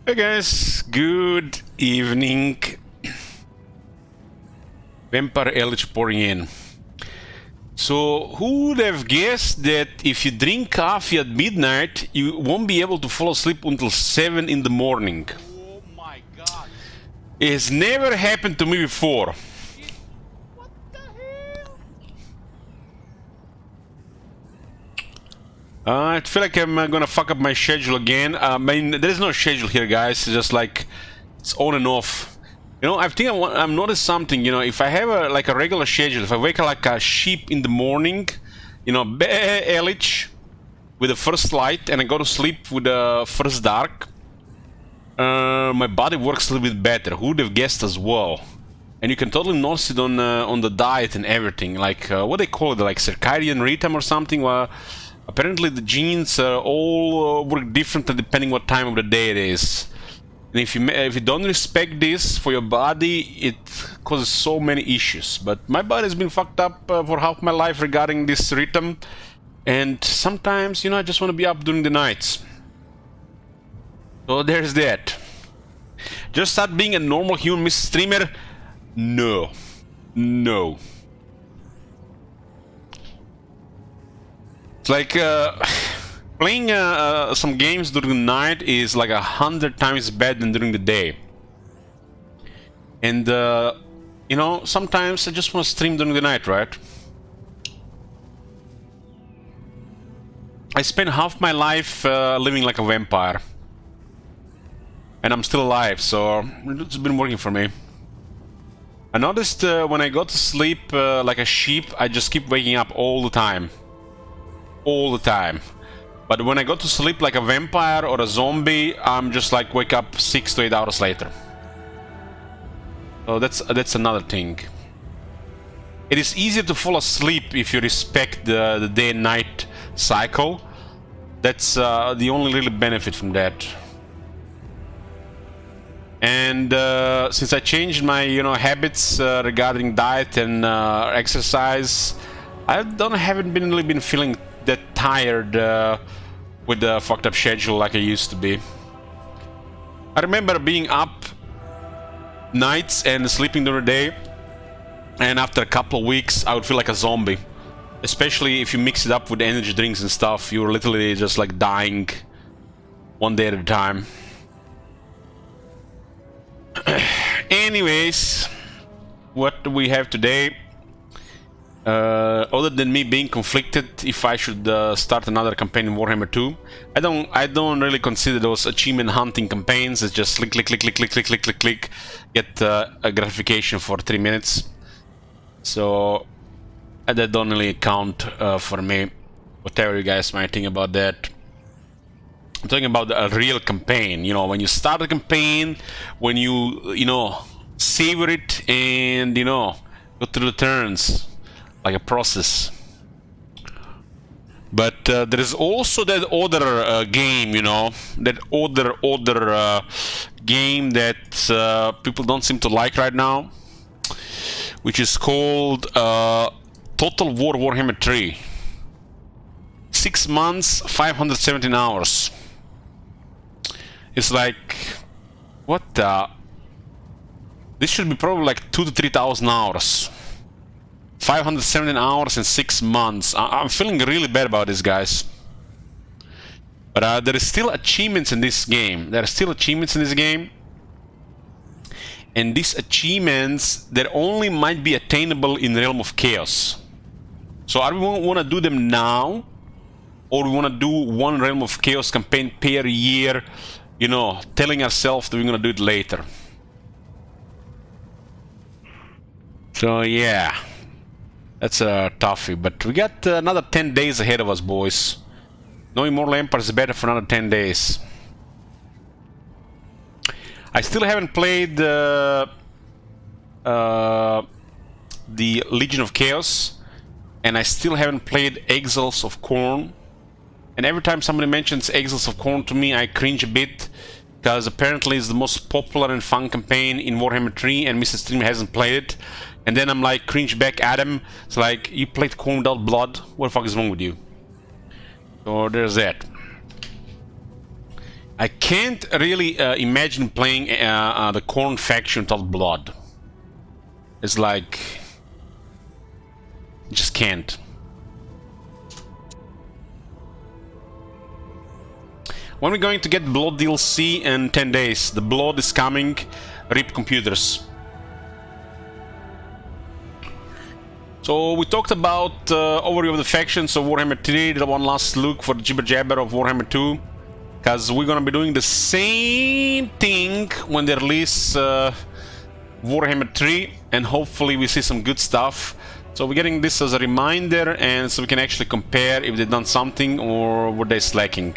Hey guys, good evening. Vampire Elich pouring in. So, who would have guessed that if you drink coffee at midnight, you won't be able to fall asleep until 7 in the morning? Oh my god. It has never happened to me before. What the hell? I feel like I'm gonna fuck up my schedule again. I mean, there's no schedule here, guys. It's just like, it's on and off. You know, I think I've noticed something, you know, if I have a regular schedule, if I wake up like a sheep in the morning, you know, Elich with the first light, and I go to sleep with the first dark, my body works a little bit better. Who would have guessed as well? And you can totally notice it on the diet and everything, like, what they call it, like circadian rhythm or something. Apparently the genes all work differently depending what time of the day it is. And if you don't respect this for your body, it causes so many issues. But my body has been fucked up for half my life regarding this rhythm, and sometimes, you know, I just want to be up during the nights. So there's that. Just start being a normal human streamer? No. No. It's like playing some games during the night is like 100 times better than during the day. And you know, sometimes I just want to stream during the night, right? I spent half my life living like a vampire, and I'm still alive, so it's been working for me. I noticed when I go to sleep like a sheep, I just keep waking up all the time. All the time. But when I go to sleep like a vampire or a zombie, I'm just like wake up 6 to 8 hours later. So that's another thing. It is easier to fall asleep if you respect the day and night cycle. That's the only really benefit from that. And since I changed my, you know, habits regarding diet and exercise, I haven't really been feeling that tired with the fucked up schedule like I used to be. I remember being up nights and sleeping during the day, and after a couple of weeks I would feel like a zombie. Especially if you mix it up with energy drinks and stuff, you're literally just like dying one day at a time. Anyways, what do we have today? Other than me being conflicted if I should start another campaign in Warhammer 2, I don't really consider those achievement hunting campaigns. It's just click, get a gratification for 3 minutes. So that don't really count for me. Whatever you guys might think about that. I'm talking about a real campaign. You know, when you start a campaign, when you know, savor it and, you know, go through the turns. Like a process. But there is also that other game, you know, that other game that people don't seem to like right now, which is called Total War Warhammer 3. 6 months, 517 hours. It's like, what the? This should be probably like 2,000 to 3,000 hours. 517 hours in 6 months. I'm feeling really bad about this, guys. But there is still achievements in this game. There are still achievements in this game. And these achievements, that only might be attainable in the Realm of Chaos. So are we want to do them now? Or we want to do one Realm of Chaos campaign per year, you know, telling ourselves that we're going to do it later. So yeah. That's a toughie, but we got another 10 days ahead of us, boys. Knowing more Empire is better for another 10 days. I still haven't played the Legion of Chaos, and I still haven't played Exiles of Khorne. And every time somebody mentions Exiles of Khorne to me, I cringe a bit, because apparently it's the most popular and fun campaign in Warhammer 3, and Mr. Streamer hasn't played it. And then I'm like, cringe back at him. It's like, you played Khorne without blood? What the fuck is wrong with you? So there's that. I can't really imagine playing the Khorne faction without blood. It's like... just can't. When are we going to get Blood DLC in 10 days? The Blood is coming. RIP computers. So we talked about overview of the factions of Warhammer 3, did one last look for the Jibber Jabber of Warhammer 2. Because we're gonna be doing the same thing when they release Warhammer 3, and hopefully we see some good stuff. So we're getting this as a reminder, and so we can actually compare if they've done something or were they slacking.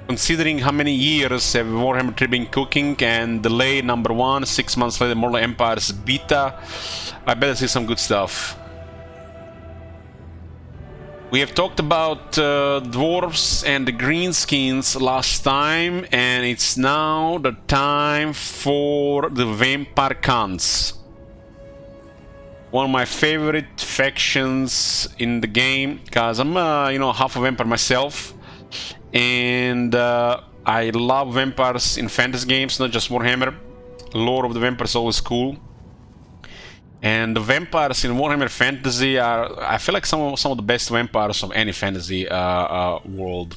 Considering how many years have Warhammer 3 been cooking, and delay number 1, 6 months later Mortal Empire's beta, I better see some good stuff. We have talked about dwarves and the greenskins last time, and it's now the time for the vampire cons. One of my favorite factions in the game, because I'm you know, half a vampire myself, and I love vampires in fantasy games, not just Warhammer. Lore of the vampires is always cool. And the vampires in Warhammer Fantasy are, I feel like some of the best vampires of any fantasy world.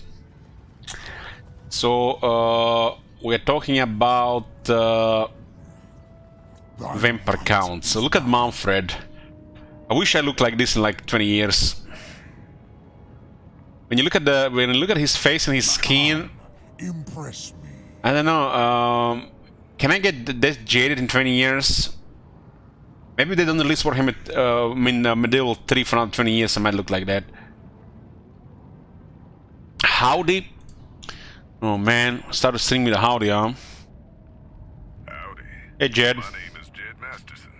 So we're talking about vampire counts. So look at Mannfred. I wish I looked like this in like 20 years. When you look at his face and his skin, impress me. I don't know. Can I get that jaded in 20 years? Maybe they don't release Warhammer Medieval 3 for another 20 years, I might look like that. Howdy? Oh man, started singing me the howdy, huh? Howdy. Hey Jed. My name is Jed Masterson,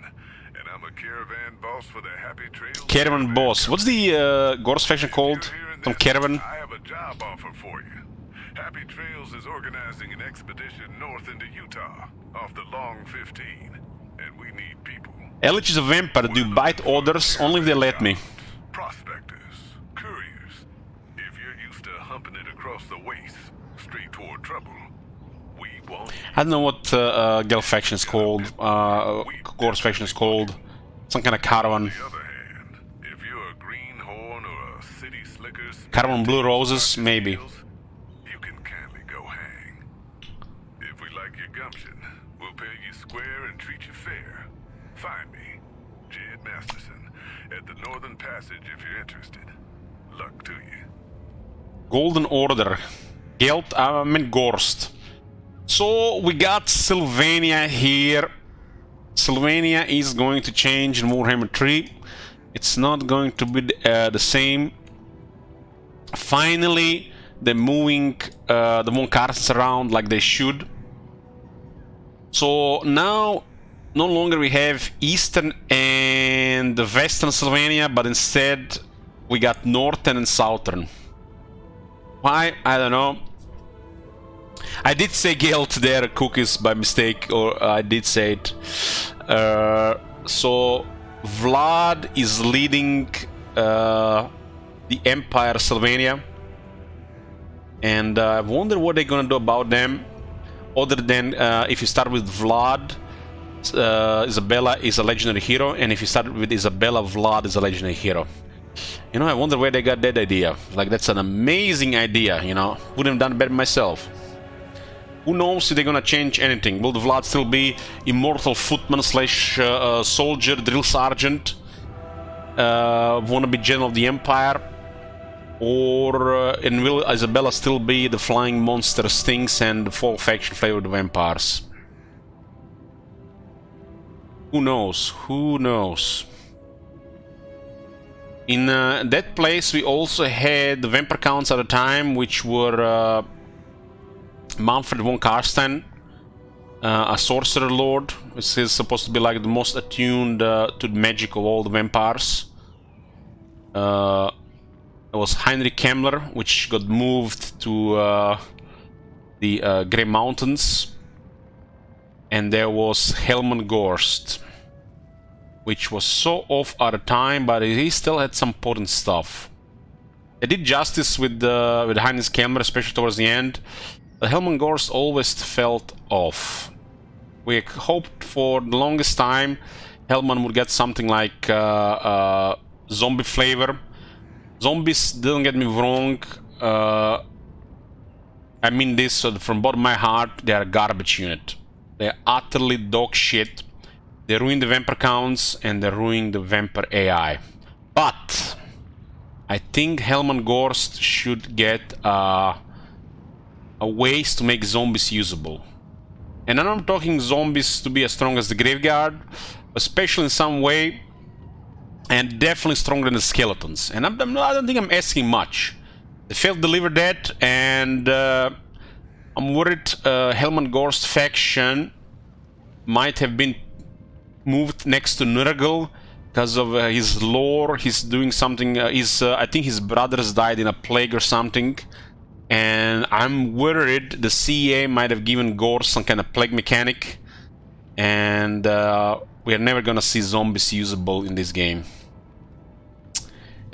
and I'm a caravan boss for the Happy Trails. Caravan boss. What's the Gorst faction called? Some caravan? I have a job offer for you. Happy Trails is organizing an expedition north into Utah, off the Long 15, and we need people. Elich is a vampire. Do you bite orders only if they let me? Prospectors, couriers. If you're used to humping it across the waste, straight toward trouble, we want. I don't know what Gel faction is called. Gorst faction is called. Some kind of caravan. On the other hand, if you're a greenhorn or a city slickers, Caravan Blue Roses, maybe. you can kindly go hang. If we like your gumption, we'll pay you square and treat you fair. Find me, Jed Masterson, at the Northern Passage if you're interested. Luck to you. Golden Order. Helman Gorst. So we got Sylvania here. Sylvania is going to change in Warhammer 3. It's not going to be the same. Finally, they're moving the Von Carstens around like they should. So now, no longer we have Eastern and the Western Sylvania, but instead we got Northern and Southern. Why? I don't know. I did say Gelt there, cookies, by mistake, or I did say it. So Vlad is leading the Empire Sylvania, and I wonder what they're gonna do about them, other than if you start with Vlad, Isabella is a legendary hero, and if you start with Isabella, Vlad is a legendary hero. You know, I wonder where they got that idea. Like, that's an amazing idea, you know. Wouldn't have done it better myself. Who knows if they're gonna change anything? Will the Vlad still be immortal footman slash soldier, drill sergeant, wannabe general of the Empire? Or and will Isabella still be the flying monster Stings and the fall faction flavor of the vampires? Who knows? Who knows? In that place we also had the vampire counts at the time, which were Mannfred von Karstein, a sorcerer lord, which is supposed to be like the most attuned to the magic of all the vampires. There was Heinrich Kemmler, which got moved to the Grey Mountains, and there was Helman Gorst, which was so off at the time, but he still had some potent stuff. They did justice with Heinrich Kemmler, especially towards the end. The Helman Gorst always felt off. We hoped for the longest time Helman would get something like zombie flavor. Zombies, don't get me wrong, I mean this from bottom of my heart, they are a garbage unit. They're utterly dog shit. They ruin the vampire counts and they ruin the vampire AI. But I think Helman Gorst should get a ways to make zombies usable. And I'm not talking zombies to be as strong as the graveyard, especially in some way, and definitely stronger than the skeletons. And I don't think I'm asking much. They failed to deliver that, and I'm worried Helman Gorst faction might have been moved next to Nurgle because of his lore. He's doing something. I think his brothers died in a plague or something, and I'm worried the CEA might have given Gorst some kind of plague mechanic, and we are never gonna see zombies usable in this game.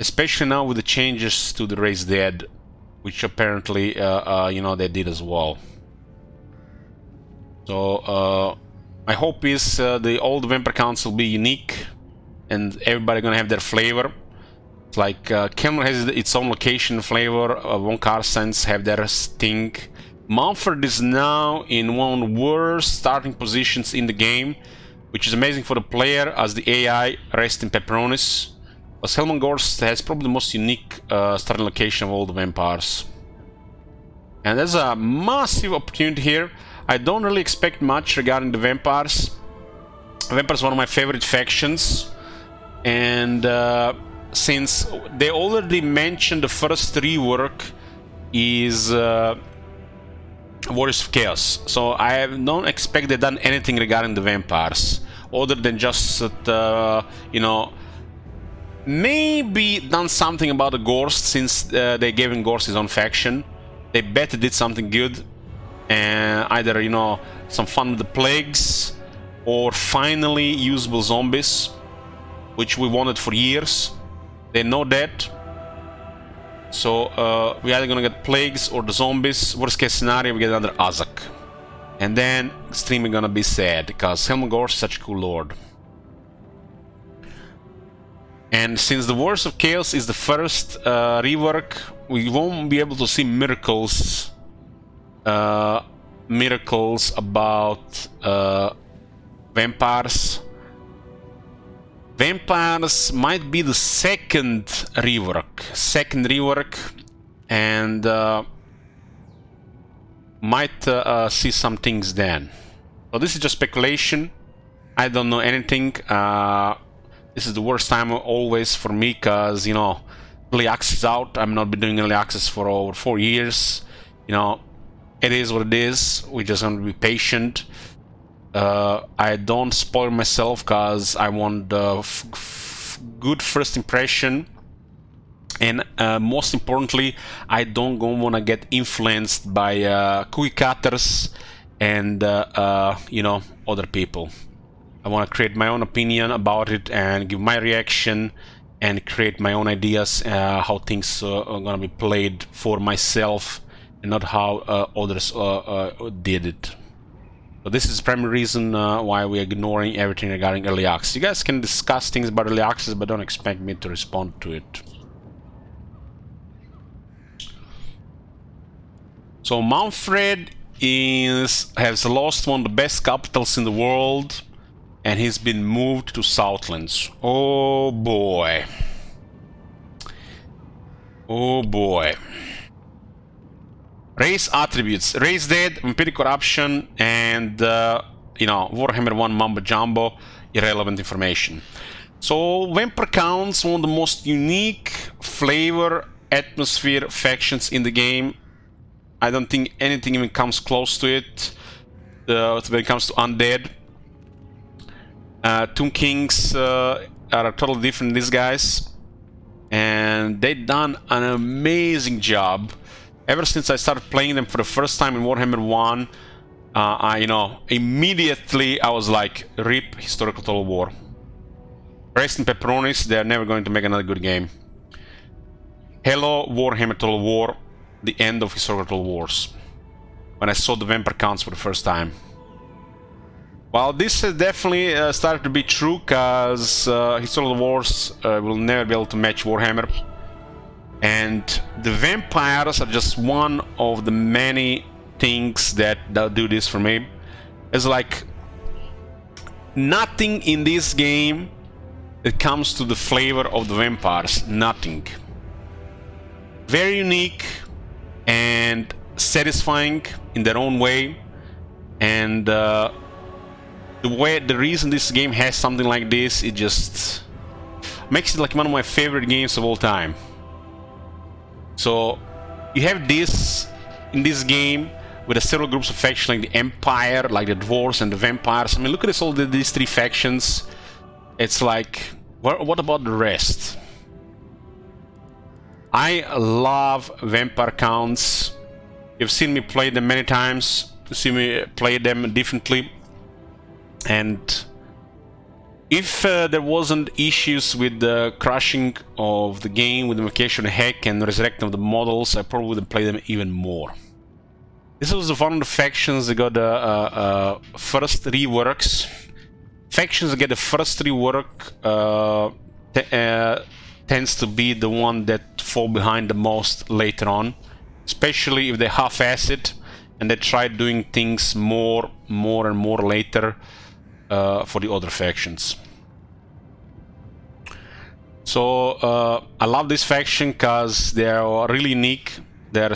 Especially now with the changes to the race dead, which apparently, you know, they did as well. So, my hope is the old vampire counts will be unique, and everybody gonna have their flavor. It's like Kemmler has its own location flavor, Von Carsens have their sting. Mannfred is now in one of the worst starting positions in the game, which is amazing for the player as the AI rests in pepperonis. But Helman Gorst has probably the most unique starting location of all the vampires. And there's a massive opportunity here. I don't really expect much regarding the vampires. Vampires are one of my favorite factions. And since they already mentioned the first rework is Warriors of Chaos. So I don't expect they've done anything regarding the vampires. Other than just, you know, maybe done something about the Gorst, since they gave him Gorst his own faction. They bet they did something good, and either, you know, some fun with the plagues, or finally usable zombies, which we wanted for years. They know that, so we're either gonna get plagues or the zombies. Worst case scenario, we get another Azak, and then extremely gonna be sad because Helman Gorst is such a cool lord. And since the Wars of Chaos is the first rework, we won't be able to see miracles about vampires. Vampires might be the second rework, and might see some things then. So this is just speculation. I don't know anything. This is the worst time always for me, because, you know, early access out. I'm not been doing early access for over 4 years. You know, it is what it is. We just have to be patient. I don't spoil myself because I want the good first impression, and most importantly, I don't want to get influenced by cookie cutters and you know, other people. I want to create my own opinion about it and give my reaction and create my own ideas how things are going to be played for myself, and not how others did it. So this is the primary reason why we're ignoring everything regarding early access. You guys can discuss things about early access, but don't expect me to respond to it. So Mannfred has lost one of the best capitals in the world, and he's been moved to Southlands. Oh boy. Oh boy. Race attributes: race dead, vampiric corruption, and you know, Warhammer 1 mumbo jumbo, irrelevant information. So vampire counts one of the most unique flavor atmosphere factions in the game. I don't think anything even comes close to it when it comes to Undead. Tomb Kings are totally different, these guys, and they've done an amazing job. Ever since I started playing them for the first time in Warhammer 1, you know, immediately I was like, rip Historical Total War. Rest in pepperonis, they're never going to make another good game. Hello Warhammer Total War, the end of Historical Total Wars. when I saw the vampire counts for the first time. Well, this has definitely started to be true, because Historical Wars will never be able to match Warhammer. And the vampires are just one of the many things that do this for me. It's like nothing in this game that comes to the flavor of the vampires. Nothing. Very unique and satisfying in their own way. And the reason this game has something like this, it just makes it like one of my favorite games of all time. So you have this in this game with the several groups of factions like the Empire, like the Dwarves and the Vampires. I mean, look at this, all these three factions. It's like, what about the rest? I love vampire counts. You've seen me play them many times. You see me play them differently. And if there wasn't issues with the crashing of the game, with the invocation hack and resurrecting of the models, I probably would play them even more. This was one of the factions that got the first reworks. Factions that get the first rework tends to be the one that fall behind the most later on, especially if they half-ass it and they try doing things more and more later for the other factions. So I love this faction because they are really unique. They're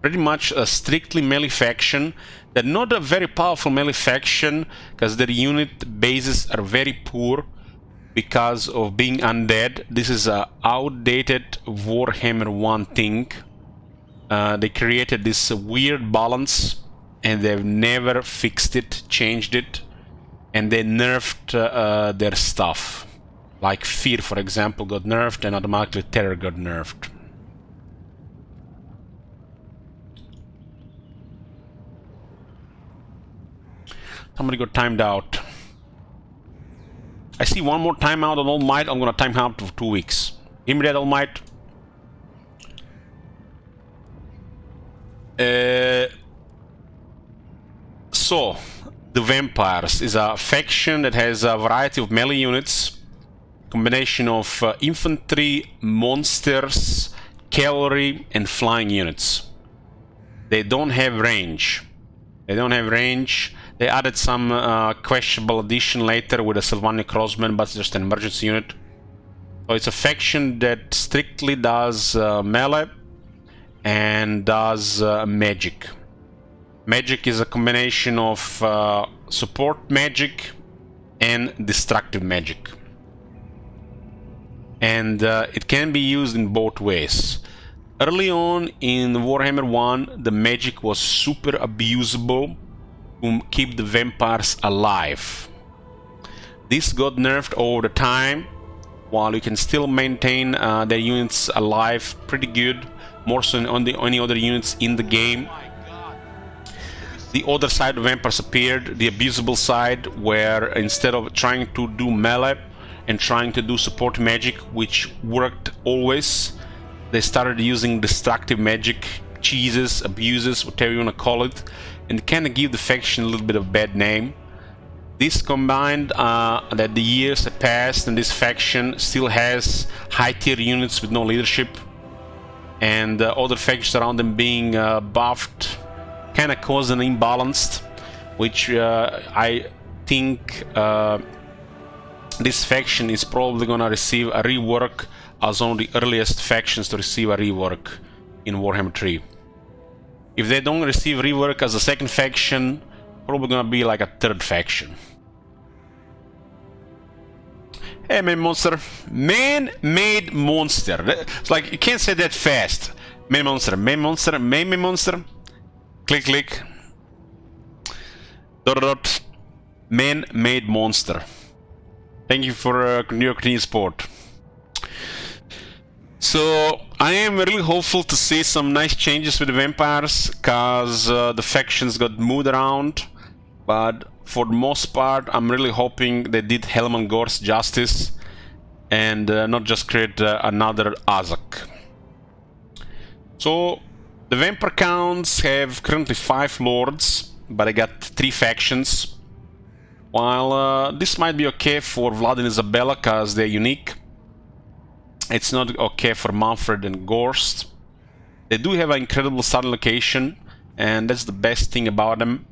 pretty much a strictly melee faction. They're not a very powerful melee faction because their unit bases are very poor because of being undead. This is a outdated Warhammer 1 thing. They created this weird balance and they've never fixed it, changed it, and they nerfed their stuff. Like Fear, for example, got nerfed, and automatically Terror got nerfed. Somebody got timed out. I see one more timeout on All Might. I'm gonna time out for 2 weeks. Give me that, All Might. So, the Vampires is a faction that has a variety of melee units, combination of infantry, monsters, cavalry, and flying units. They don't have range. They added some questionable addition later with a Sylvania Crossman, but it's just an emergency unit. So it's a faction that strictly does melee and does magic. Magic is a combination of support magic and destructive magic. And it can be used in both ways. Early on in Warhammer 1, the magic was super abusable to keep the vampires alive. This got nerfed over the time, while you can still maintain their units alive pretty good, more so than any other units in the game. The other side of vampires appeared, the abusable side, where instead of trying to do melee and trying to do support magic, which worked always, they started using destructive magic, cheeses, abuses, whatever you want to call it, and kind of give the faction a little bit of a bad name. This combined that the years have passed and this faction still has high tier units with no leadership, and other factions around them being buffed, kind of caused an imbalance, which I think this faction is probably gonna receive a rework as one of the earliest factions to receive a rework in Warhammer 3. If they don't receive rework as a second faction, probably gonna be like a third faction. Hey, man monster. Man-made monster. It's like, you can't say that fast. Man monster, man monster, man monster. Click, click. Dot, dot. Man-made monster. Thank you for your continued support. So, I am really hopeful to see some nice changes with the vampires, because the factions got moved around, but for the most part, I'm really hoping they did Helman Gorst justice, and not just create another Azak. So, the The Vampire Counts have currently 5 lords, but I got 3 factions. While this might be okay for Vlad and Isabella, because they're unique. It's not okay for Mannfred and Gorst. They do have an incredible starting location, and that's the best thing about them.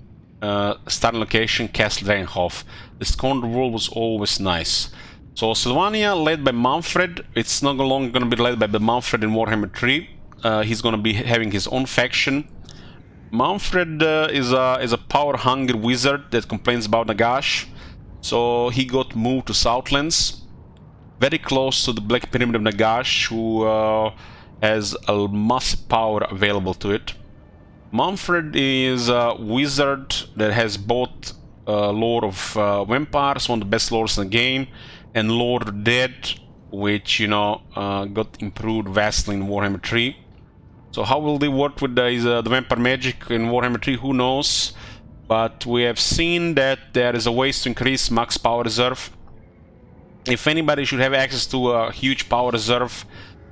Starting location, Castle Draenhof. The Scorned World was always nice. So Sylvania, led by Mannfred. It's not longer going to be led by the Mannfred in Warhammer 3. He's going to be having his own faction. Mannfred is a power-hungry wizard that complains about Nagash. So he got moved to Southlands, very close to the Black Pyramid of Nagash, who has a massive power available to it. Mannfred is a wizard that has both Lord of Vampires, one of the best lords in the game, and Lord of Dead, which, you know, got improved vastly in Warhammer 3. So how will they work with the Vampire magic in Warhammer 3? Who knows? But we have seen that there is a ways to increase max power reserve. If anybody should have access to a huge power reserve,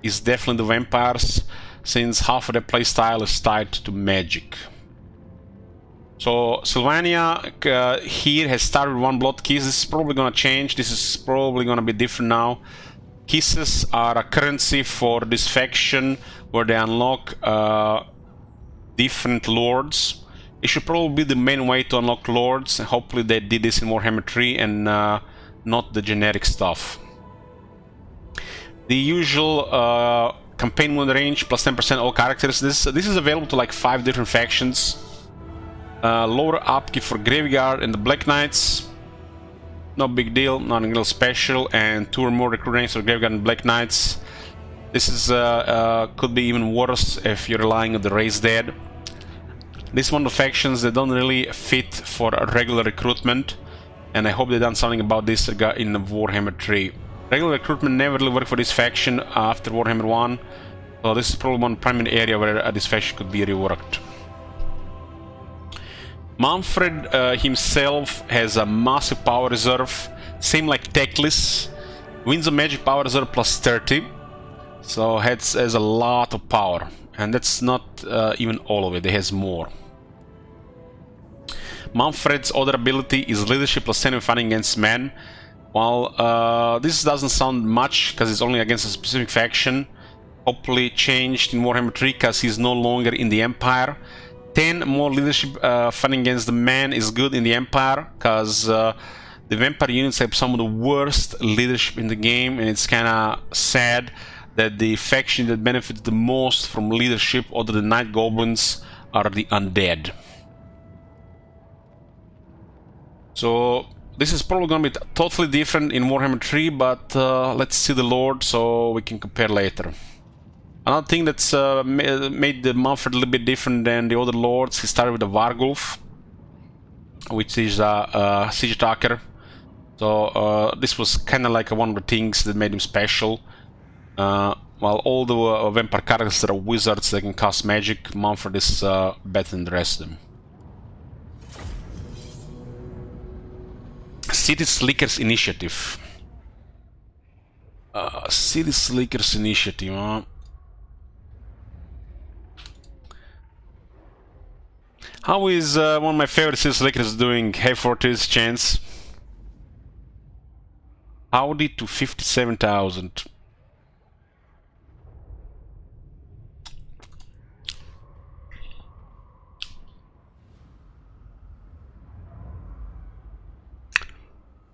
it's definitely the Vampires, since half of their playstyle is tied to magic. So Sylvania here has started with 1 blood kiss. This is probably gonna change. This is probably gonna be different now. Kisses are a currency for this faction where they unlock different lords. It should probably be the main way to unlock lords, and hopefully they did this in Warhammer 3 and not the generic stuff. The usual campaign wound range plus 10% all characters. This is available to like 5 different factions. Lower upkeep for Graveyard and the Black Knights. No big deal, nothing real special. And 2 or more recruit ranks for Graveyard and Black Knights. This is could be even worse if you're relying on the Raised Dead. This is one of the factions that don't really fit for a regular recruitment, and I hope they've done something about this in Warhammer 3. Regular recruitment never really worked for this faction after Warhammer 1, so this is probably one primary area where this faction could be reworked. Mannfred himself has a massive power reserve, same like Teclis. Wins a magic power reserve plus 30, so has a lot of power, and that's not even all of it, it has more. Mannfred's other ability is leadership plus 10 when fighting against men. While this doesn't sound much because it's only against a specific faction, hopefully changed in Warhammer 3 because he's no longer in the Empire. 10 more leadership fighting against the men is good in the Empire because the Vampire units have some of the worst leadership in the game, and it's kinda sad that the faction that benefits the most from leadership other than Night Goblins are the Undead. So this is probably going to be totally different in Warhammer 3, but let's see the Lord so we can compare later. Another thing that's made the Mannfred a little bit different than the other Lords, he started with the Vargulf, which is a siege attacker. So this was kind of like one of the things that made him special. While all the Vampire characters that are wizards that can cast magic, Mannfred is better than the rest of them. City Slickers Initiative. City Slickers Initiative, huh? How is one of my favorite City Slickers doing? Hey, for this chance. Howdy to 57,000.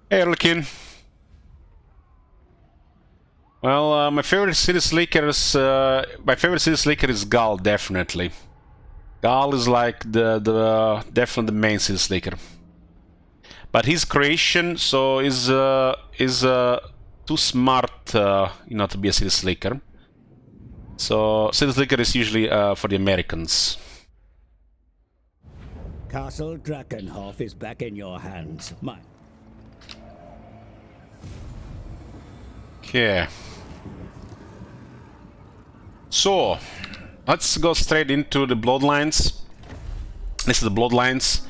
Hey, Erlikin. Well, my favorite City Slicker is Gal, definitely. Gal is like definitely the main City Slicker. But his creation is too smart, you know, to be a City Slicker. So City Slicker is usually for the Americans. Castle Drakenhof is back in your hands. Okay. So, let's go straight into the Bloodlines. This is the Bloodlines.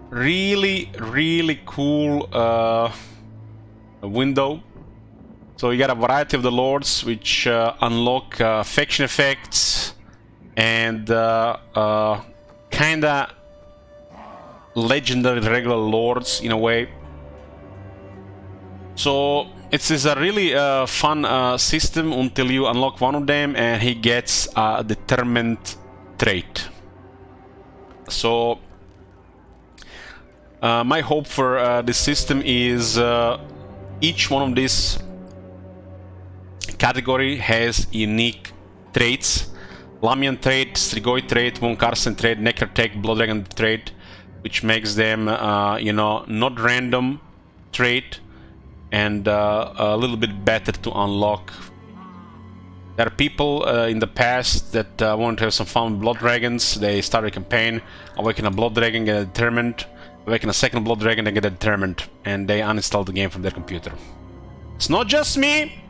Really, really cool window. So you got a variety of the lords which unlock faction effects and kinda legendary regular lords in a way. So it's a really fun system until you unlock one of them and he gets a determined trait. So my hope for this system is each one of these category has unique traits. Lamian trait, Strigoi trait, Von Karsten trait, Necker trait, Blood Dragon trait, which makes them, you know, not random trait and a little bit better to unlock. There are people in the past that want to have some fun with Blood Dragons. They start a campaign, awaken a Blood Dragon, get determined, awaken a second Blood Dragon, and get determined, and they uninstall the game from their computer. It's not just me.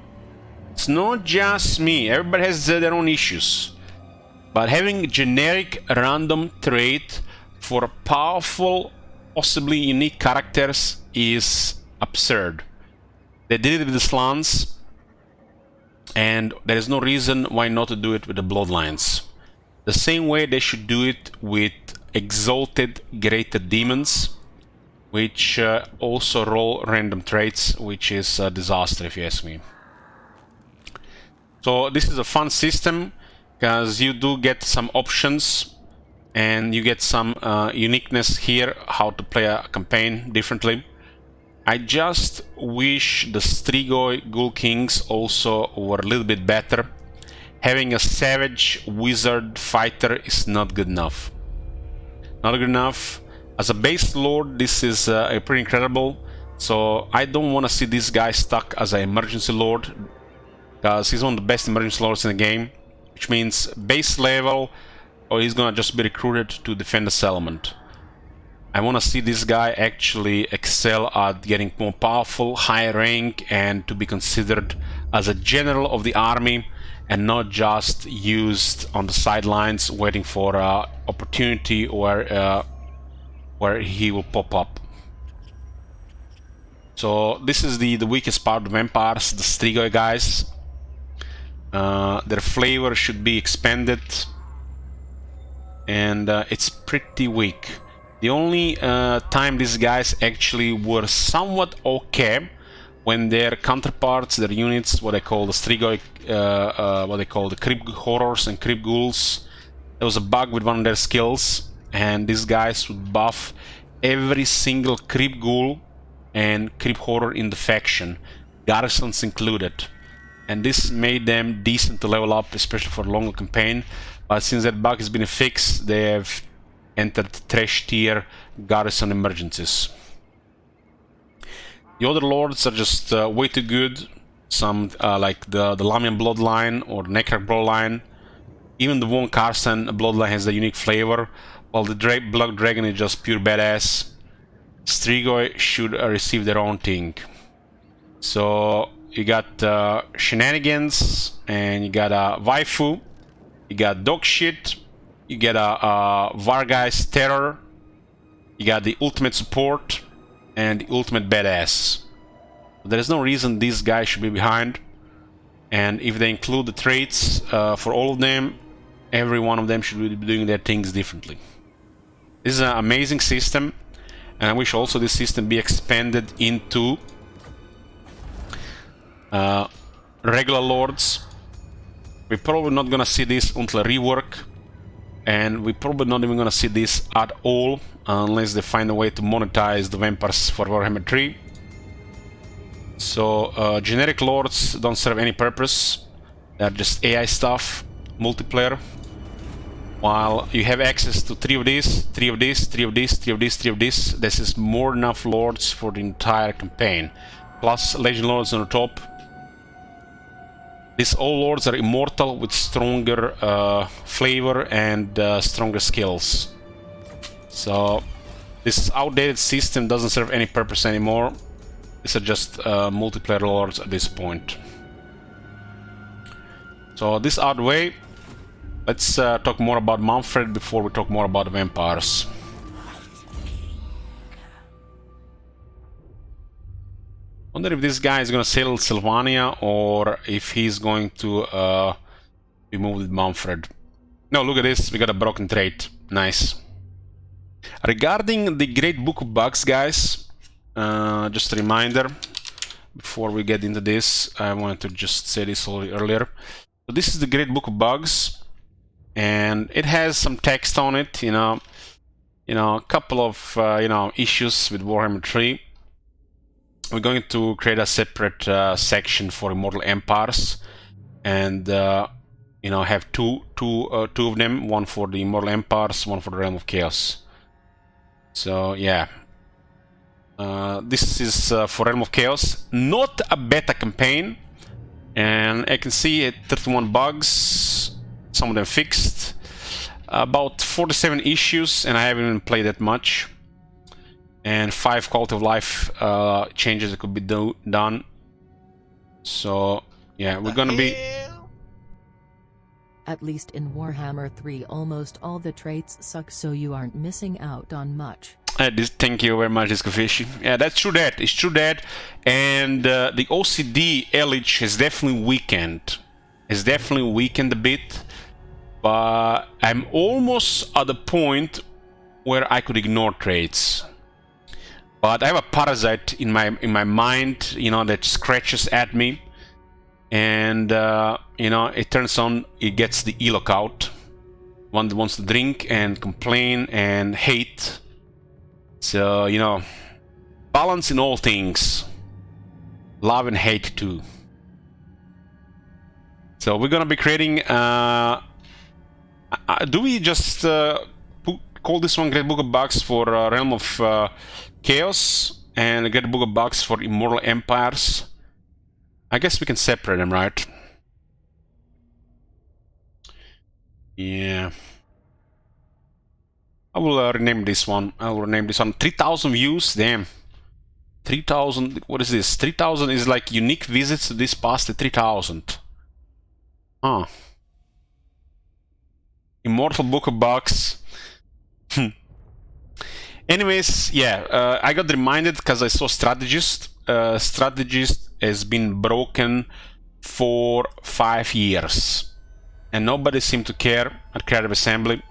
It's not just me. Everybody has their own issues. But having generic random trait for powerful, possibly unique characters is absurd. They did it with the Slans, and there is no reason why not to do it with the Bloodlines. The same way they should do it with Exalted Greater Demons, which also roll random traits, which is a disaster if you ask me. So this is a fun system, because you do get some options and you get some uniqueness here, how to play a campaign differently. I just wish the Strigoi Ghoul Kings also were a little bit better. Having a savage wizard fighter is not good enough. Not good enough. As a base lord, this is pretty incredible. So I don't want to see this guy stuck as an emergency lord, because he's one of the best emergency lords in the game, which means base level, or he's gonna just be recruited to defend the settlement. I want to see this guy actually excel at getting more powerful, high rank, and to be considered as a general of the army and not just used on the sidelines waiting for an opportunity where he will pop up. So this is the weakest part of vampires, the Strigoi guys. Their flavor should be expanded, and it's pretty weak. The only time these guys actually were somewhat okay when their counterparts, their units, what they call the Strigoi, what they call the Crypt Horrors and Crypt Ghouls, there was a bug with one of their skills, and these guys would buff every single Crypt Ghoul and Crypt Horror in the faction, garrisons included. And this made them decent to level up, especially for a longer campaign. But since that bug has been fixed, they have entered trash tier garrison emergencies. The other lords are just way too good. Some like the Lamian bloodline or Necrar bloodline. Even the Von Karsten bloodline has a unique flavor, while the Blood Dragon is just pure badass. Strigoi should receive their own thing. So you got shenanigans, and you got a waifu, you got dog shit, you get a Vargheist terror, you got the ultimate support, and the ultimate badass. There is no reason these guys should be behind, and if they include the traits for all of them, every one of them should be doing their things differently. This is an amazing system, and I wish also this system be expanded into regular lords. We're probably not gonna see this until a rework, and we're probably not even gonna see this at all unless they find a way to monetize the vampires for Warhammer 3. So generic lords don't serve any purpose. They're just AI stuff, multiplayer. While you have access to 3 of these, 3 of these, 3 of these, 3 of these, 3 of these, this is more than enough lords for the entire campaign. Plus Legion lords on the top. These all lords are immortal with stronger flavor and stronger skills. So this outdated system doesn't serve any purpose anymore. These are just multiplayer lords at this point. So this out of the way, let's talk more about Mannfred before we talk more about the vampires. Wonder if this guy is gonna sail Sylvania or if he's going to be moved with Mannfred. No, look at this. We got a broken trait. Nice. Regarding the Great Book of Bugs, guys, just a reminder before we get into this. I wanted to just say this earlier. So this is the Great Book of Bugs, and it has some text on it. You know, a couple of issues with Warhammer 3. We're going to create a separate section for Immortal Empires, and have two of them, one for the Immortal Empires, one for the Realm of Chaos. So yeah, this is for Realm of Chaos, not a beta campaign, and I can see it 31 bugs, some of them fixed, about 47 issues, and I haven't even played that much, and 5 quality of life changes that could be done. So yeah, we're gonna be. At least in Warhammer 3 almost all the traits suck, so you aren't missing out on much. Thank you very much, Discofish. Yeah, that's true that. It's true that. And the OCD Elich has definitely weakened. It's definitely weakened a bit. But I'm almost at the point where I could ignore traits. But I have a parasite in my mind, that scratches at me. And it turns on, it gets the Elok out. One that wants to drink and complain and hate. So, balance in all things. Love and hate too. So we're gonna be creating do we just call this one Great Book of Bugs for Realm of Chaos and Great Book of Bugs for Immortal Empires? I guess we can separate them, right? Yeah. I will rename this one. I will rename this one 3,000 views. Damn. 3,000. What is this? 3,000 is like unique visits to this past the 3,000. Huh. Immortal Book of Bugs. Anyways, yeah. I got reminded because I saw Strategist. Strategist has been broken for 5 years, and nobody seemed to care at Creative Assembly.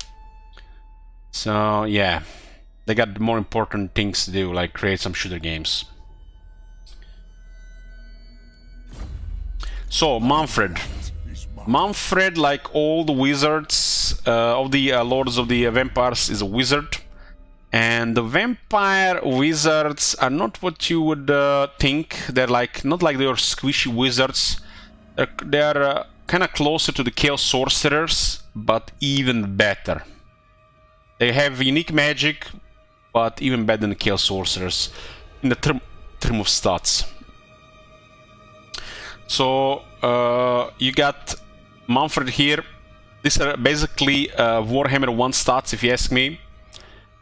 So yeah, they got more important things to do, like create some shooter games. So Mannfred, like all the wizards of the Lords of the Vampires, is a wizard. And the vampire wizards are not what you would think. They're not like your squishy wizards. They're kind of closer to the chaos sorcerers, but even better. They have unique magic, but even better than the chaos sorcerers in the term of stats. So you got Mannfred here. These are basically Warhammer 1 stats, if you ask me.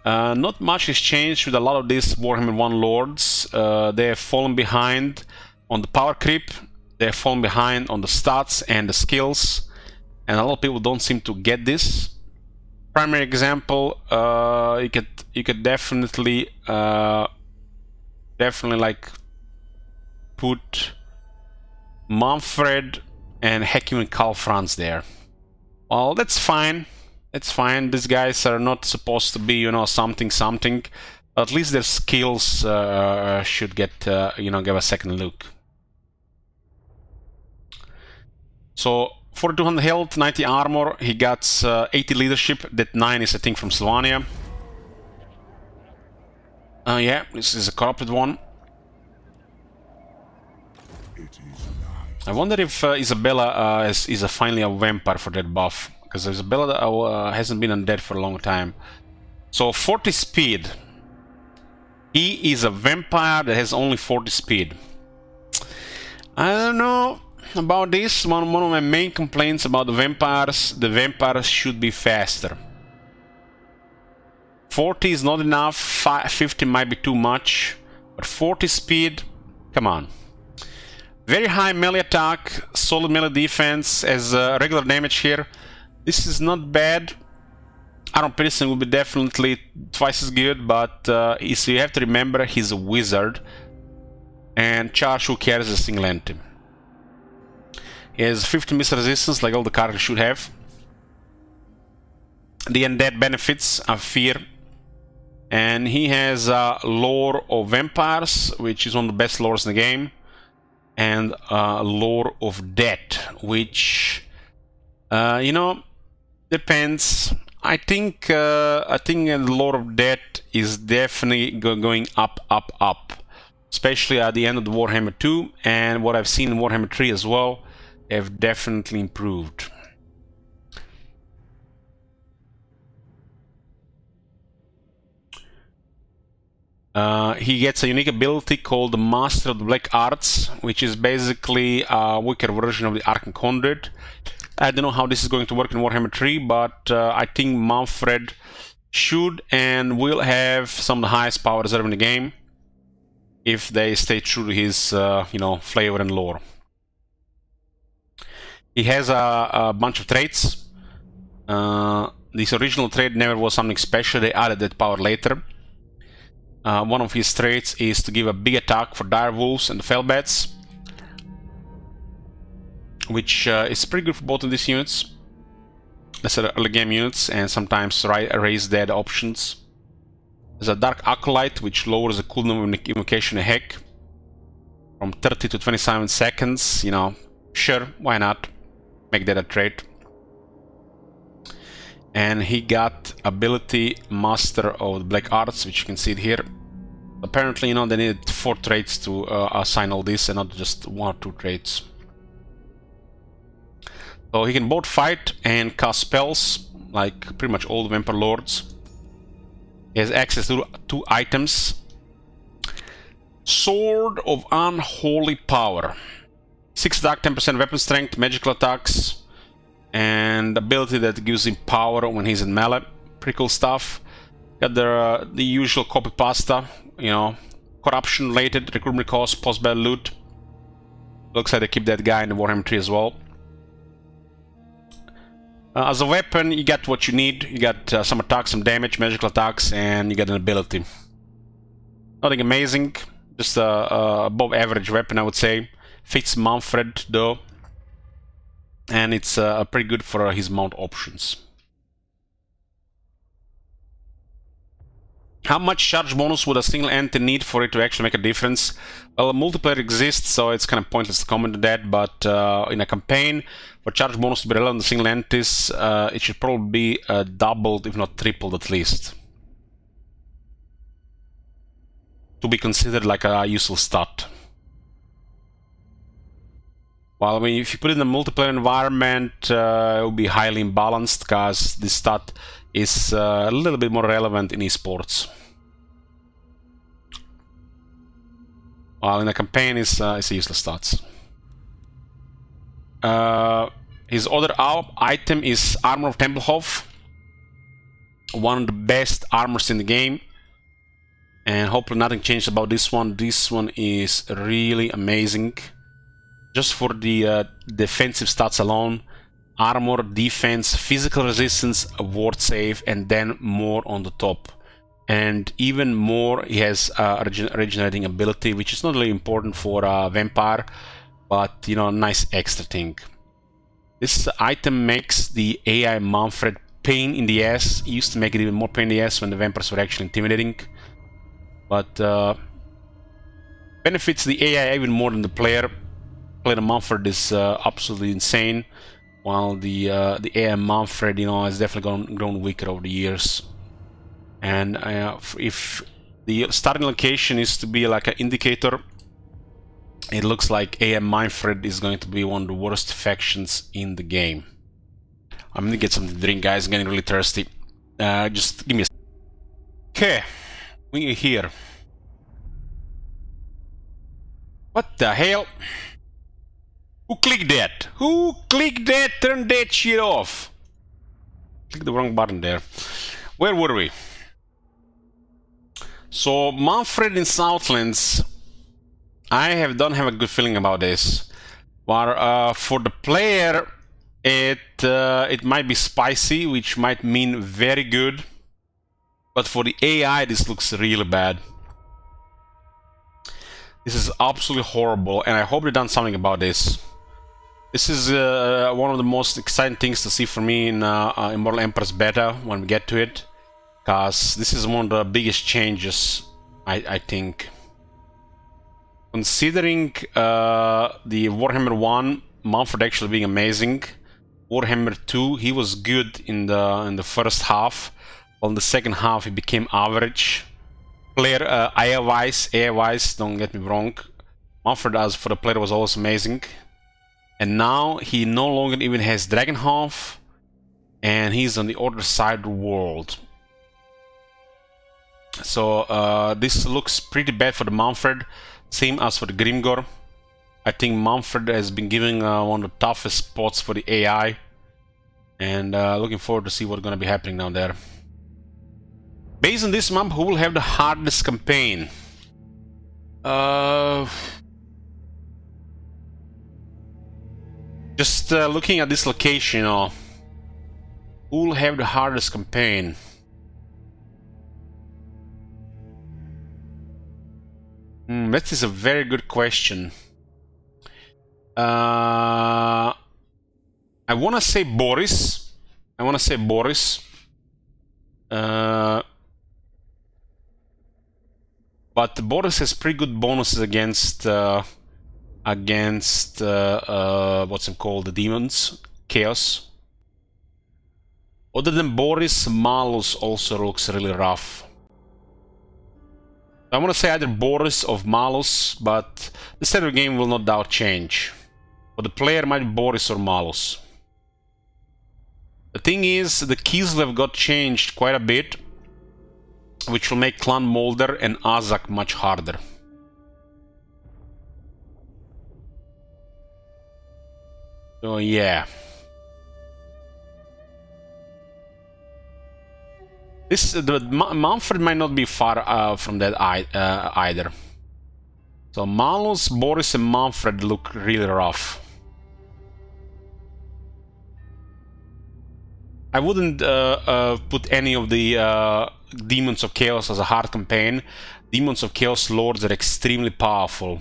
Not much has changed with a lot of these Warhammer 1 lords. They have fallen behind on the power creep, they have fallen behind on the stats and the skills, and a lot of people don't seem to get this. Primary example, you could definitely like put Mannfred and Hecumen Calfrans there. Well, that's fine. It's fine. These guys are not supposed to be, something. At least their skills should get, give a second look. So 4200 health, 90 armor. He got 80 leadership. That 9 is, I think, from Sylvania. Yeah, this is a corrupted one. I wonder if Isabella is finally a vampire for that buff. Because Isabella hasn't been undead for a long time. So 40 speed. He is a vampire that has only 40 speed. I don't know about this. One of my main complaints about the vampires should be faster. 40 is not enough, 50 might be too much. But 40 speed, come on. Very high melee attack, solid melee defense, as regular damage here. This is not bad. Armor piercing will be definitely twice as good, but so you have to remember he's a wizard, and charge, who cares, is a single entity. He has 50 missile resistance, like all the characters should have. the undead benefits of fear. And he has lore of vampires, which is one of the best lores in the game, and lore of death, which you know, depends. I think the lore of death is definitely going up, especially at the end of the Warhammer 2, and what I've seen in Warhammer 3 as well, have definitely improved. He gets a unique ability called the Master of the Black Arts, which is basically a weaker version of the Archon Conduit. I don't know how this is going to work in Warhammer 3, but I think Mannfred should and will have some of the highest power reserve in the game if they stay true to his, you know, flavor and lore. He has a bunch of traits. This original trait never was something special. They added that power later. One of his traits is to give a big attack for dire wolves and the fell bats, which is pretty good for both of these units. That's early game units, and sometimes raise dead options. There's a Dark Acolyte, which lowers the cooldown of invocation a heck from 30 to 27 seconds. You know, sure, why not? Make that a trait. And he got ability Master of the Black Arts, which you can see it here. Apparently, you know, they needed 4 traits to assign all this, and not just 1 or 2 traits. So he can both fight and cast spells, like pretty much all the Vampire Lords. He has access to 2 items. Sword of Unholy Power. 6 attack, 10% weapon strength, magical attacks, and ability that gives him power when he's in melee. Pretty cool stuff. Got the usual copy pasta, you know, corruption related, recruitment cost, post-battle loot. Looks like they keep that guy in the Warhammer 3 as well. As a weapon, you got what you need. You got some attacks, some damage, magical attacks, and you got an ability. Nothing amazing, just a above average weapon, I would say. Fits Mannfred though, and it's pretty good for his mount options. How much charge bonus would a single entity need for it to actually make a difference? Well, multiplayer exists, so it's kind of pointless to comment on that, but in a campaign, for charge bonus to be relevant to single entities, it should probably be doubled, if not tripled at least, to be considered like a useful stat. Well, I mean, if you put it in a multiplayer environment, it will be highly imbalanced, because this stat is a little bit more relevant in esports. While in a campaign, it's a useless stats. His other item is Armor of Tempelhof, one of the best armors in the game, and hopefully nothing changed about this one. This one is really amazing. Just for the defensive stats alone, armor, defense, physical resistance, ward save, and then more on the top. And even more, he has regenerating ability, which is not really important for a vampire, but, you know, a nice extra thing. This item makes the AI Mannfred pain in the ass. It used to make it even more pain in the ass when the vampires were actually intimidating. But benefits the AI even more than the player. Player Mannfred is absolutely insane, while the AI Mannfred, you know, has definitely grown weaker over the years. And if the starting location is to be like an indicator, it looks like AI Mannfred is going to be one of the worst factions in the game. I'm gonna get something to drink, guys. I'm getting really thirsty. Just give me a... Okay, we are here. What the hell? Who clicked that? Who clicked that? Turn that shit off. Click the wrong button there. Where were we? So, Mannfred in Southlands, I don't have a good feeling about this. But for the player, it might be spicy, which might mean very good. But for the AI, this looks really bad. This is absolutely horrible, and I hope they've done something about this. This is one of the most exciting things to see for me in Immortal Emperor's beta when we get to it, because this is one of the biggest changes, I think. Considering the Warhammer 1, Mannfred actually being amazing, Warhammer 2, he was good in the first half. On the second half, he became average. Player AI-wise, don't get me wrong, Mannfred as for the player was always amazing. And now he no longer even has Dragonhof, and he's on the other side of the world. So this looks pretty bad for the Mannfred, same as for the Grimgor. I think Mannfred has been giving one of the toughest spots for the AI, and looking forward to see what's going to be happening down there. Based on this map, who will have the hardest campaign? Just looking at this location, who will have the hardest campaign? That is a very good question. I want to say Boris. But Boris has pretty good bonuses against what's it called, the demons, chaos. Other than Boris, Malus also looks really rough. I want to say either Boris or Malus, but the set of the game will no doubt change. But the player might be Boris or Malus. The thing is, the Kislev got changed quite a bit, which will make Clan Molder and Azak much harder. So yeah. Mannfred might not be far from that either. So Malus, Boris and Mannfred look really rough. I wouldn't put any of the Demons of Chaos as a hard campaign. Demons of Chaos Lords are extremely powerful,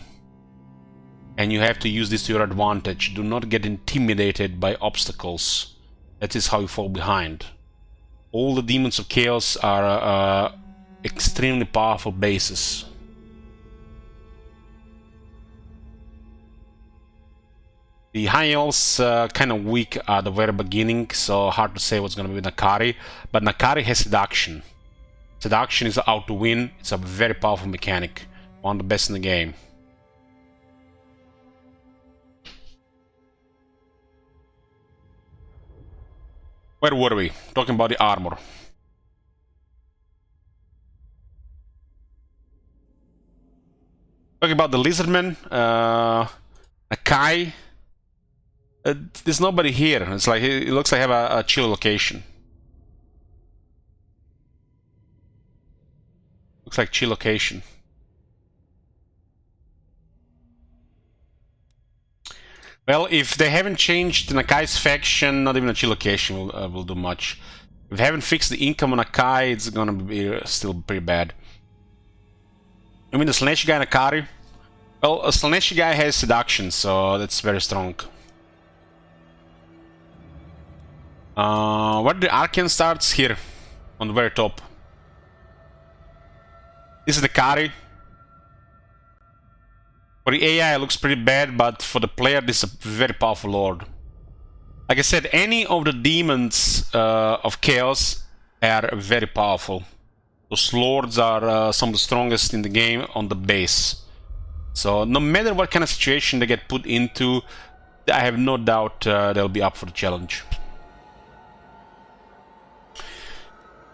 and you have to use this to your advantage. Do not get intimidated by obstacles. That is how you fall behind. All the Demons of Chaos are extremely powerful bases. The High Elves kind of weak at the very beginning, so hard to say what's going to be with Nakari. But Nakari has Seduction. Seduction is out to win. It's a very powerful mechanic. One of the best in the game. Where were we? Talking about the armor. Talking about the Lizardmen. Akai. There's nobody here. It's like it looks like I have a chill location. Looks like chill location. Well, if they haven't changed Nakai's faction, not even a chill location will do much. If they haven't fixed the income on Nakai, it's gonna be still pretty bad. I mean, the Slaneshi guy Nakari. Well, a Slaneshi guy has Seduction, so that's very strong. Where the Arcane starts? Here, on the very top. This is the Kari. For the AI it looks pretty bad, but for the player this is a very powerful lord. Like I said, any of the demons of chaos are very powerful. Those lords are some of the strongest in the game on the base. So no matter what kind of situation they get put into, I have no doubt they'll be up for the challenge.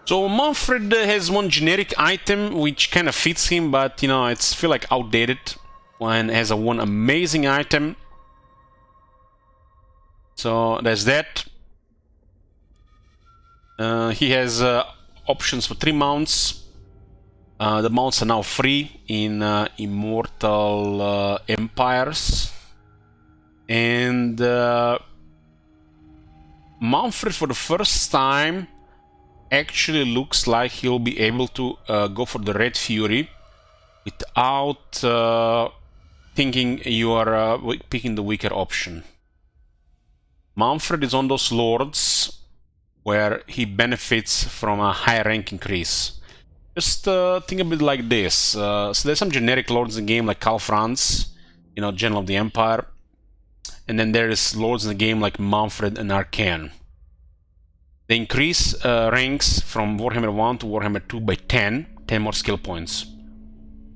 So Mannfred has one generic item which kind of fits him, but you know, it's feel like outdated. One has a one amazing item. So there's that. He has options for 3 mounts. The mounts are now free in Immortal Empires. And Mannfred for the first time actually looks like he'll be able to go for the Red Fury without thinking you are picking the weaker option. Mannfred is on those lords where he benefits from a high rank increase. Just think a bit like this. So there's some generic lords in the game like Karl Franz, you know, General of the Empire. And then there is lords in the game like Mannfred and Arcane. They increase ranks from Warhammer 1 to Warhammer 2 by 10 more skill points.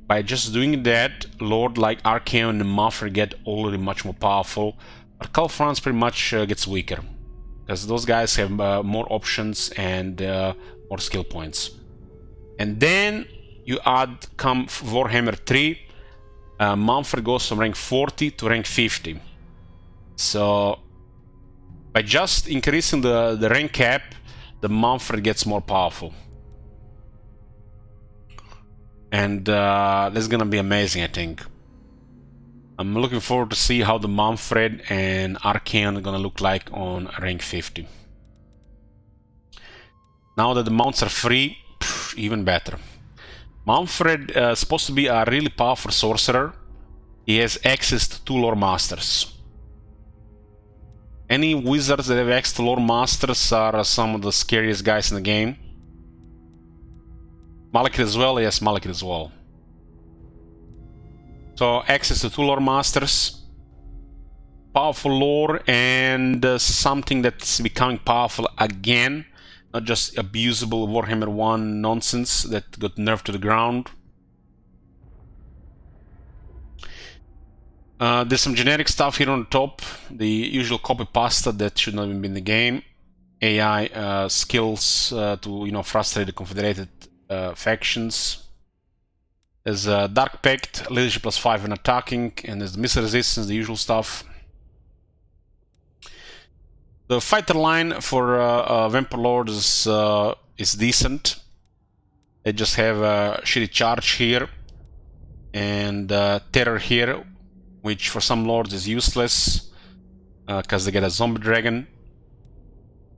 By just doing that, lord like Arcane and Mannfred get already much more powerful, but Karl Franz pretty much gets weaker, because those guys have more options and more skill points. And then you add Warhammer 3, Mannfred goes from rank 40 to rank 50. So by just increasing the rank cap, the Mannfred gets more powerful. And that's gonna be amazing, I think. I'm looking forward to see how the Mannfred and Arcane are gonna look like on rank 50. Now that the mounts are free, even better. Mannfred is supposed to be a really powerful sorcerer. He has access to 2 lore masters. Any wizards that have access to lore masters are some of the scariest guys in the game. Malekith as well? Yes, Malekith as well. So access to 2 lore masters, powerful lore, and something that's becoming powerful again, not just abusable Warhammer 1 nonsense that got nerfed to the ground. There's some generic stuff here on the top, the usual copy pasta that should not even be in the game. AI skills to frustrate the confederated factions. There's Dark Pact, leadership +5 and attacking, and there's the missile resistance, the usual stuff. The fighter line for Vampire Lords is decent. They just have a shitty charge here and terror here, which for some lords is useless because they get a zombie dragon.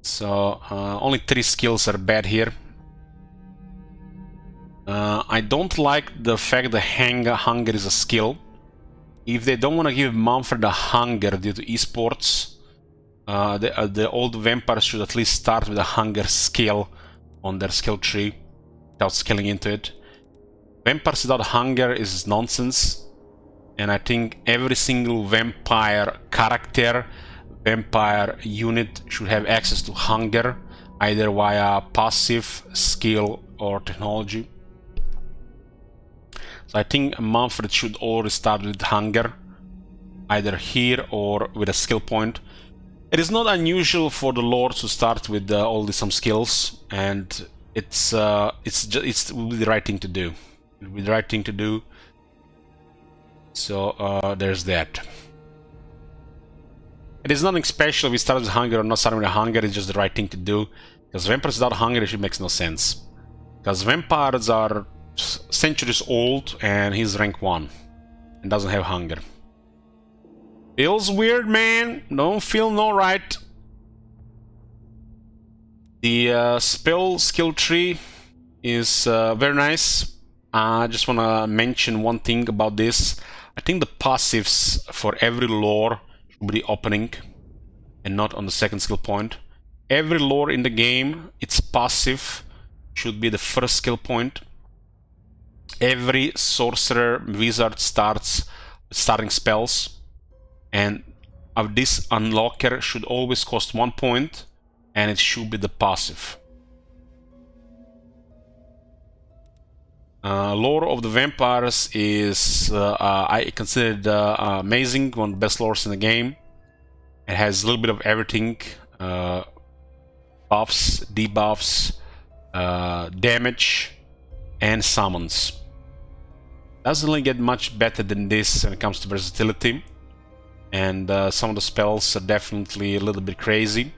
So only 3 skills are bad here. I don't like the fact that hunger is a skill. If they don't want to give Mannfred the hunger due to esports, the old vampires should at least start with a hunger skill on their skill tree without scaling into it. Vampires without hunger is nonsense, and I think every single vampire character, vampire unit should have access to hunger, either via passive, skill, or technology. So I think Mannfred should already start with hunger, either here or with a skill point. It is not unusual for the lords to start with all some skills, and it will be the right thing to do. It will be the right thing to do. So there's that. It is nothing special if we start with hunger or not starting with hunger. It's just the right thing to do, because vampires without hunger actually makes no sense. Because vampires are centuries old and he's rank 1 and doesn't have hunger. Feels weird, man. Don't feel no right. The spell skill tree is very nice. I just want to mention one thing about this. I think the passives for every lore should be opening and not on the second skill point. Every lore in the game, its passive should be the first skill point. Every sorcerer wizard starts starting spells, and of this unlocker should always cost 1 point, and it should be the passive. Lore of the vampires is I consider it amazing, one of the best lores in the game. It has a little bit of everything, buffs, debuffs, damage, and summons. Doesn't really get much better than this when it comes to versatility, and some of the spells are definitely a little bit crazy.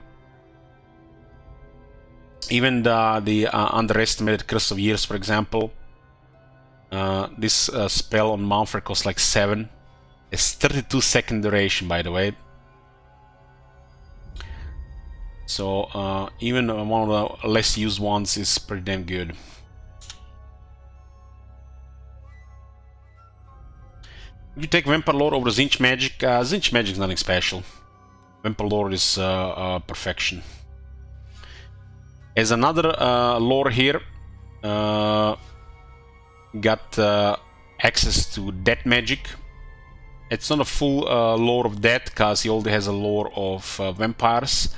Even the underestimated Curse of Years, for example. This spell on Mannfred costs like 7. It's 32-second duration, by the way. So even one of the less used ones is pretty damn good. If you take Vampire Lore over Zinch Magic is nothing special. Vampire lore is perfection. As another lore here, got access to death magic. It's not a full lore of death, because he only has a lore of vampires,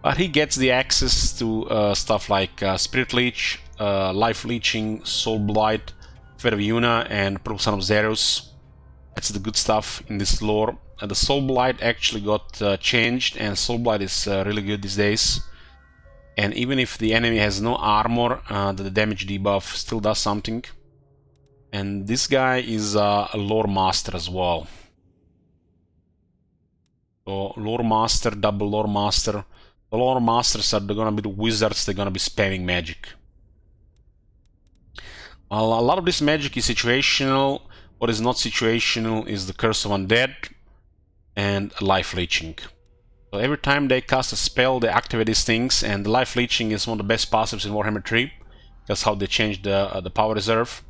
but he gets the access to stuff like Spirit Leech, Life Leeching, Soul Blight, Feather of Yuna, and Purple Son of Zerus. That's the good stuff in this lore. The Soul Blight actually got changed, and Soul Blight is really good these days. And even if the enemy has no armor, the damage debuff still does something. And this guy is a lore master as well. So lore master, double lore master. The lore masters are gonna be the wizards. They're gonna be spamming magic. Well, a lot of this magic is situational. What is not situational is the Curse of Undead and Life Leeching. So every time they cast a spell, they activate these things, and the Life Leeching is one of the best passives in Warhammer 3. That's how they changed the power reserve.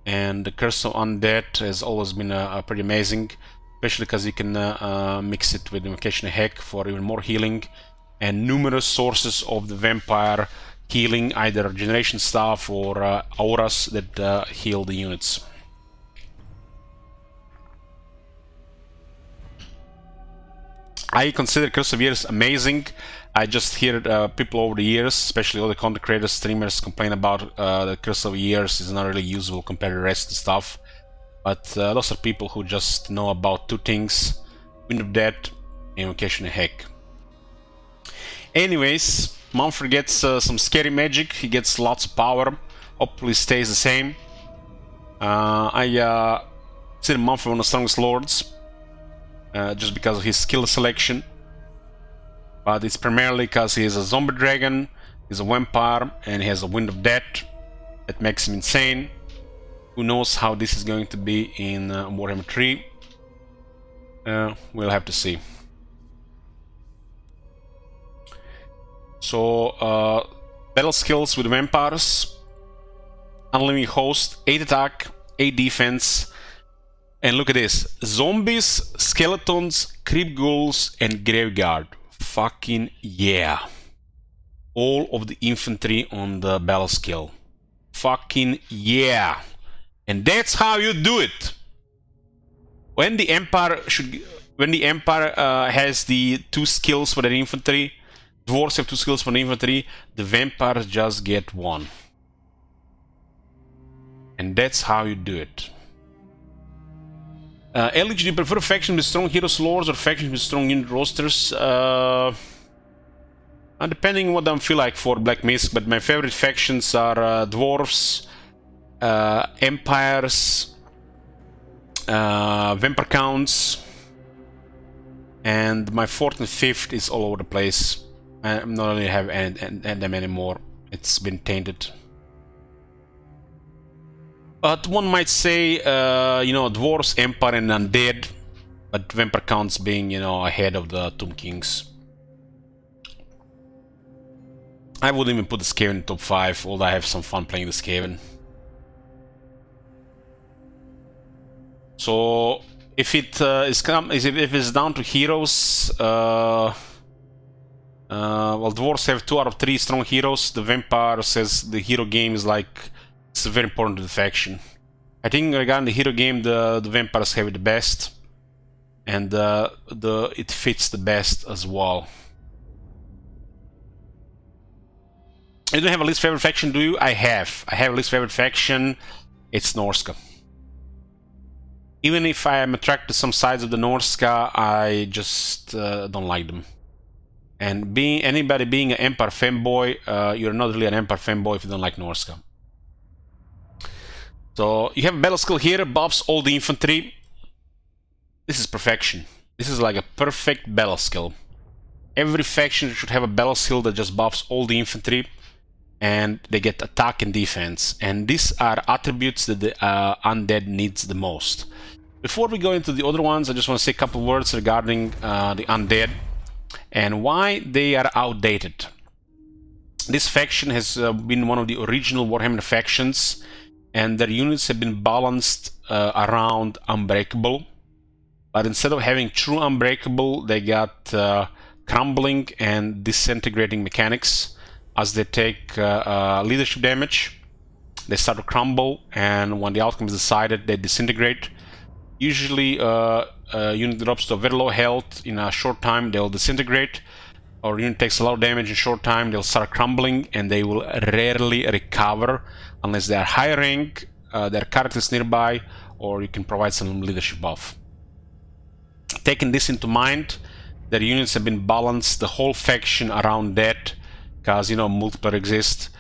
And the Curse of Undead has always been pretty amazing, especially because you can mix it with Invocation of Heck for even more healing, and numerous sources of the vampire healing, either generation stuff or auras that heal the units. I consider Curse of Years amazing. I just hear people over the years, especially all the content creators, streamers, complain about the Curse of Years is not really usable compared to the rest of the stuff. But those are people who just know about two things: Wind of Death and Invocation of Heck. Anyways, Mannfred gets some scary magic. He gets lots of power. Hopefully stays the same. I consider Mannfred one of the strongest lords, just because of his skill selection. But it's primarily because he is a zombie dragon, he's a vampire, and he has a Wind of Death. That makes him insane. Who knows how this is going to be in Warhammer 3? We'll have to see. So, battle skills with vampires. Unlimited host, 8 attack, 8 defense. And look at this. Zombies, skeletons, creep ghouls, and graveyard. Fucking yeah. All of the infantry on the battle skill. Fucking yeah. And that's how you do it. When the Empire has the 2 skills for the infantry, dwarves have 2 skills for the infantry, the vampires just get 1. And that's how you do it. LG, do you prefer factions with strong heroes lords or factions with strong unit rosters? Depending on what I feel like for Black Mist, but my favorite factions are dwarves, empires, vampire counts, and my 4th and 5th is all over the place. I'm not really have them anymore. It's been tainted. But one might say, you know, dwarves, empire, and undead, but vampire counts being, you know, ahead of the Tomb Kings. I wouldn't even put the Skaven in top 5, although I have some fun playing the Skaven. So if it if it's down to heroes, well, dwarves have 2 out of 3 strong heroes. The vampire says the hero game is like, it's very important to the faction. I think regarding the hero game, the vampires have it the best, and it fits the best as well. You don't have a least favorite faction, do you? I have a least favorite faction. It's Norska. Even if I am attracted to some sides of the Norska, I just don't like them. And anybody being an Empire fanboy, you're not really an Empire fanboy if you don't like Norska. So you have a battle skill here, buffs all the infantry. This is perfection. This is like a perfect battle skill. Every faction should have a battle skill that just buffs all the infantry, and they get attack and defense. And these are attributes that the undead needs the most. Before we go into the other ones, I just want to say a couple words regarding the undead and why they are outdated. This faction has been one of the original Warhammer factions, and their units have been balanced around Unbreakable. but instead of having true unbreakable, they got crumbling and disintegrating mechanics. As they take leadership damage, they start to crumble, and when the outcome is decided, they disintegrate. Usually, unit drops to a very low health in a short time, they'll disintegrate, or unit takes a lot of damage in short time, they'll start crumbling, and they will rarely recover unless they are high rank, their characters nearby, or you can provide some leadership buff. Taking this into mind, their units have been balanced, the whole faction around that, because, you know, multiplayer exists.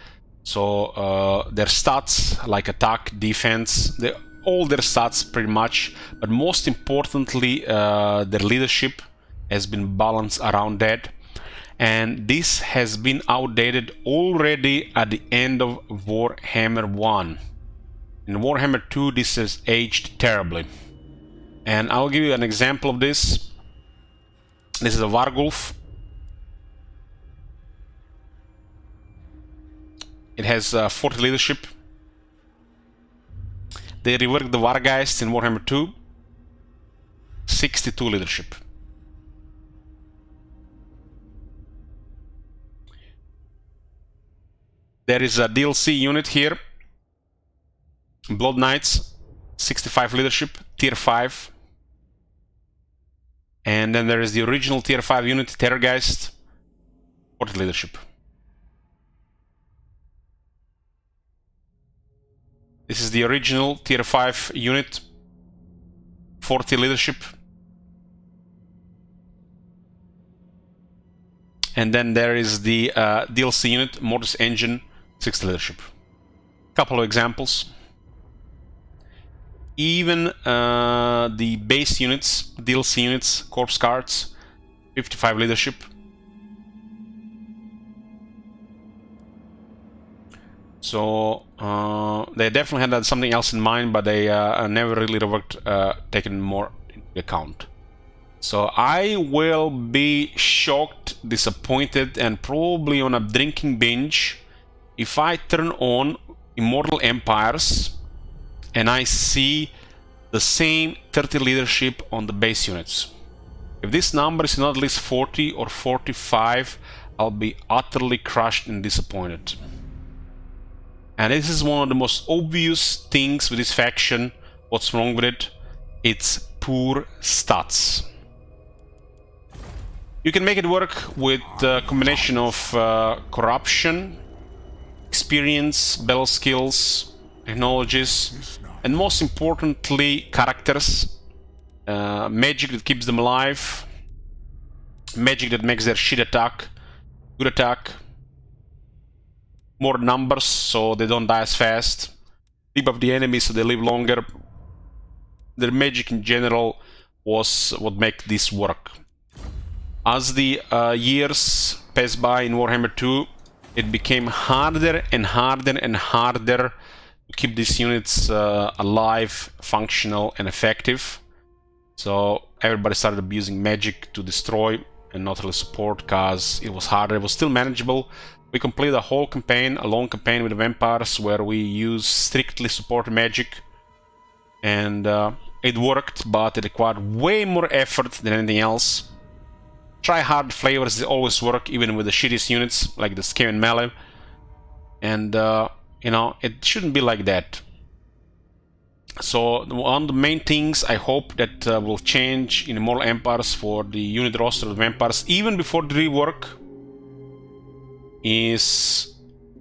So their stats, like attack, defense, all their stats pretty much, but most importantly, their leadership has been balanced around that. And this has been outdated already at the end of Warhammer 1. In Warhammer 2, this has aged terribly. And I'll give you an example of this. This is a Vargulf. It has 40 leadership. They reworked the Vargeist in Warhammer 2. 62 leadership. There is a DLC unit here. Blood Knights, 65 leadership, tier 5. And then there is the original tier 5 unit, Terrorgeist, 40 leadership. This is the original tier 5 unit, 40 leadership. And then there is the DLC unit, Mortis Engine, 60 leadership. Couple of examples. Even the base units, DLC units, Corpse Guards, 55 leadership. So they definitely had something else in mind, but they never really reworked, taken more into account. So I will be shocked, disappointed, and probably on a drinking binge if I turn on Immortal Empires and I see the same 30 leadership on the base units. If this number is not at least 40 or 45, I'll be utterly crushed and disappointed. And this is one of the most obvious things with this faction. What's wrong with it? It's poor stats. You can make it work with a combination of corruption, experience, battle skills, technologies, and most importantly, characters. Magic that keeps them alive, magic that makes their shit attack, good attack, more numbers so they don't die as fast, debuff the enemy so they live longer. Their magic in general was what made this work. As the years passed by in Warhammer 2, it became harder and harder and harder to keep these units alive, functional, and effective. So everybody started abusing magic to destroy and not really support, because it was harder. It was still manageable. We completed a whole campaign, a long campaign with the vampires, where we used strictly support magic, and it worked, but it required way more effort than anything else. Try hard flavors, they always work, even with the shittiest units like the Scale and Melee. And you know, it shouldn't be like that. So one of the main things I hope that will change in Immortal Empires for the unit roster of vampires, even before the rework, is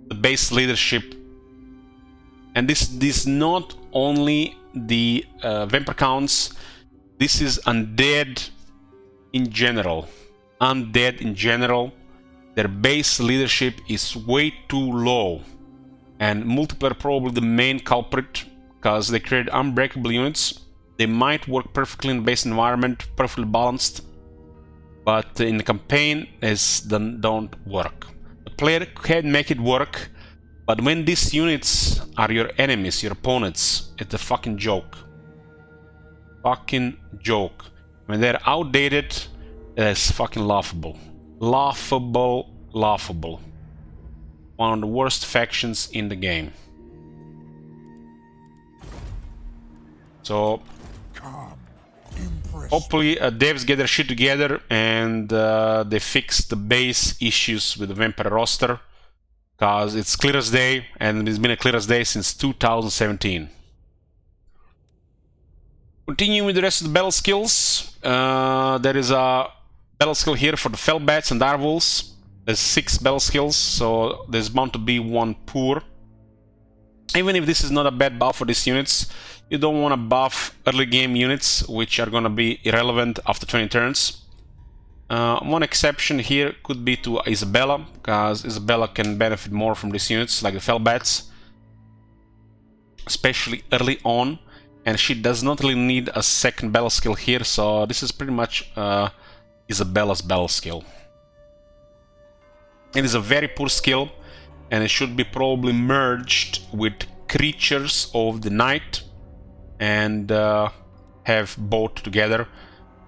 the base leadership. And this not only the vampire counts, this is undead in general. Undead in general, their base leadership is way too low, and multiplayer probably the main culprit, because they create unbreakable units. They might work perfectly in the base environment, perfectly balanced, but in the campaign don't work. The player can make it work, but when these units are your enemies, your opponents, it's a fucking joke. Fucking joke. When they're outdated, it's fucking laughable. Laughable, laughable. One of the worst factions in the game. So, Come, Impress hopefully devs get their shit together and they fix the base issues with the vampire roster, because it's clear as day, and it's been a clear as day since 2017. Continuing with the rest of the battle skills, there is a battle skill here for the Felbats and Direwolves. There's 6 battle skills, so there's bound to be one poor. Even if this is not a bad buff for these units, you don't want to buff early game units, which are going to be irrelevant after 20 turns. One exception here could be to Isabella, because Isabella can benefit more from these units, like the Felbats, especially early on. And she does not really need a second battle skill here, so this is pretty much Isabella's battle skill. It is a very poor skill, and it should be probably merged with Creatures of the Night and have both together.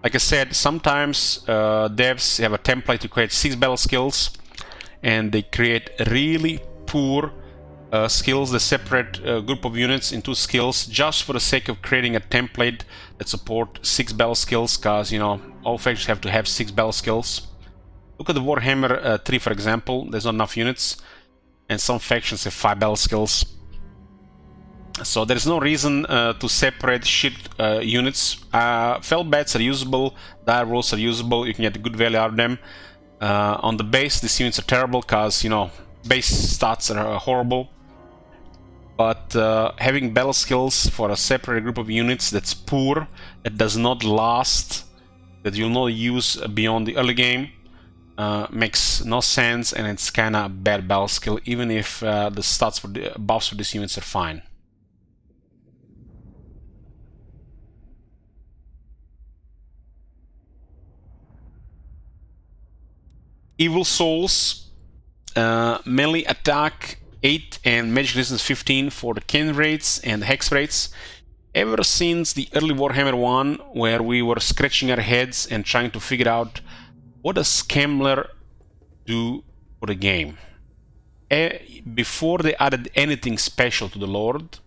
Like I said, sometimes devs have a template to create 6 battle skills, and they create really poor skills that separate a group of units into skills just for the sake of creating a template that support 6 battle skills, because, you know, all factions have to have 6 battle skills. Look at the Warhammer 3, for example. There's not enough units, and some factions have 5 battle skills. So there's no reason to separate shit units. Felbats are usable, Direwolves are usable, you can get good value out of them. On the base, these units are terrible because, you know, base stats are horrible. But having battle skills for a separate group of units that's poor, that does not last, that you'll not use beyond the early game, makes no sense, and it's kinda a bad battle skill, even if the stats for the buffs for these units are fine. Evil Souls, melee attack 8 and magic resistance 15 for the Ken rates and hex rates. Ever since the early Warhammer 1, where we were scratching our heads and trying to figure out what does Kemmler do for the game. Before they added anything special to the Lord,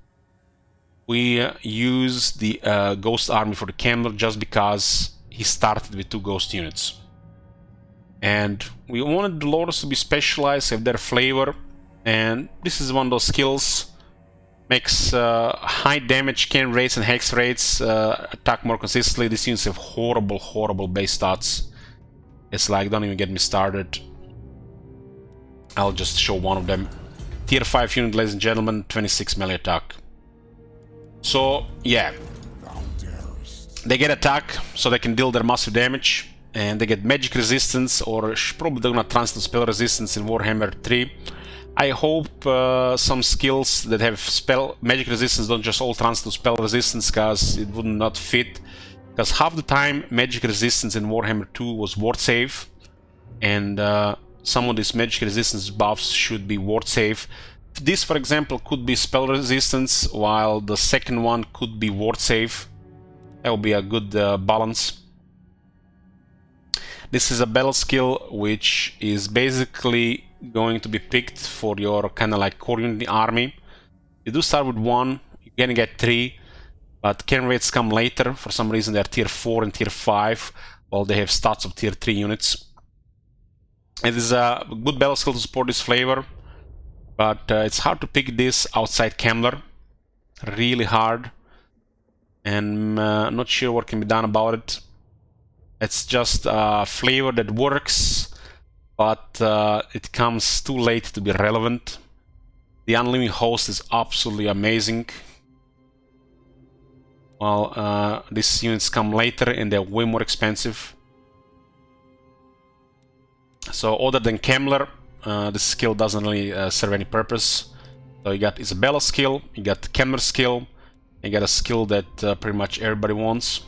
we used the Ghost Army for the Kemmler just because he started with 2 Ghost units. And we wanted the Lords to be specialized, have their flavor, and this is one of those skills. Makes high damage Ken rates and hex rates attack more consistently. These units have horrible, horrible base stats. It's like, don't even get me started. I'll just show one of them. Tier 5 unit, ladies and gentlemen, 26 melee attack. So, yeah. They get attack, so they can deal their massive damage. And they get magic resistance, or probably they're gonna transfer spell resistance in Warhammer 3. I hope some skills that have spell magic resistance don't just all transfer to spell resistance, because it would not fit. Because half the time magic resistance in Warhammer 2 was ward save, and some of these magic resistance buffs should be ward save. This, for example, could be spell resistance, while the second one could be ward save. That would be a good balance. This is a battle skill which is basically going to be picked for your kind of like core unit in the army. You do start with 1, you're gonna get 3, but Ken rates come later. For some reason they're tier 4 and tier 5, while they have stats of tier 3 units. It is a good battle skill to support this flavor, but it's hard to pick this outside Kemmler. Really hard, and not sure what can be done about it. It's just a flavor that works, but it comes too late to be relevant. The Unliving Host is absolutely amazing. Well, these units come later and they're way more expensive. So other than Kemmler, this skill doesn't really serve any purpose. So you got Isabella's skill, you got Kemmler's skill, you got a skill that pretty much everybody wants.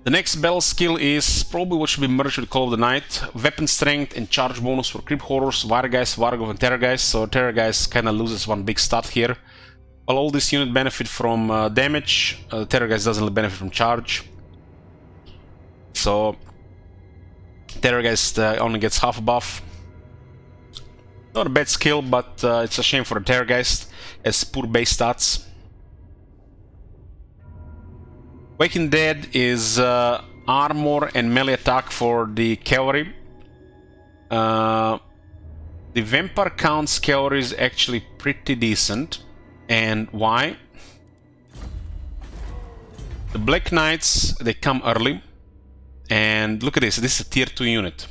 The next battle skill is probably what should be merged with Call of the Night. Weapon strength and charge bonus for Crypt Horrors, Vargeist, Vargov, and Terrorgeist. So Terrorgeist kind of loses one big stat here. While all these units benefit from damage, Terrorgeist doesn't really benefit from charge. So Terrorgeist only gets half a buff. Not a bad skill, but it's a shame for the Terrorgeist as poor base stats. Waking Dead is armor and melee attack for the cavalry. The Vampire Count's cavalry is actually pretty decent. And why? The Black Knights, they come early. And look at this, this is a tier 2 unit.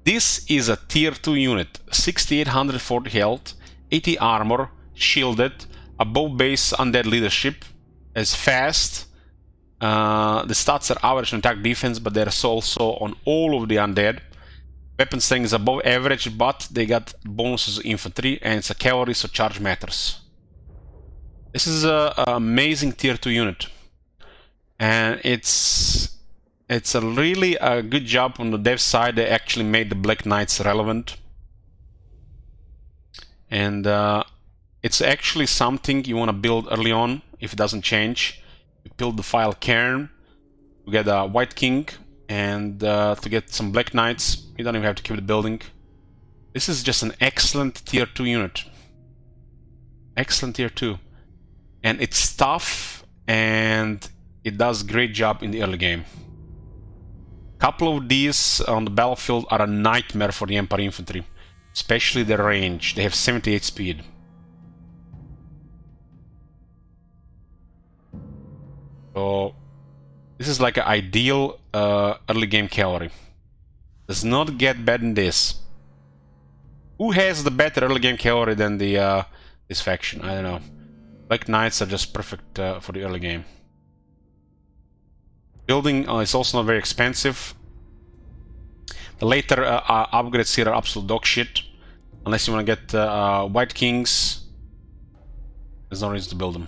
This is a tier 2 unit. 6840 health, 80 armor, shielded, above base undead leadership, is fast. The stats are average on attack defense, but they're also on all of the undead. Weapon strength is above average, but they got bonuses infantry, and it's a cavalry, so charge matters. This is an amazing tier 2 unit. And it's a really good job on the dev side. They actually made the Black Knights relevant. And it's actually something you want to build early on if it doesn't change. You build the file cairn to get a White King, and to get some Black Knights, you don't even have to keep the building. This is just an excellent tier 2 unit. Excellent tier 2. And it's tough, and it does a great job in the early game. Couple of these on the battlefield are a nightmare for the Empire infantry, especially their range. They have 78 speed. So this is like an ideal early game cavalry. Does not get better than this. Who has the better early game cavalry than the this faction? I don't know. Black Knights are just perfect for the early game. Building is also not very expensive. The later upgrades here are absolute dog shit. Unless you want to get White Kings, there's no reason to build them.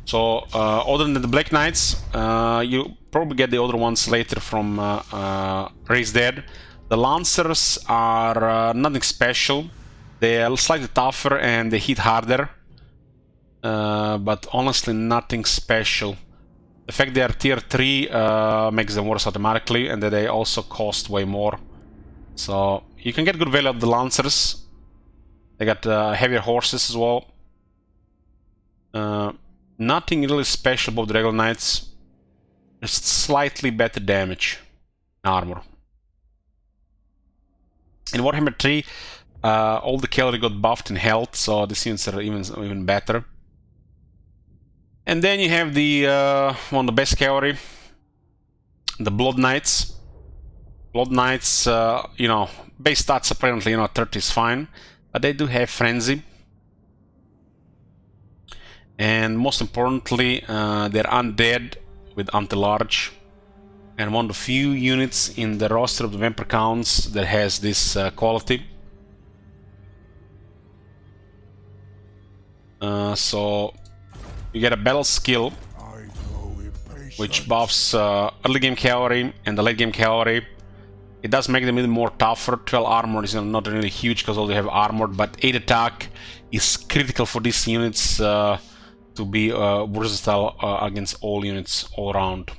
So, other than the Black Knights, you probably get the other ones later from Raised Dead. The Lancers are nothing special. They are slightly tougher and they hit harder. But honestly, nothing special. The fact they are tier 3 makes them worse automatically, and that they also cost way more. So, you can get good value out of the Lancers. They got heavier horses as well. Nothing really special about the regular Knights. Just slightly better damage. Armor. In Warhammer 3, all the cavalry got buffed in health, so the units are even better. And then you have the one of the best cavalry, the Blood Knights. Blood Knights, you know, base stats apparently, 30 is fine, but they do have Frenzy. And most importantly, they're undead with anti-large, and one of the few units in the roster of the Vampire Counts that has this quality. So you get a battle skill which buffs early game cavalry and the late game cavalry. It does make them a little more tougher. 12 armor is not really huge because all they have armored, but 8 attack is critical for these units to be versatile against all units all around.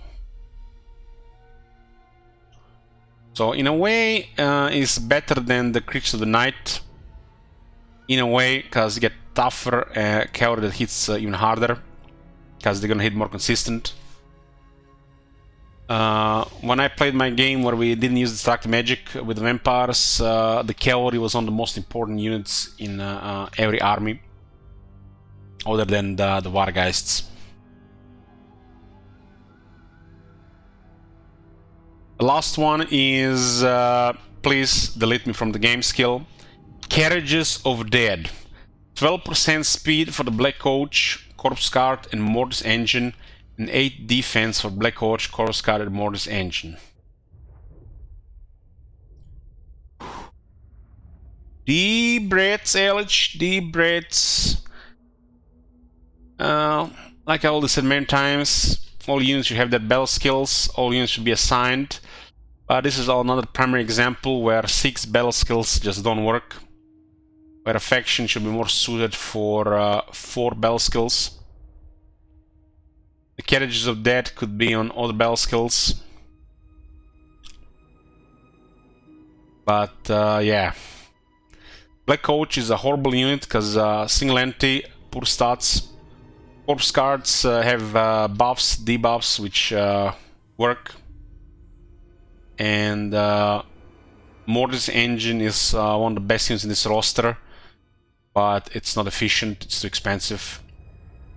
So in a way, it's better than the Creatures of the Night. In a way, because you get tougher cavalry that hits even harder, because they're gonna hit more consistent. When I played my game where we didn't use distract magic with the vampires, the cavalry was one of the most important units in every army, other than the Wargeists. The last one is, please delete me from the game skill, Carriages of Dead. 12% speed for the Black Coach, Corpse Cart and Mortis Engine, and 8 defense for Black Coach, Corpse Cart and Mortis Engine. Deep breaths, LH, deep breaths. Like I already said many times, all units should have that battle skills, all units should be assigned. But this is another primary example where 6 battle skills just don't work. Where a faction should be more suited for 4 battle skills. The Carriages of Death could be on other battle skills. But yeah. Black Coach is a horrible unit because single entity, poor stats, Corpse cards have buffs, debuffs, which work. And Mortis Engine is one of the best units in this roster, but it's not efficient, it's too expensive.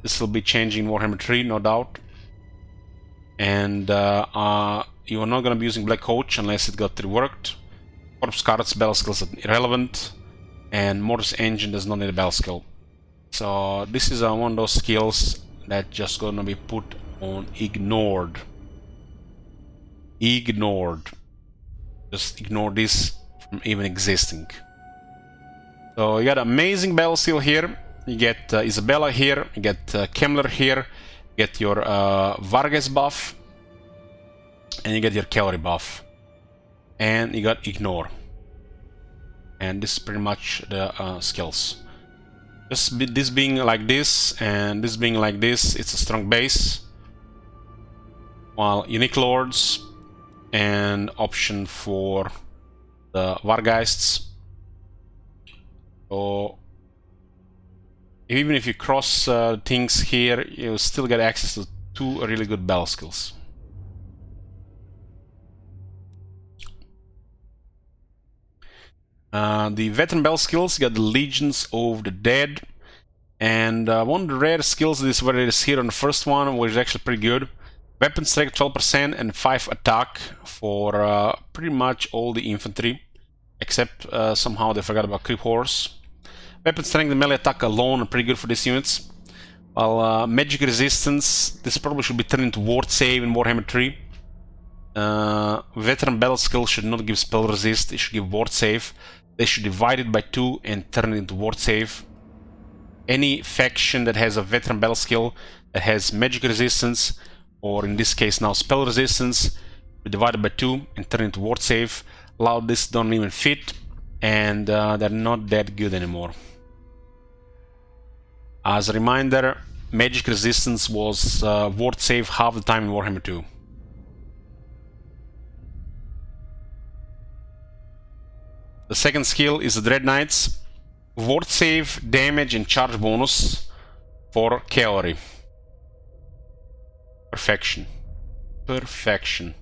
This will be changing in Warhammer 3, no doubt. And you are not going to be using Black Coach unless it got reworked. Corpse cards, battle skills are irrelevant, and Mortis Engine does not need a battle skill. So this is one of those skills that just gonna be put on ignored. Ignored. Just ignore this from even existing. So you got amazing battle skill here. You get Isabella here. You get Kemmler here. You get your Vargas buff, and you get your Cavalry buff. And you got ignore. And this is pretty much the skills. This being like this and this being like this, it's a strong base. While unique lords and option for the Vargeists. So even if you cross things here, you still get access to 2 really good battle skills. The veteran battle skills, you got the Legions of the Dead, and one of the rare skills is where it is here on the first one, which is actually pretty good. Weapon strength 12% and 5 attack for pretty much all the infantry, except somehow they forgot about Creep Horse. Weapon strength and melee attack alone are pretty good for these units. While magic resistance, this probably should be turned into ward save in Warhammer 3. Veteran battle skill should not give spell resist, it should give ward save. They should divide it by 2 and turn it into ward save. Any faction that has a veteran battle skill that has magic resistance, or in this case now spell resistance, we divide it by 2 and turn it into ward save. A lot of this don't even fit, and they're not that good anymore. As a reminder, magic resistance was ward save half the time in Warhammer 2. The second skill is the Dread Knights. Ward save, damage and charge bonus for Cavalry. Perfection. Perfection.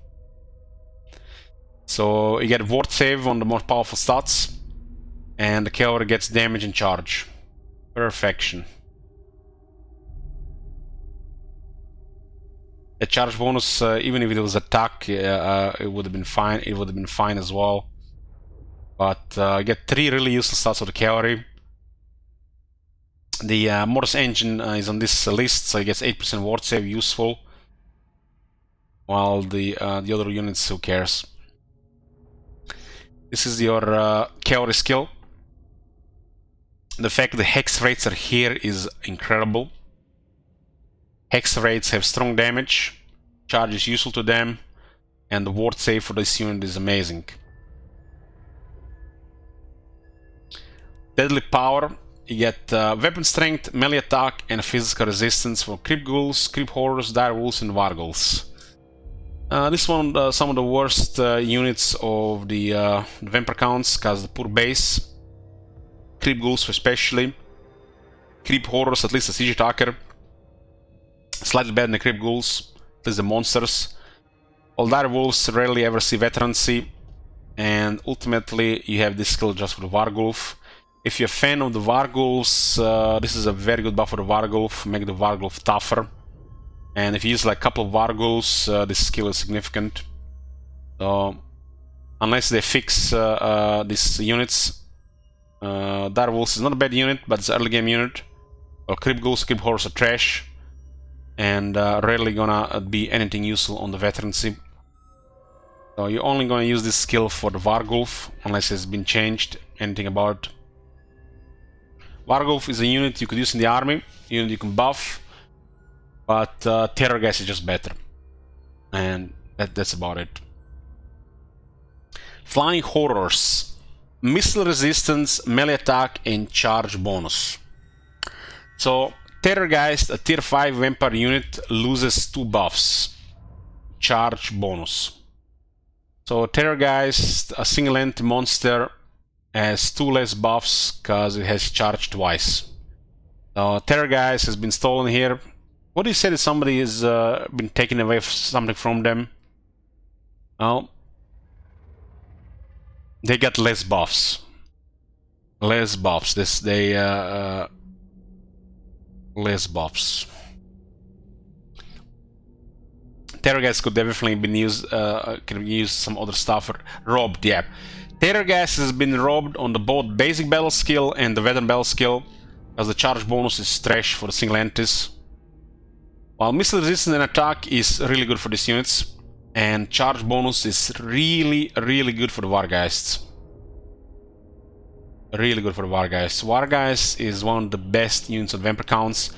So you get ward save on the more powerful stats, and the Cavalry gets damage and charge. Perfection. The charge bonus, even if it was attack, it would have been fine. It would have been fine as well. But you get 3 really useful stats of the Cavalry. The Mortis Engine is on this list, so it gets 8% ward save, useful. While the other units, who cares? This is your Cavalry skill. The fact the hex rates are here is incredible. Hex rates have strong damage, charge is useful to them, and the ward save for this unit is amazing. Deadly power, you get weapon strength, melee attack, and physical resistance for Creep Ghouls, Creep Horrors, Dire Wolves, and Varghouls. This one, some of the worst units of the Vampire counts, because the poor base. Creep Ghouls especially. Creep Horrors, at least a siege attacker. Slightly better than the Creep Ghouls, at least the monsters. All Dire Wolves rarely ever see veterancy, and ultimately you have this skill just for the Varghulf. If you're a fan of the Varghulfs, this is a very good buff for the Varghulf, make the Varghulf tougher. And if you use like a couple of Varghulfs, this skill is significant. So, unless they fix these units, Dire Wolves is not a bad unit, but it's an early game unit. Or Creep Ghouls, Creep Horrors are trash, and rarely gonna be anything useful on the veterancy. So you're only gonna use this skill for the Varghulf, unless it's been changed, anything about it. Varghulf is a unit you could use in the army, unit you can buff, but Terrorgeist is just better. And that's about it. Flying Horrors. Missile resistance, melee attack, and charge bonus. So, Terrorgeist, a tier 5 vampire unit, loses 2 buffs. Charge bonus. So, Terrorgeist, a single entity monster, has 2 less buffs because it has charged twice. So Terrorgeist has been stolen here, What do you say that somebody has been taking away something from them? Well, they got less buffs. Less buffs. Less buffs. Terror gas could definitely been used. Can use some other stuff. Robbed, yeah. Terror gas has been robbed on the both basic battle skill and the veteran battle skill, because the charge bonus is trash for the single entities. While missile resistance and attack is really good for these units, and charge bonus is really good for the Wargeists. Really good for the Wargeist. Wargeist is one of the best units on Vampire counts.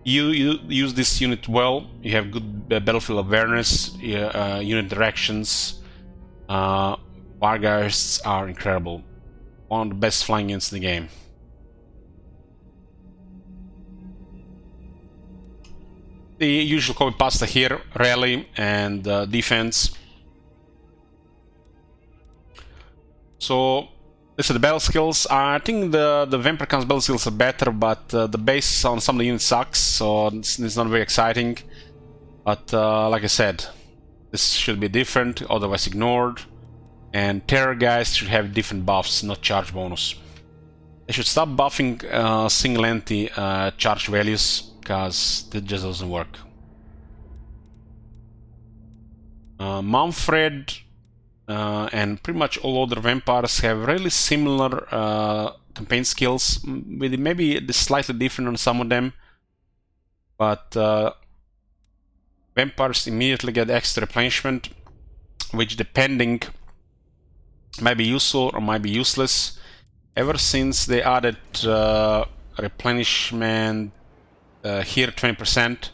You use this unit well, you have good battlefield awareness, unit directions. Wargeists are incredible. One of the best flying units in the game. The usual copy pasta here, rally and defense. So these are the battle skills. I think the Vampire Counts battle skills are better, but the base on some of the units sucks, so it's not very exciting. But like I said, this should be different, otherwise ignored. And Terror guys should have different buffs, not charge bonus. They should stop buffing single entity charge values, because that just doesn't work. Mannfred and pretty much all other vampires have really similar campaign skills, with maybe slightly different on some of them. But vampires immediately get extra replenishment, which depending might be useful or might be useless. Ever since they added replenishment here 20%,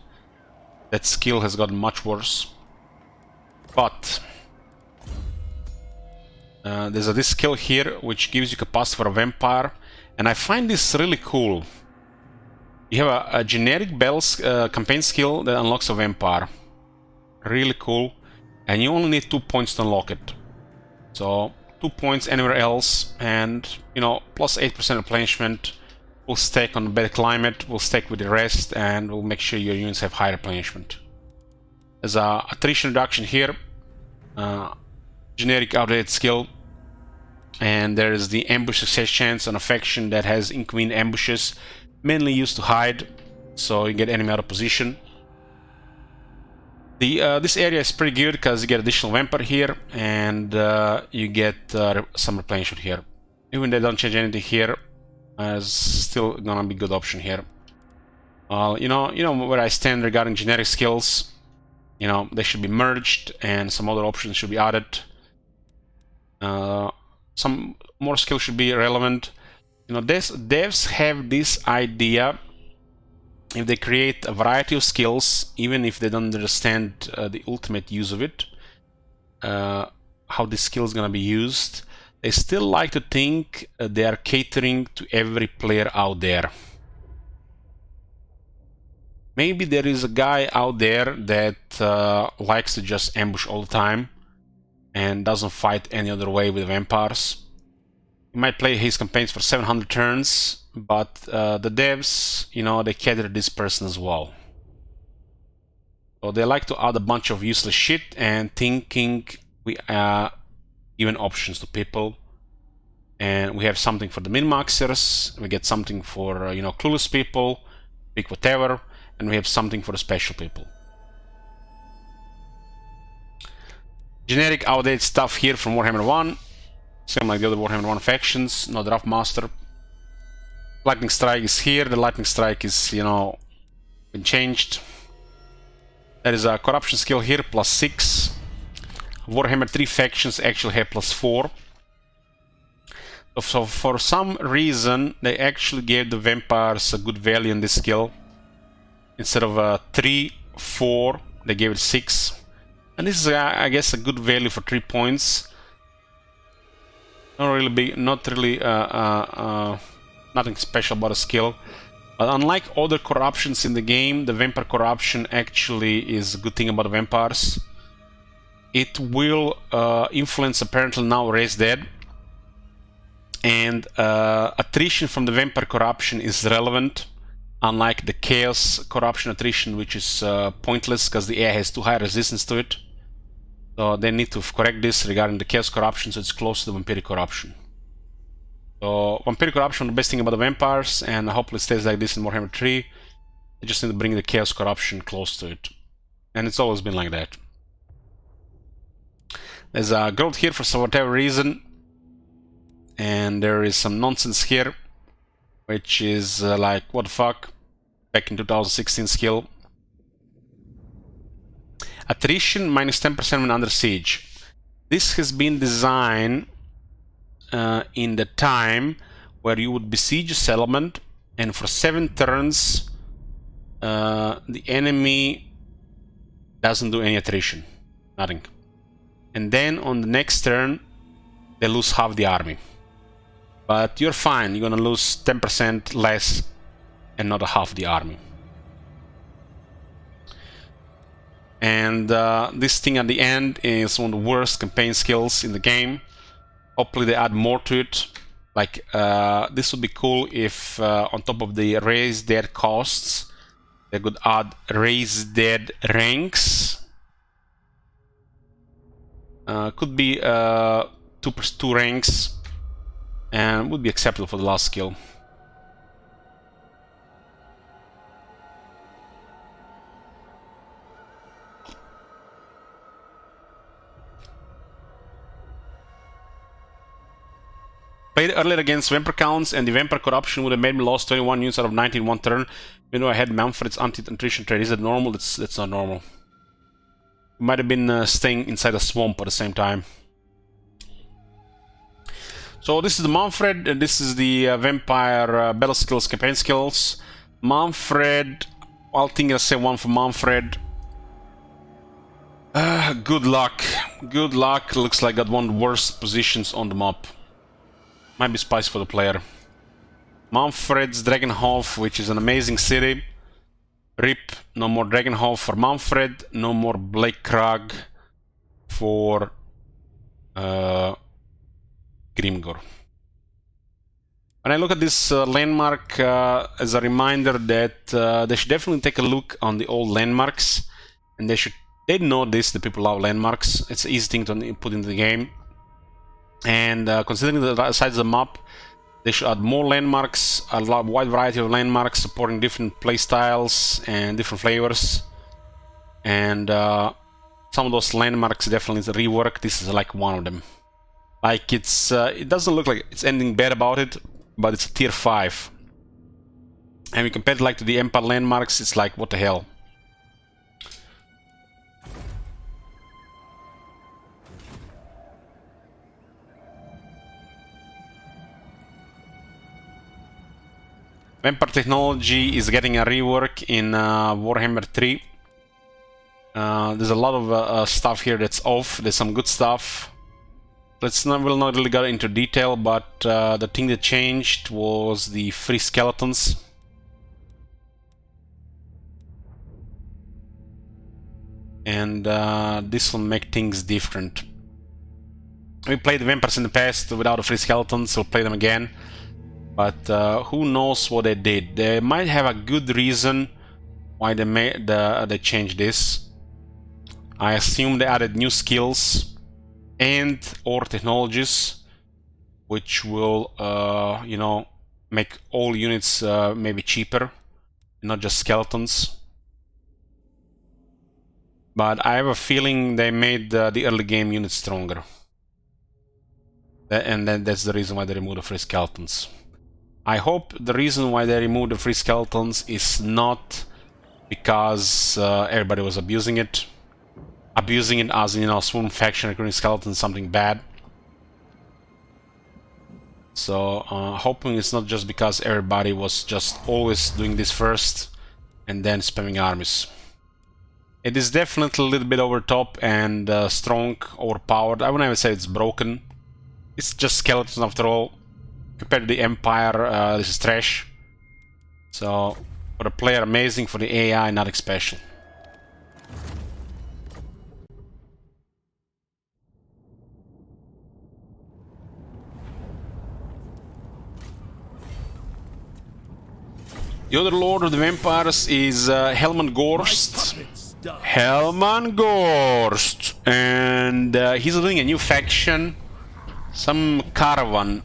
that skill has gotten much worse. But there's this skill here which gives you capacity for a vampire, and I find this really cool. You have a generic battle campaign skill that unlocks a vampire. Really cool, and you only need 2 points to unlock it. So 2 points anywhere else, and you know, plus 8% replenishment will stack on the bad climate, will stack with the rest, and will make sure your units have high replenishment. There's a attrition reduction here, generic outdated skill, and there is the ambush success chance on a faction that has inconvenient ambushes, mainly used to hide, so you get enemy out of position. This area is pretty good because you get additional vampire here, and you get some replenishment here. Even they don't change anything here, it's still gonna be a good option here. You know where I stand regarding generic skills. You know, they should be merged and some other options should be added. Some more skills should be relevant. You know, devs have this idea, if they create a variety of skills, even if they don't understand the ultimate use of it, how this skill is gonna be used, they still like to think they are catering to every player out there. Maybe there is a guy out there that likes to just ambush all the time and doesn't fight any other way with vampires. He might play his campaigns for 700 turns, but the devs, you know, they cater to this person as well. So they like to add a bunch of useless shit and thinking we are giving options to people. And we have something for the min-maxers, we get something for, you know, clueless people, pick whatever, and we have something for the special people. Generic outdated stuff here from Warhammer 1, same like the other Warhammer 1 factions, no Draft Master. Lightning Strike is here, the Lightning Strike is, you know, been changed. There is a corruption skill here, +6. Warhammer 3 factions actually have +4. So for some reason, they actually gave the vampires a good value in this skill. Instead of 3, 4, they gave it 6. And this is, I guess, a good value for 3 points. Not really big, not really, nothing special about a skill. But unlike other corruptions in the game, the vampire corruption actually is a good thing about the vampires. It will influence apparently now Raise Dead. And attrition from the vampire corruption is relevant unlike the chaos corruption attrition, which is pointless because the AI has too high resistance to it. So they need to correct this regarding the chaos corruption, so it's close to the vampiric corruption. So vampiric corruption, the best thing about the vampires, and hopefully it stays like this in Warhammer 3. They just need to bring the chaos corruption close to it, and it's always been like that. There's a growth here for whatever reason, and there is some nonsense here, which is like, what the fuck? Back in 2016 skill. Attrition minus 10% when under siege. This has been designed in the time where you would besiege a settlement, and for 7 turns the enemy doesn't do any attrition, nothing. And then on the next turn they lose half the army. But you're fine, you're gonna lose 10% less and not half the army. And this thing at the end is one of the worst campaign skills in the game. Hopefully they add more to it. Like, this would be cool if on top of the raise dead costs, they could add raise dead ranks. Could be 2 ranks, and would be acceptable for the last skill. Played earlier against Vampire counts, and the Vampire corruption would have made me lose 21 units out of 90 in 1 turn. You know, I had Mannfred's anti-attrition trade. Is that normal? That's not normal. Might have been staying inside a swamp at the same time. So this is the Mannfred, and this is the Vampire battle skills, campaign skills. Mannfred, I'll think I'll say 1 for Mannfred. Good luck. Good luck. Looks like got one of the worst positions on the map. Might be spicy for the player. Mannfred's Dragonhof, which is an amazing city. RIP, no more Dragonhof for Mannfred, no more Blake Crag for Grimgor. When I look at this landmark as a reminder that they should definitely take a look on the old landmarks, and they know this, the people love landmarks. It's an easy thing to put into the game. And considering the size of the map, they should add more landmarks, a wide variety of landmarks supporting different playstyles and different flavors. And some of those landmarks definitely is a rework. This is like one of them. Like it doesn't look like it's anything bad about it, but it's a tier 5. And we compare it like to the Empire landmarks, it's like, what the hell. Vampire technology is getting a rework in Warhammer 3. There's a lot of stuff here that's off. There's some good stuff. We'll not really go into detail, but the thing that changed was the free skeletons. And this will make things different. We played vampires in the past without the free skeletons, we'll play them again. But who knows what they did? They might have a good reason why they changed this. I assume they added new skills and or technologies, which will, you know, make all units maybe cheaper, not just skeletons. But I have a feeling they made the early game units stronger, and then that's the reason why they removed the free skeletons. I hope the reason why they removed the free skeletons is not because everybody was abusing it. Abusing it as, you know, Swoon faction recruiting skeletons something bad. So hoping it's not just because everybody was just always doing this first and then spamming armies. It is definitely a little bit over top and strong, overpowered. I wouldn't even say it's broken. It's just skeletons after all. Compared to the Empire, this is trash. So, for the player, amazing. For the AI, nothing special. The other lord of the vampires is Helman Gorst. Helman Gorst! And he's doing a new faction. Some caravan.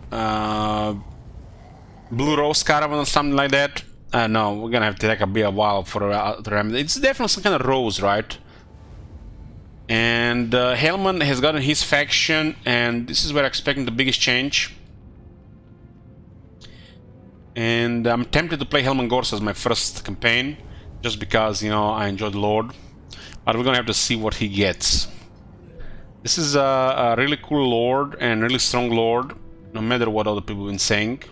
Blue Rose caravan or something like that. No, we're gonna have to take a while for to remember. It's definitely some kind of rose, right? And Helman has gotten his faction, and this is where I'm expecting the biggest change. And I'm tempted to play Helman Gorst as my first campaign, just because, you know, I enjoy the Lord. But we're gonna have to see what he gets. This is a really cool Lord and really strong Lord, no matter what other people have been saying.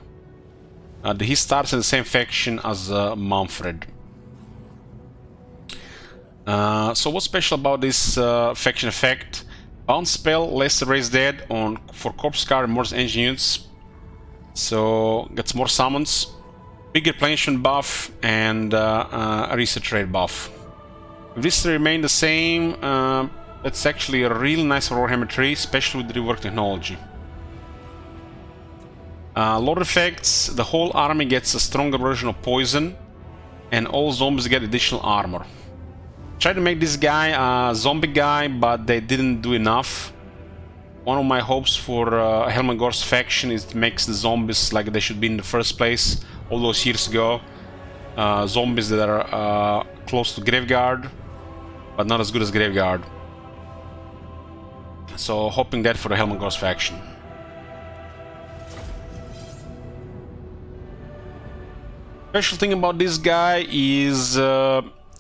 He starts in the same faction as Mannfred. So what's special about this faction effect? Bounce spell, less raise dead on for corpse card and more engine units. So gets more summons, big replenishment buff, and a research rate buff. If this remain the same, that's actually a really nice Warhammer tree, especially with the rework technology. Lord effects, the whole army gets a stronger version of poison, and all zombies get additional armor. Tried to make this guy a zombie guy, but they didn't do enough. One of my hopes for Helman Gorst faction is to make the zombies like they should be in the first place all those years ago. Zombies that are close to Graveguard, but not as good as Graveguard. So hoping that for the Helman Gorst faction. Special thing about this guy is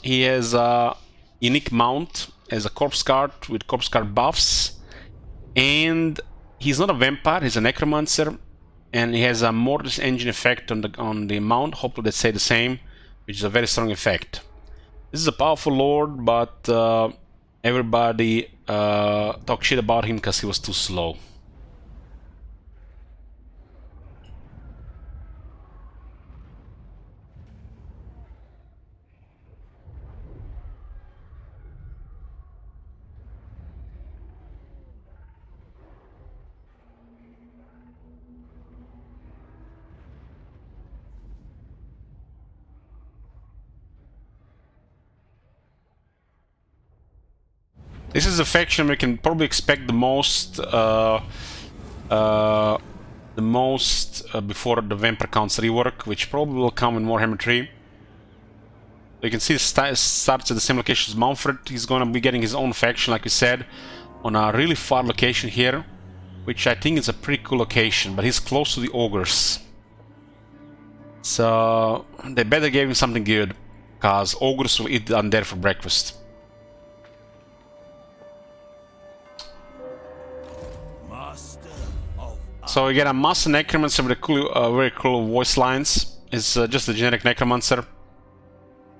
he has a unique mount as a corpse card with corpse card buffs, and he's not a vampire, he's a necromancer, and he has a mortis engine effect on the mount. Hopefully they say the same, which is a very strong effect. This is a powerful lord, but everybody talked shit about him because he was too slow. This is a faction we can probably expect the most before the Vampire Count's rework, which probably will come in Warhammer 3. You can see it starts at the same location as Mannfred. He's gonna be getting his own faction, like we said, on a really far location here, which I think is a pretty cool location, but he's close to the ogres. So they better give him something good, because ogres will eat the undead for breakfast. So we get a Master Necromancer with a cool, very cool voice lines. It's just a generic Necromancer.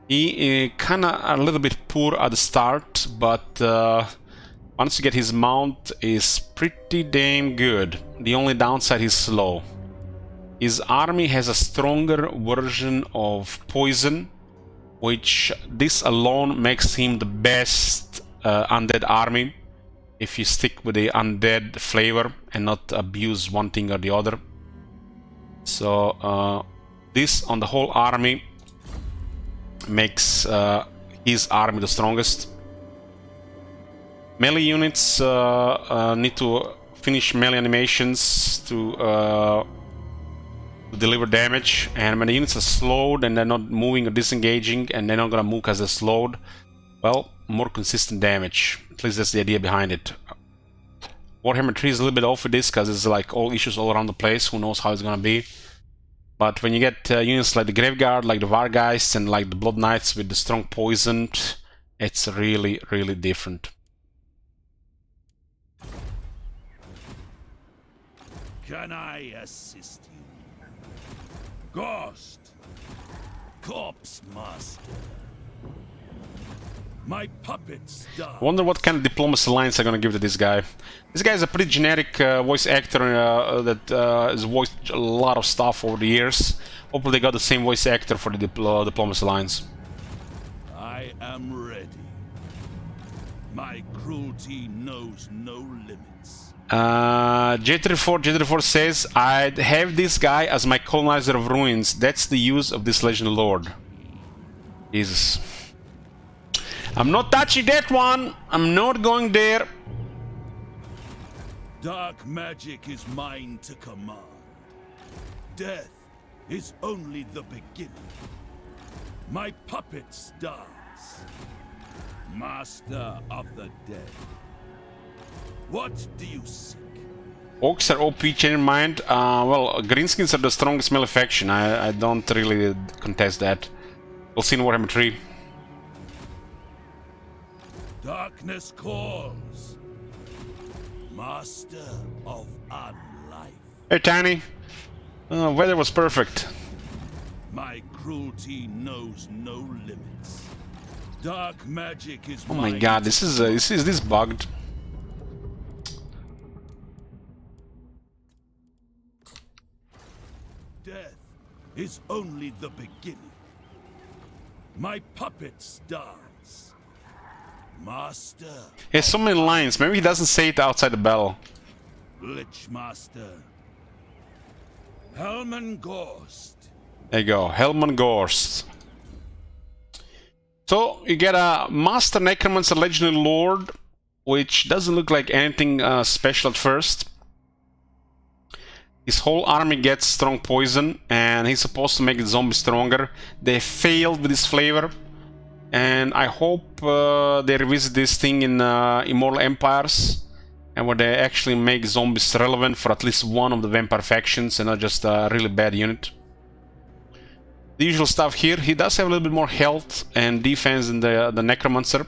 He kinda a little bit poor at the start, but once you get his mount, is pretty damn good. The only downside is slow. His army has a stronger version of poison, which this alone makes him the best undead army. If you stick with the undead flavor and not abuse one thing or the other. So this on the whole army makes his army the strongest. Melee units need to finish melee animations to deliver damage, and when the units are slowed and they're not moving or disengaging and they're not gonna move because they're slowed, well, more consistent damage. At least that's the idea behind it. Warhammer 3 is a little bit off with this because it's like all issues all around the place. Who knows how it's gonna be. But when you get units like the Graveguard, like the Vargeists, and like the Blood Knights with the strong poison, it's really, really different. Can I assist you? Ghost! Corpse Master! My puppets die. Wonder what kind of diplomacy lines I'm gonna give to this guy. This guy is a pretty generic voice actor that has voiced a lot of stuff over the years. Hopefully they got the same voice actor for the diplomacy lines. I am ready. My cruelty knows no limits. J34 says, I'd have this guy as my colonizer of ruins. That's the use of this legend lord. Jesus. I'm not touching that one. I'm not going there. Dark magic is mine to command. Death is only the beginning. My puppet dance. Master of the dead. What do you seek? Orcs are OP, change your mind. Well, greenskins are the strongest melee faction. I don't really contest that. We'll see in Warhammer 3. Darkness calls. Master of unlife. Hey, Tiny. Weather was perfect. My cruelty knows no limits. Dark magic is Oh my god, this is bugged. Death is only the beginning. My puppets dance. Master. He has so many lines. Maybe he doesn't say it outside the battle. Lich Master. Helman Gorst. There you go, Helman Gorst. So you get a Master Necromancer Legendary Lord, which doesn't look like anything special at first. His whole army gets strong poison, and he's supposed to make the zombies stronger. They failed with this flavor, and I hope they revisit this thing in Immortal Empires, and where they actually make zombies relevant for at least one of the vampire factions, and not just a really bad unit. The usual stuff here. He does have a little bit more health and defense than the Necromancer.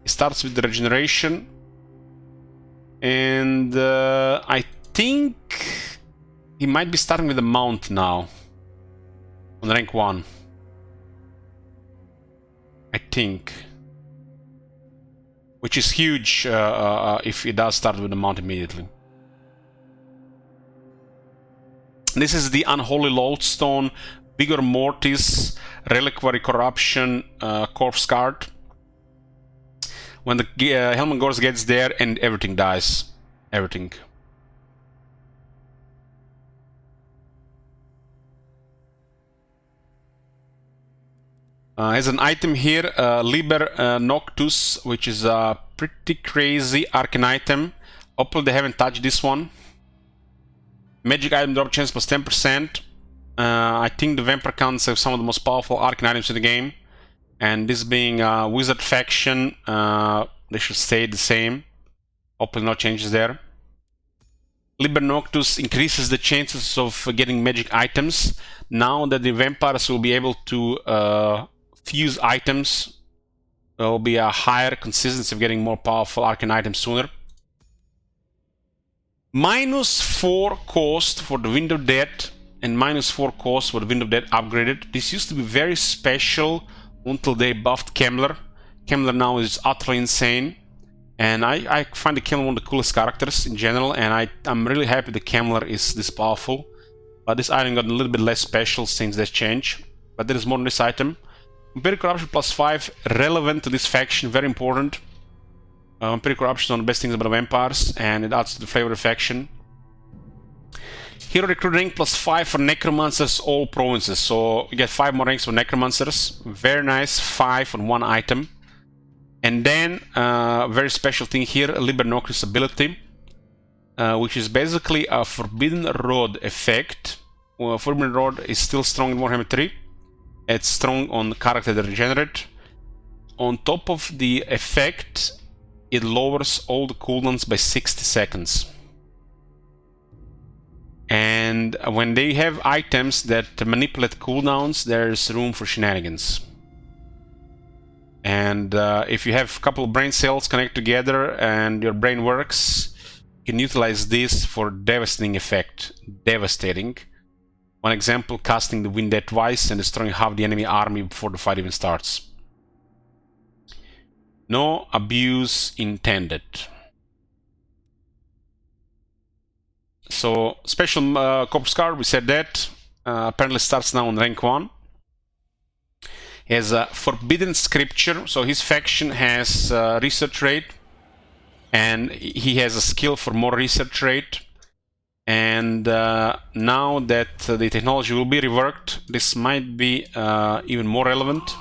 He starts with the regeneration, and I think he might be starting with the mount now on rank 1. I think, which is huge if he does start with the mount immediately. This is the Unholy Lodestone, Vigor Mortis, Reliquary Corruption, Corpse Card. When the Helman Gorst gets there, and everything dies. Everything. Has an item here, Liber Noctus, which is a pretty crazy arcane item. Hopefully they haven't touched this one. Magic item drop chance plus 10%. I think the Vampire counts have some of the most powerful arcane items in the game. And this being a wizard faction, they should stay the same. Hopefully no changes there. Liber Noctus increases the chances of getting magic items. Now that the vampires will be able to fuse items, there will be a higher consistency of getting more powerful arcane items sooner. -4 cost for the Wind of Death and -4 cost for the Wind of Death upgraded. This used to be very special until they buffed Kemmler. Kemmler now is utterly insane, and I find the Kemmler one of the coolest characters in general, and I'm really happy that Kemmler is this powerful. But this item got a little bit less special since that change, but there is more on this item. Vampiric Corruption plus 5, relevant to this faction, very important. Vampiric Corruption is one of the best things about the vampires, and it adds to the flavor of the faction. Hero Recruit rank plus 5 for Necromancers, all provinces. So you get 5 more ranks for Necromancers. Very nice, 5 on one item. And then, very special thing here, Liber Noctis ability, which is basically a Forbidden Rod effect. Forbidden Rod is still strong in Warhammer 3. It's strong on character that regenerate. On top of the effect, it lowers all the cooldowns by 60 seconds. And when they have items that manipulate cooldowns, there's room for shenanigans. And if you have a couple of brain cells connect together and your brain works, you can utilize this for devastating effect. Devastating. One example, casting the Wind Death twice and destroying half the enemy army before the fight even starts. No abuse intended. So, special Corpse Card, we said that. Apparently starts now on rank 1. He has a Forbidden Scripture, so his faction has research rate and he has a skill for more research rate. And now that the technology will be reworked, this might be even more relevant.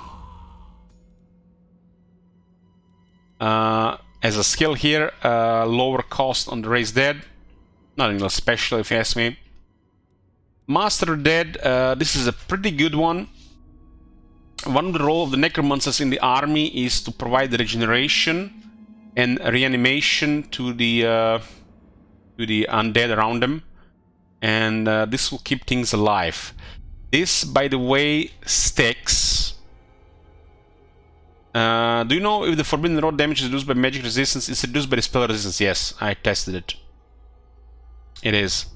As a skill here, lower cost on the raised dead. Nothing special if you ask me. Master Dead, this is a pretty good one. One of the roles of the necromancers in the army is to provide regeneration and reanimation to the undead around them, and this will keep things alive. This, by the way, stacks. Do you know if the Forbidden Rod damage is reduced by magic resistance? It's reduced by the spell resistance. Yes, I tested it. It is.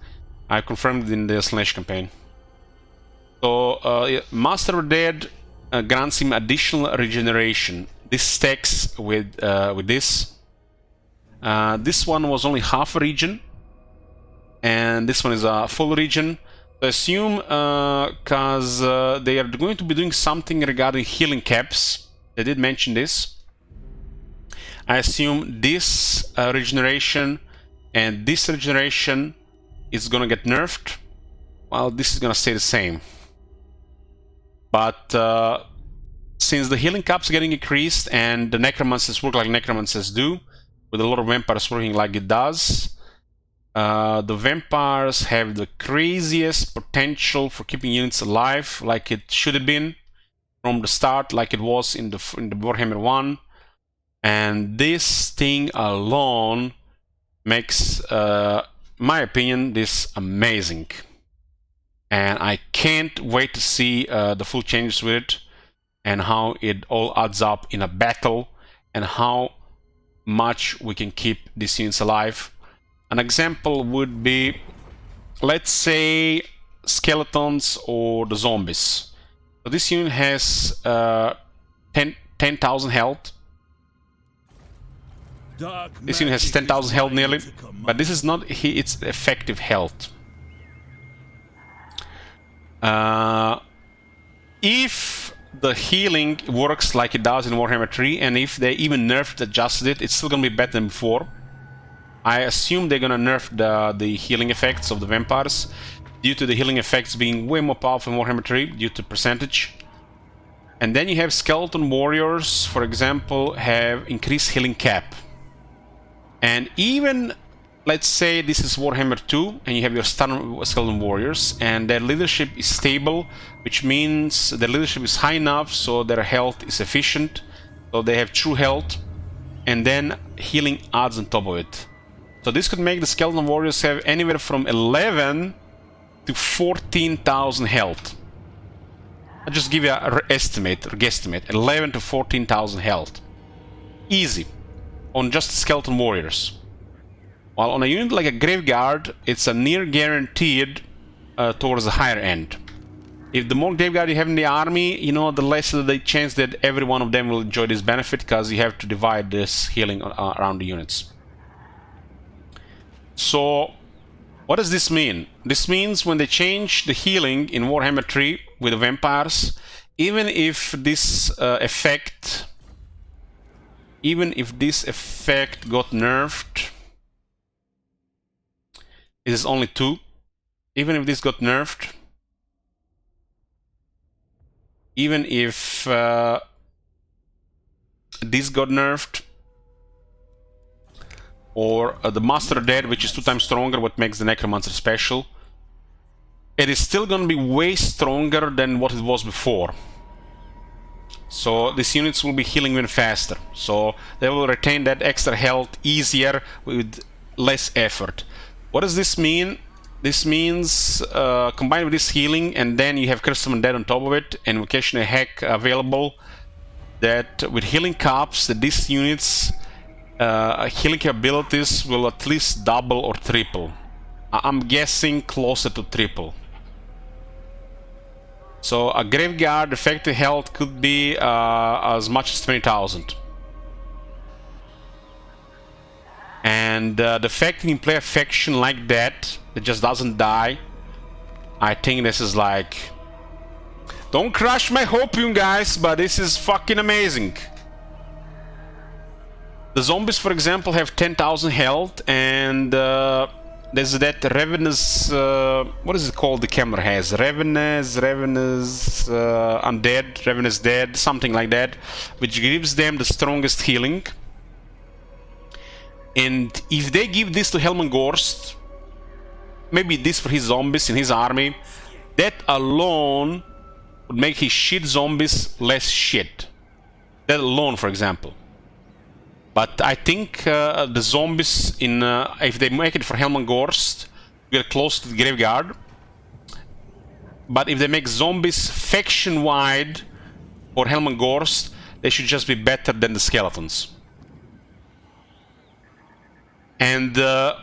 I confirmed it in the Slash campaign. So, Master of Dead grants him additional regeneration. This stacks with this. This one was only half a region, and this one is a full region. I assume because they are going to be doing something regarding healing caps. They did mention this. I assume this regeneration and this regeneration is gonna get nerfed, while this is gonna stay the same. But since the healing caps are getting increased and the necromancers work like necromancers do, with a lot of vampires working like it does, the vampires have the craziest potential for keeping units alive, like it should have been from the start, like it was in the Warhammer 1. And this thing alone makes, my opinion, this amazing. And I can't wait to see the full changes with it, and how it all adds up in a battle, and how much we can keep these units alive. An example would be, let's say, skeletons or the zombies. So this unit has 10,000 health. This unit has 10,000 health nearly, but this is not its effective health. If the healing works like it does in Warhammer 3, and if they even nerfed, adjusted it, it's still gonna be better than before. I assume they're gonna nerf the healing effects of the vampires, due to the healing effects being way more powerful in Warhammer 3 due to percentage. And then you have skeleton warriors, for example, have increased healing cap. And even, let's say this is Warhammer 2, and you have your skeleton warriors, and their leadership is stable, which means their leadership is high enough so their health is efficient, so they have true health, and then healing adds on top of it. So this could make the skeleton warriors have anywhere from 11 to 14,000 health. I'll just give you an estimate, or guesstimate, 11 to 14,000 health. Easy. On just skeleton warriors. While on a unit like a Graveguard, it's a near guaranteed towards the higher end. If the more Graveguard you have in the army, you know, the less the chance that every one of them will enjoy this benefit, because you have to divide this healing around the units. So, what does this mean? This means when they change the healing in Warhammer 3 with the vampires, even if this effect got nerfed, it is only 2. Even if this got nerfed, even if this got nerfed, or the Master Dead, which is 2 times stronger, what makes the Necromancer special, it is still going to be way stronger than what it was before. So these units will be healing even faster, so they will retain that extra health easier with less effort. What does this mean? This means combined with this healing, and then you have Curse of Undead on top of it, and Vocational Hack available, that with healing caps, that these units healing capabilities will at least double or triple. I'm guessing closer to triple. So a Graveguard effective health could be as much as 20,000. And the fact that you play a faction like that just doesn't die, I think this is like... Don't crush my hope, you guys, but this is fucking amazing. The zombies, for example, have 10,000 health, and there's that Ravenous, what is it called the Kemmler has? Ravenous, Undead, Ravenous Dead, something like that, which gives them the strongest healing. And if they give this to Helman Gorst, maybe this for his zombies in his army, that alone would make his shit zombies less shit. That alone, for example. But I think the zombies, if they make it for Helman Gorst, get close to the graveyard. But if they make zombies faction-wide for Helman Gorst, they should just be better than the skeletons. And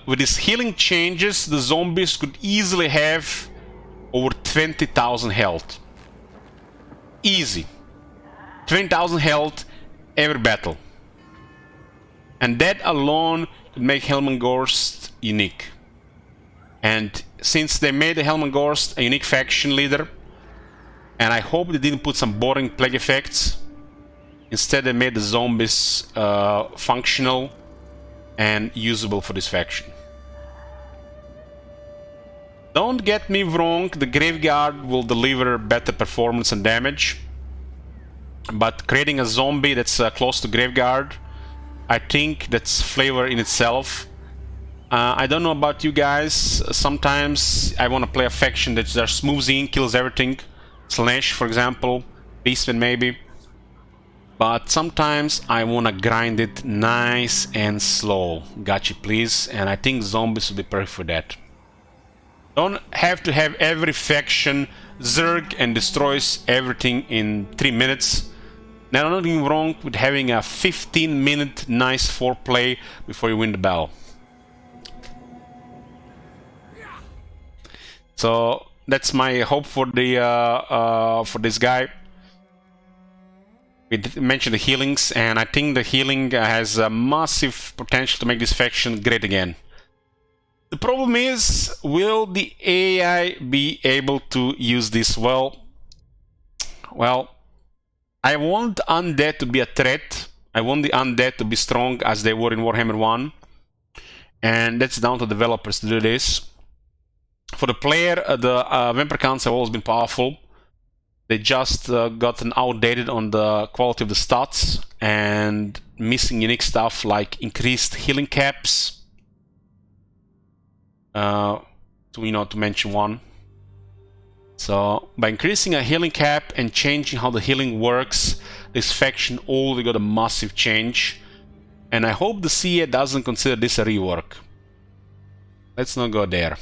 with these healing changes, the zombies could easily have over 20,000 health. Easy. 20,000 health every battle. And that alone could make Helman Gorst unique. And since they made the Helman Gorst a unique faction leader, and I hope they didn't put some boring plague effects, instead they made the zombies functional and usable for this faction. Don't get me wrong, the graveyard will deliver better performance and damage, but creating a zombie that's close to graveyard, I think that's flavor in itself. I don't know about you guys, sometimes I want to play a faction that just moves in, kills everything, Slash for example, Beastman maybe, but sometimes I want to grind it nice and slow, gotcha please, and I think zombies will be perfect for that. Don't have to have every faction zerg and destroys everything in 3 minutes. Now, nothing wrong with having a 15-minute nice foreplay before you win the battle. So that's my hope for the for this guy. We mentioned the healings, and I think the healing has a massive potential to make this faction great again. The problem is, will the AI be able to use this well? Well, I want Undead to be a threat. I want the Undead to be strong as they were in Warhammer 1. And that's down to developers to do this. For the player, the Vampire counts have always been powerful. They just gotten outdated on the quality of the stats and missing unique stuff like increased healing caps. To mention one. So by increasing a healing cap and changing how the healing works, this faction already got a massive change, and I hope the CA doesn't consider this a rework. Let's not go there.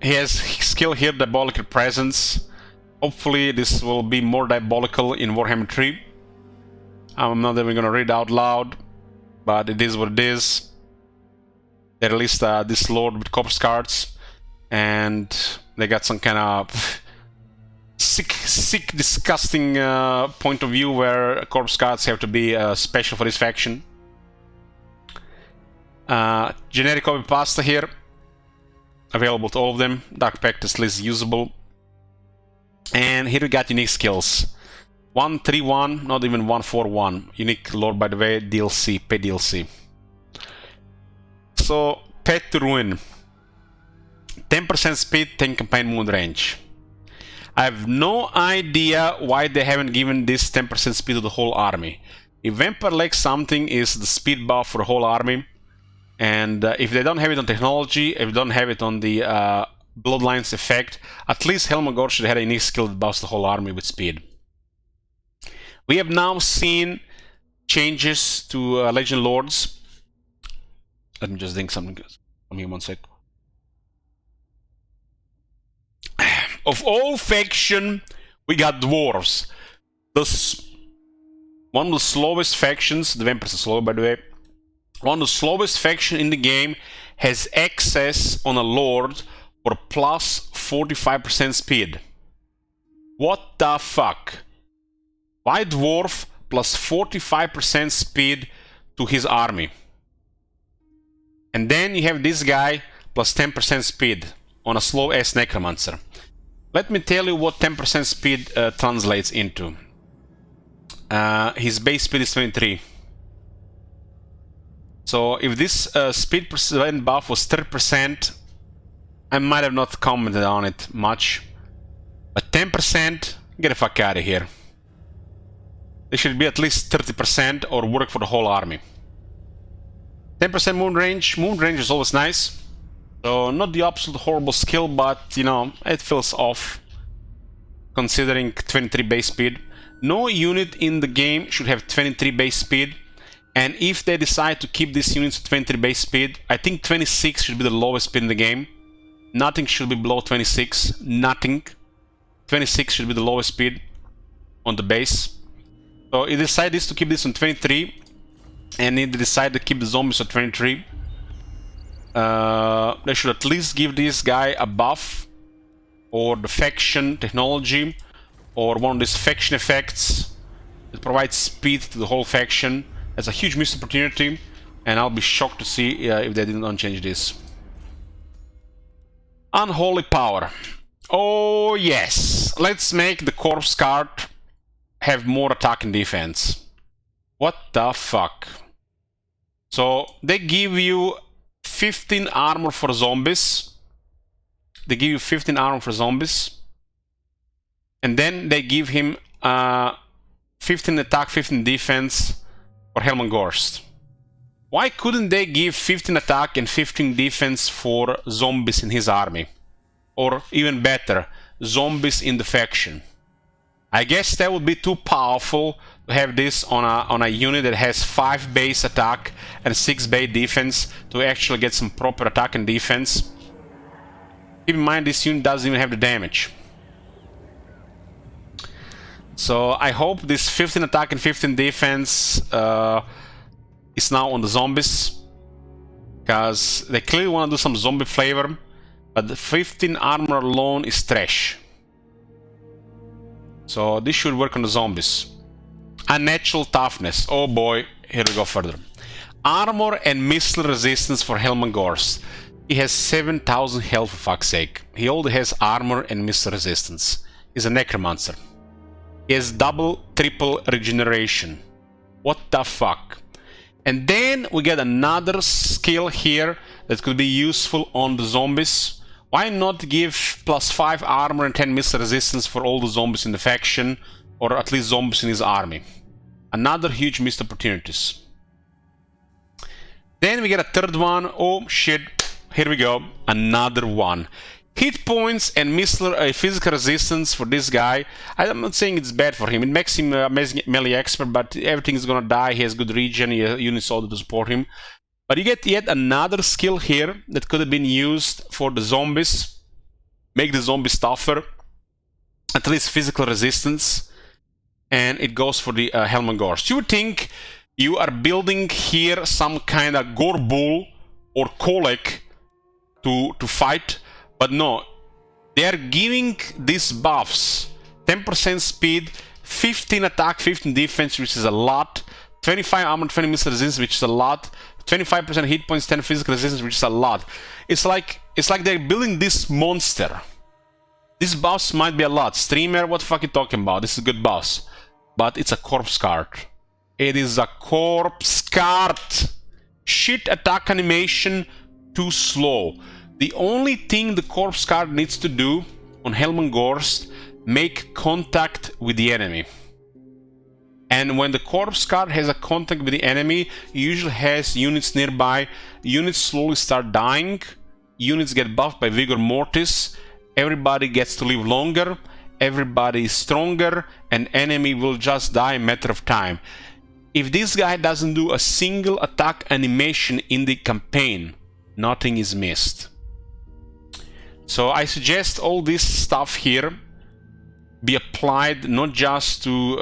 He has skill here, Diabolical Presence. Hopefully this will be more diabolical in Warhammer 3. I'm not even gonna read out loud, but it is what it is. They released this lord with corpse cards, and they got some kind of sick, disgusting point of view where corpse cards have to be special for this faction. Generic copy pasta here, available to all of them. Dark Pact is least usable, and here we got unique skills. 131, not even 141. Unique lore, by the way, DLC, pay DLC. So, Path to Ruin. 10% speed, 10 campaign moon range. I have no idea why they haven't given this 10% speed to the whole army. If Vampire lacks something, is the speed buff for the whole army. And if they don't have it on technology, if they don't have it on the Bloodlines effect, at least Helman Gorst should have a unique skill that buffs the whole army with speed. We have now seen changes to Legend Lords. Let me just think something. Give me 1 sec. Of all faction, we got dwarves. One of the slowest factions. The vampires are slow, by the way. One of the slowest faction in the game has access on a lord for plus 45% speed. What the fuck? Why dwarf plus 45% speed to his army? And then you have this guy plus 10% speed on a slow ass necromancer. let me tell you what 10% speed translates into. His base speed is 23. So if this speed percent buff was 30%, I might have not commented on it much. But 10%, get the fuck out of here. They should be at least 30% or work for the whole army. 10% moon range. Moon range is always nice. So not the absolute horrible skill, but you know, it feels off considering 23 base speed. No unit in the game should have 23 base speed, and if they decide to keep these units at 23 base speed, I think 26 should be the lowest speed in the game. Nothing should be below 26. Nothing. 26 should be the lowest speed on the base. So if they decide to keep this on 23, and if they decide to keep the zombies at 23, they should at least give this guy a buff, or the faction technology, or one of these faction effects that provides speed to the whole faction. That's a huge missed opportunity, and I'll be shocked to see if they didn't change this. Unholy power. Oh yes, let's make the corpse card have more attack and defense. What the fuck? So they give you 15 armor for zombies. They give you 15 armor for zombies. And then they give him 15 attack, 15 defense for Helman Gorst. Why couldn't they give 15 attack and 15 defense for zombies in his army? Or even better, zombies in the faction? I guess that would be too powerful to have this on a unit that has 5 base attack and 6 base defense to actually get some proper attack and defense. Keep in mind, this unit doesn't even have the damage. So I hope this 15 attack and 15 defense is now on the zombies, because they clearly want to do some zombie flavor, but the 15 armor alone is trash. So this should work on the zombies. Unnatural toughness. Oh boy, here we go further. Armor and missile resistance for Helman Gorst. He has 7,000 health, for fuck's sake. He only has armor and missile resistance. He's a necromancer. He has double, triple regeneration. What the fuck? And then we get another skill here that could be useful on the zombies. Why not give +5 armor and 10 missile resistance for all the zombies in the faction, or at least zombies in his army? Another huge missed opportunities. Then we get a third one. Oh shit, here we go. Another one. Hit points and missile physical resistance for this guy. I'm not saying it's bad for him. It makes him amazing melee expert, but everything is gonna die. He has good regen, he has units all to support him. But you get yet another skill here that could have been used for the zombies. Make the zombies tougher. At least physical resistance. And it goes for the Helman Gorst. You would think you are building here some kind of Gorbull or Kolek to fight. But no, they are giving these buffs 10% speed, 15 attack, 15 defense, which is a lot, 25 armor, 20 missile resistance, which is a lot, 25% hit points, 10 physical resistance, which is a lot. It's like they're building this monster. These buffs might be a lot. Streamer, what the fuck are you talking about? This is a good boss. But it's a corpse card. It is a corpse card. Shit attack animation, too slow. The only thing the corpse card needs to do on Helman Gorst, make contact with the enemy. And when the corpse card has a contact with the enemy, it usually has units nearby. Units slowly start dying. Units get buffed by Vigor Mortis. Everybody gets to live longer. Everybody is stronger. And enemy will just die in a matter of time. If this guy doesn't do a single attack animation in the campaign, nothing is missed. So I suggest all this stuff here be applied not just to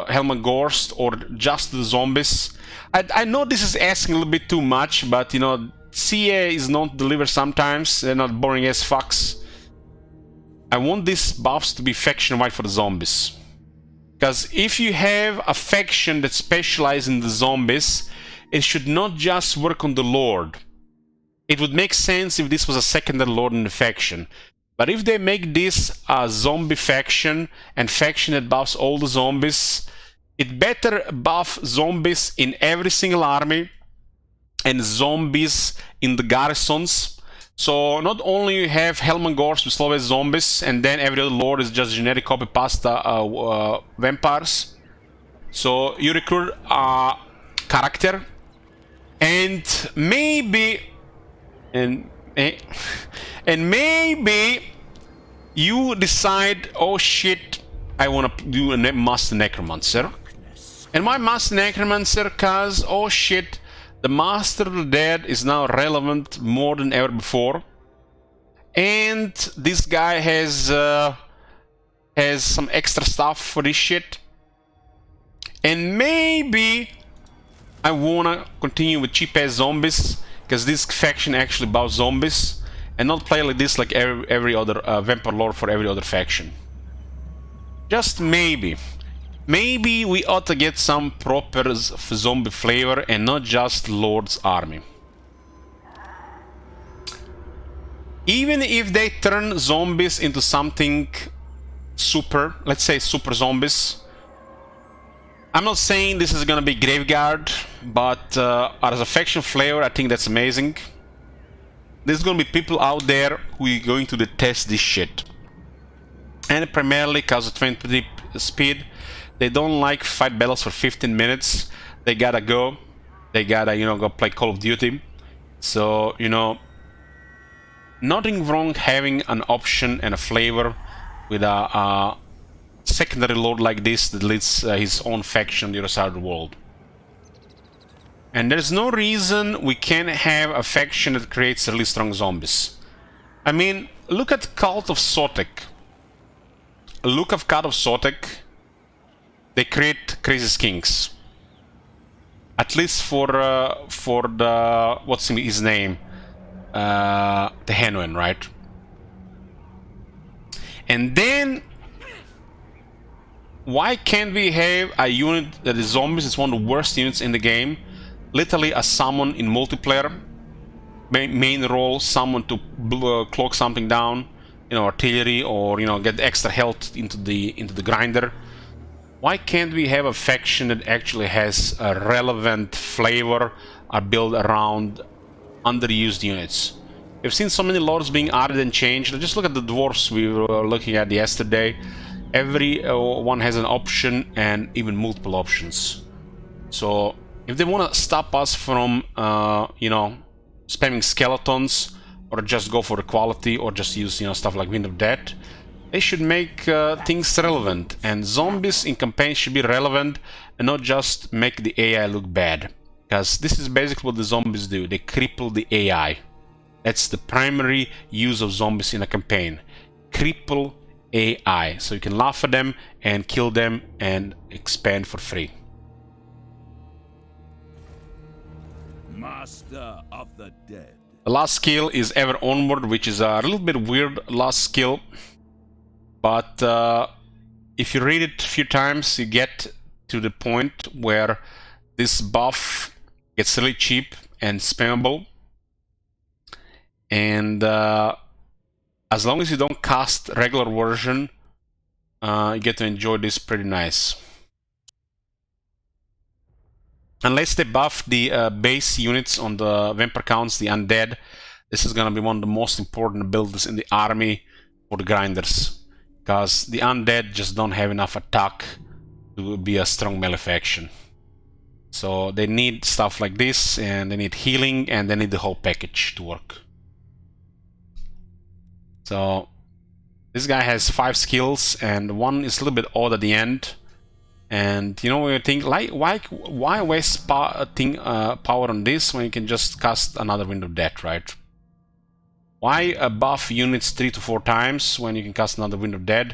Helman Gorst or just the zombies. I know this is asking a little bit too much, but you know, CA is not delivered sometimes. They're not boring as fucks. I want these buffs to be faction-wide for the zombies. Because if you have a faction that specializes in the zombies, it should not just work on the Lord. It would make sense if this was a secondary Lord in the faction. But if they make this a zombie faction and faction that buffs all the zombies, it better buff zombies in every single army and zombies in the garrisons. So not only you have Helman Gorst with always zombies, and then every other lord is just generic copy pasta vampires. So you recruit a character, and maybe maybe you decide, oh shit, I want to do a Master Necromancer. And why Master Necromancer? Cause, oh shit, the Master of the Dead is now relevant more than ever before. And this guy has some extra stuff for this shit. And maybe I wanna continue with cheap ass zombies, because this faction actually buffs zombies, and not play like this like every other vampire lord for every other faction. Just maybe. Maybe we ought to get some proper zombie flavor and not just Lord's army. Even if they turn zombies into something super, let's say super zombies. I'm not saying this is gonna be Graveguard, but as a faction flavor, I think that's amazing. There's gonna be people out there who are going to detest this shit. And primarily because of 20 speed, they don't like fight battles for 15 minutes. They gotta go. They gotta, you know, go play Call of Duty. So, you know, nothing wrong having an option and a flavor with a secondary lord like this that leads his own faction on the other side of the world. And there's no reason we can't have a faction that creates really strong zombies. I mean, look at Cult of Sotek. Look at Cult of Sotek. They create crazy skinks. At least for the what's his name, the Hanuan, right? And then why can't we have a unit that is zombies? It's one of the worst units in the game. Literally a summon in multiplayer. Main role, summon to cloak something down, you know, artillery, or you know, get extra health into the grinder. Why can't we have a faction that actually has a relevant flavor built around underused units? We've seen so many lords being added and changed. Just look at the dwarves we were looking at yesterday. Every one has an option, and even multiple options. So if they want to stop us from, you know, spamming skeletons, or just go for the quality, or just use, you know, stuff like Wind of Death, they should make things relevant. And zombies in campaigns should be relevant, and not just make the AI look bad. Because this is basically what the zombies do. They cripple the AI. That's the primary use of zombies in a campaign. Cripple AI. So you can laugh at them and kill them and expand for free. Master of the Dead. The last skill is Ever Onward, which is a little bit weird last skill. But if you read it a few times, you get to the point where this buff gets really cheap and spammable. And as long as you don't cast regular version, you get to enjoy this pretty nice. Unless they buff the base units on the vampire counts, the Undead, this is gonna be one of the most important abilities in the army for the grinders. Because the Undead just don't have enough attack to be a strong melee faction. So they need stuff like this, and they need healing, and they need the whole package to work. So this guy has 5 skills, and one is a little bit odd at the end. And you know, when you think, like, why waste power on this when you can just cast another Wind of Death, right? Why buff units 3 to 4 times when you can cast another Wind of Death?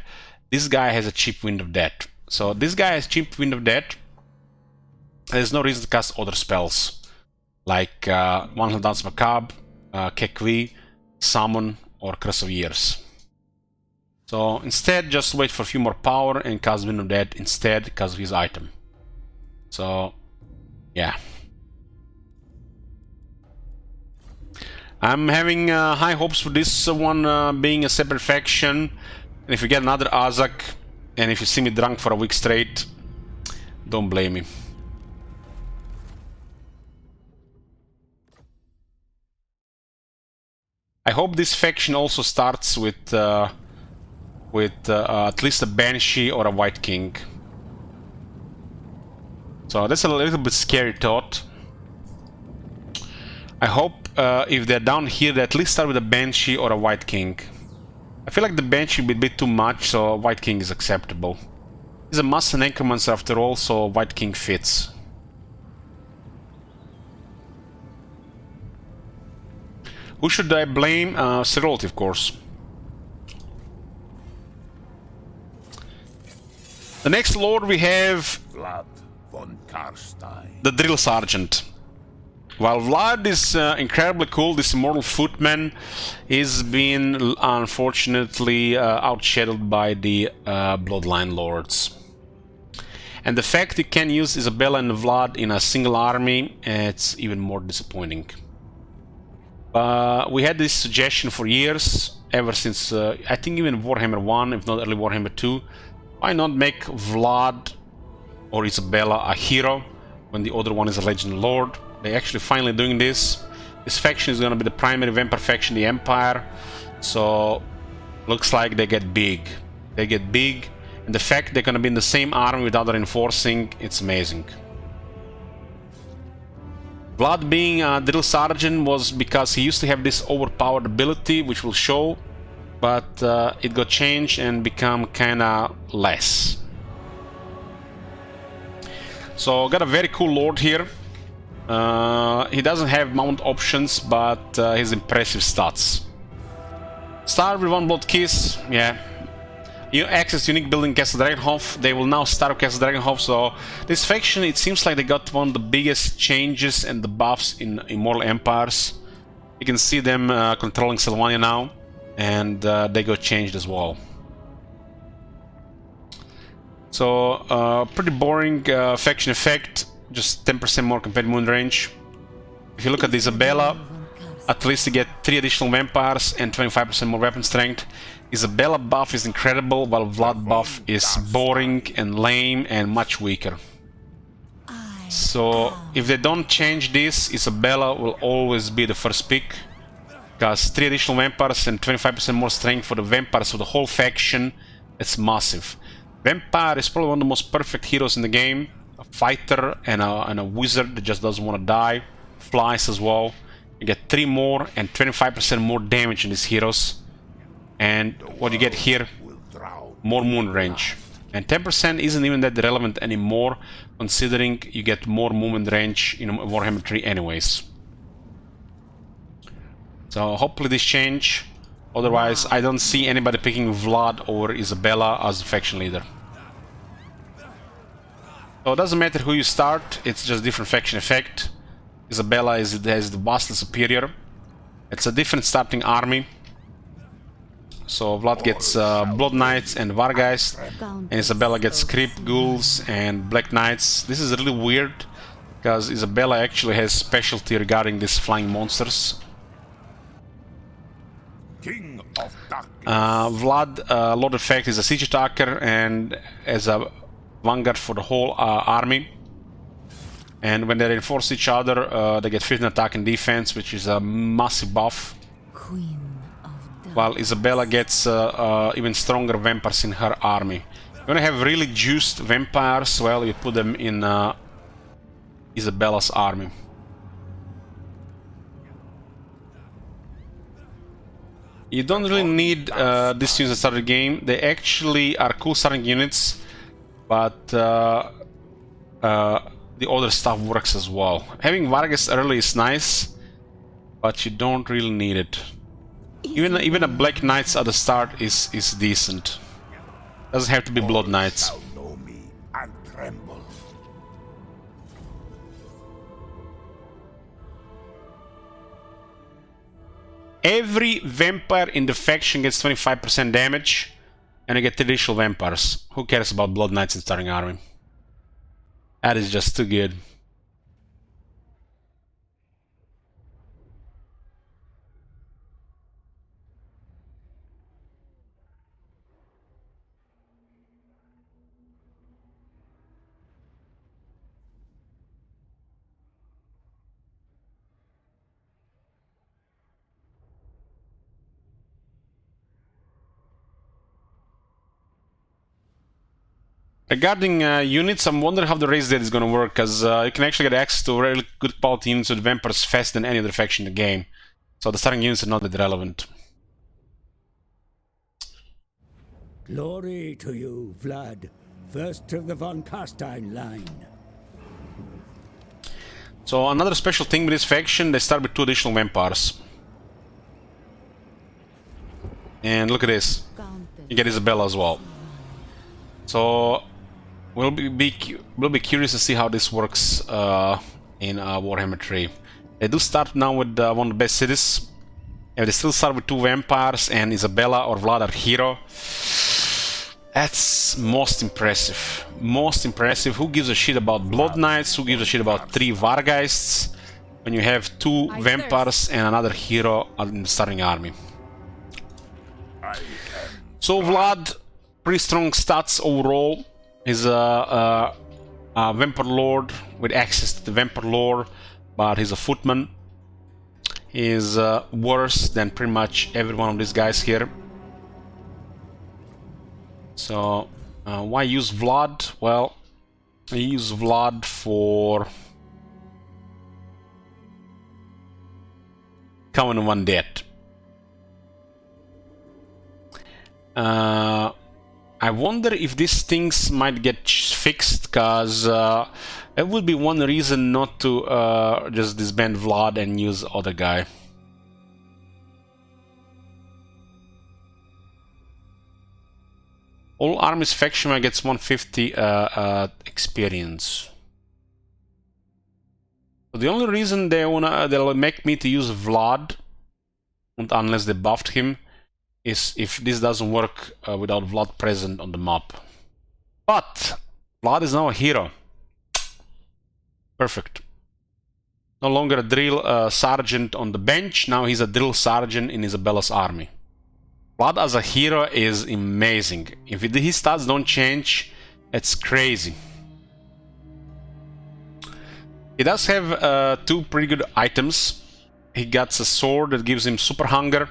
This guy has a cheap Wind of Death. So this guy has cheap Wind of Death. There's no reason to cast other spells like One Dance Macabre, Kekwi, Summon, or Curse of Years. So instead, just wait for a few more power and cast Wind of Death instead because of his item. So yeah. I'm having high hopes for this one being a separate faction. And if you get another Azak, and if you see me drunk for a week straight, don't blame me. I hope this faction also starts with at least a Banshee or a White King. So that's a little bit scary thought. I hope if they're down here, they at least start with a Banshee or a White King. I feel like the Banshee would be a bit too much, so White King is acceptable. He's a Master Necromancer after all, so White King fits. Who should I blame? Serolti, of course. The next lord we have Vlad von Karstein. the Drill Sergeant. While Vlad is incredibly cool, this immortal footman is being unfortunately outshadowed by the Bloodline Lords. And the fact you can use Isabella and Vlad in a single army, it's even more disappointing. We had this suggestion for years, ever since I think even Warhammer 1, if not early Warhammer 2. Why not make Vlad or Isabella a hero when the other one is a Legend Lord? They're actually finally doing this. This faction is going to be the primary vampire faction in the Empire, so looks like they get big. They get big, and the fact they're going to be in the same army without reinforcing, it's amazing. Vlad being a Drill Sergeant was because he used to have this overpowered ability, which will show, but it got changed and become kinda less. So got a very cool lord here. He doesn't have mount options, but his impressive stats. Start with one blood kiss, yeah. You access unique building Castle Dragonhof. They will now start Castle Dragonhof, so this faction, it seems like they got one of the biggest changes and the buffs in Immortal Empires. You can see them controlling Sylvania now, and they got changed as well. So, pretty boring faction effect, just 10% more competitive wound range. If you look at Isabella, at least you get 3 additional vampires and 25% more weapon strength. Isabella buff is incredible, while Vlad buff is boring and lame and much weaker. So, if they don't change this, Isabella will always be the first pick. Because 3 additional vampires and 25% more strength for the vampires of the whole faction, it's massive. Vampire is probably one of the most perfect heroes in the game. A fighter and a wizard that just doesn't want to die. Flies as well. You get 3 more and 25% more damage in these heroes. And what you get here, more movement range. And 10% isn't even that relevant anymore, considering you get more movement range in Warhammer 3 anyways. So hopefully this change. Otherwise, I don't see anybody picking Vlad or Isabella as a faction leader. So it doesn't matter who you start, it's just different faction effect. Isabella is the vastly superior. It's a different starting army. So Vlad gets Blood Knights and Vargeist, and Isabella gets Crypt Ghouls and Black Knights. This is really weird, because Isabella actually has specialty regarding these flying monsters. King of Darkness. Vlad, Lord Effect, is a siege attacker and as a vanguard for the whole army. And when they reinforce each other, they get 15 attack and defense, which is a massive buff. Queen of While Isabella gets even stronger vampires in her army. You want to have really juiced vampires, well, you put them in Isabella's army. You don't really need these units at the start of the game. They actually are cool starting units, but the other stuff works as well. Having Vargas early is nice, but you don't really need it. Even a Black Knights at the start is decent. Doesn't have to be Blood Knights. Shall know me and tremble. Every vampire in the faction gets 25% damage, and you get 3 additional vampires. Who cares about Blood Knights in starting army? That is just too good. Regarding units, I'm wondering how the race dead is going to work, because you can actually get access to really good quality units with vampires faster than any other faction in the game. So the starting units are not that relevant. Glory to you, Vlad, first of the von Carstein line. So another special thing with this faction, they start with 2 additional vampires. And look at this, you get Isabella as well. So we'll be curious to see how this works in Warhammer 3. They do start now with one of the best cities. And they still start with 2 vampires, and Isabella or Vlad are hero. That's most impressive. Most impressive. Who gives a shit about Blood Knights? Who gives a shit about 3 Vargeists when you have 2 vampires and another hero in the starting army? So Vlad, pretty strong stats overall. He's a vampire lord with access to the vampire lore, but he's a footman. He's worse than pretty much every one of these guys here. So why use Vlad? Well, I use Vlad for Common Undead. I wonder if these things might get fixed, because it would be one reason not to just disband Vlad and use other guy. All armies faction gets 150 experience. So the only reason they'll make me to use Vlad, unless they buffed him, is if this doesn't work without Vlad present on the map. But Vlad is now a hero. Perfect. No longer a drill sergeant on the bench, now he's a drill sergeant in Isabella's army. Vlad as a hero is amazing. If his stats don't change, it's crazy. He does have 2 pretty good items. He gets a sword that gives him super hunger.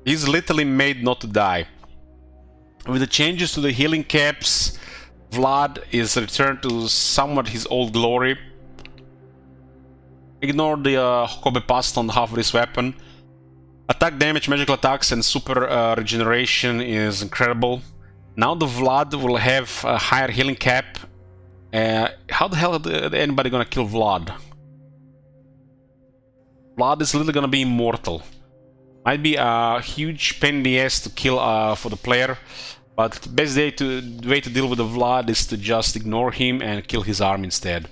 He's literally made not to die. With the changes to the healing caps, Vlad is returned to somewhat his old glory. Ignore the Hokobe past on half of this weapon. Attack damage, magical attacks, and super regeneration is incredible. Now the Vlad will have a higher healing cap. How the hell is anybody gonna kill Vlad? Vlad is literally gonna be immortal. Might be a huge pain in the ass to kill for the player, but the best way to deal with the Vlad is to just ignore him and kill his army instead.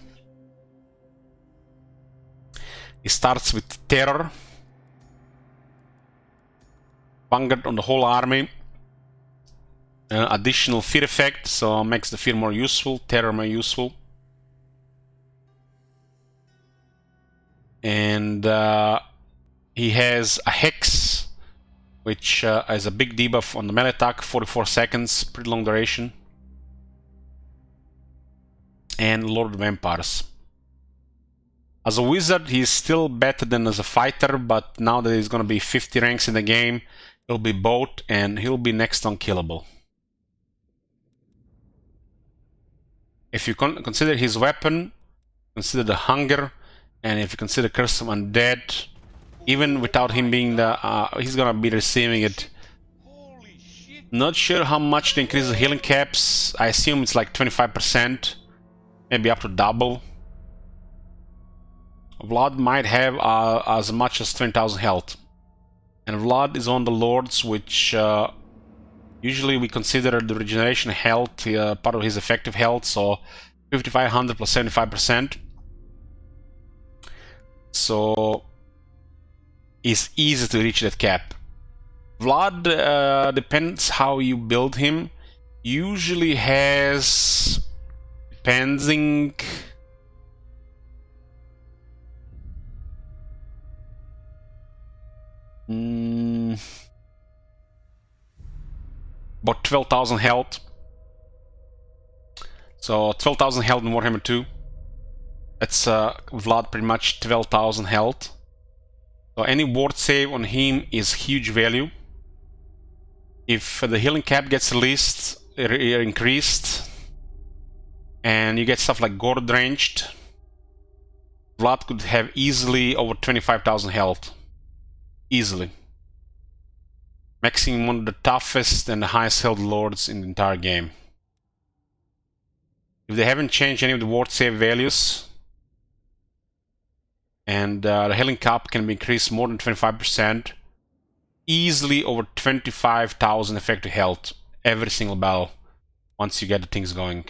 He starts with Terror. Vanguard on the whole army. Additional fear effect, so makes the fear more useful, terror more useful. And he has a Hex, which has a big debuff on the melee attack, 44 seconds, pretty long duration. And Lord of Vampires. As a wizard, he's still better than as a fighter, but now that he's gonna be 50 ranks in the game, he'll be both, and he'll be next to unkillable. If you consider his weapon, consider the hunger, and if you consider Curse of Undead, even without him being the, he's gonna be receiving it. Not sure how much to increase the healing caps. I assume it's like 25%, maybe up to double. Vlad might have as much as 20,000 health. And Vlad is on the Lords, which usually we consider the regeneration health part of his effective health, so 5500 plus 75%. So it's easy to reach that cap. Vlad, depends how you build him, usually has, depending, about 12,000 health. So 12,000 health in Warhammer 2. That's Vlad pretty much 12,000 health. So any ward save on him is huge value. If the healing cap gets released, increased, and you get stuff like gore drenched. Vlad could have easily over 25,000 health. Easily. Maxing one of the toughest and the highest health lords in the entire game. If they haven't changed any of the ward save values, and the healing cap can be increased more than 25%, easily over 25,000 effective health every single battle once you get the things going.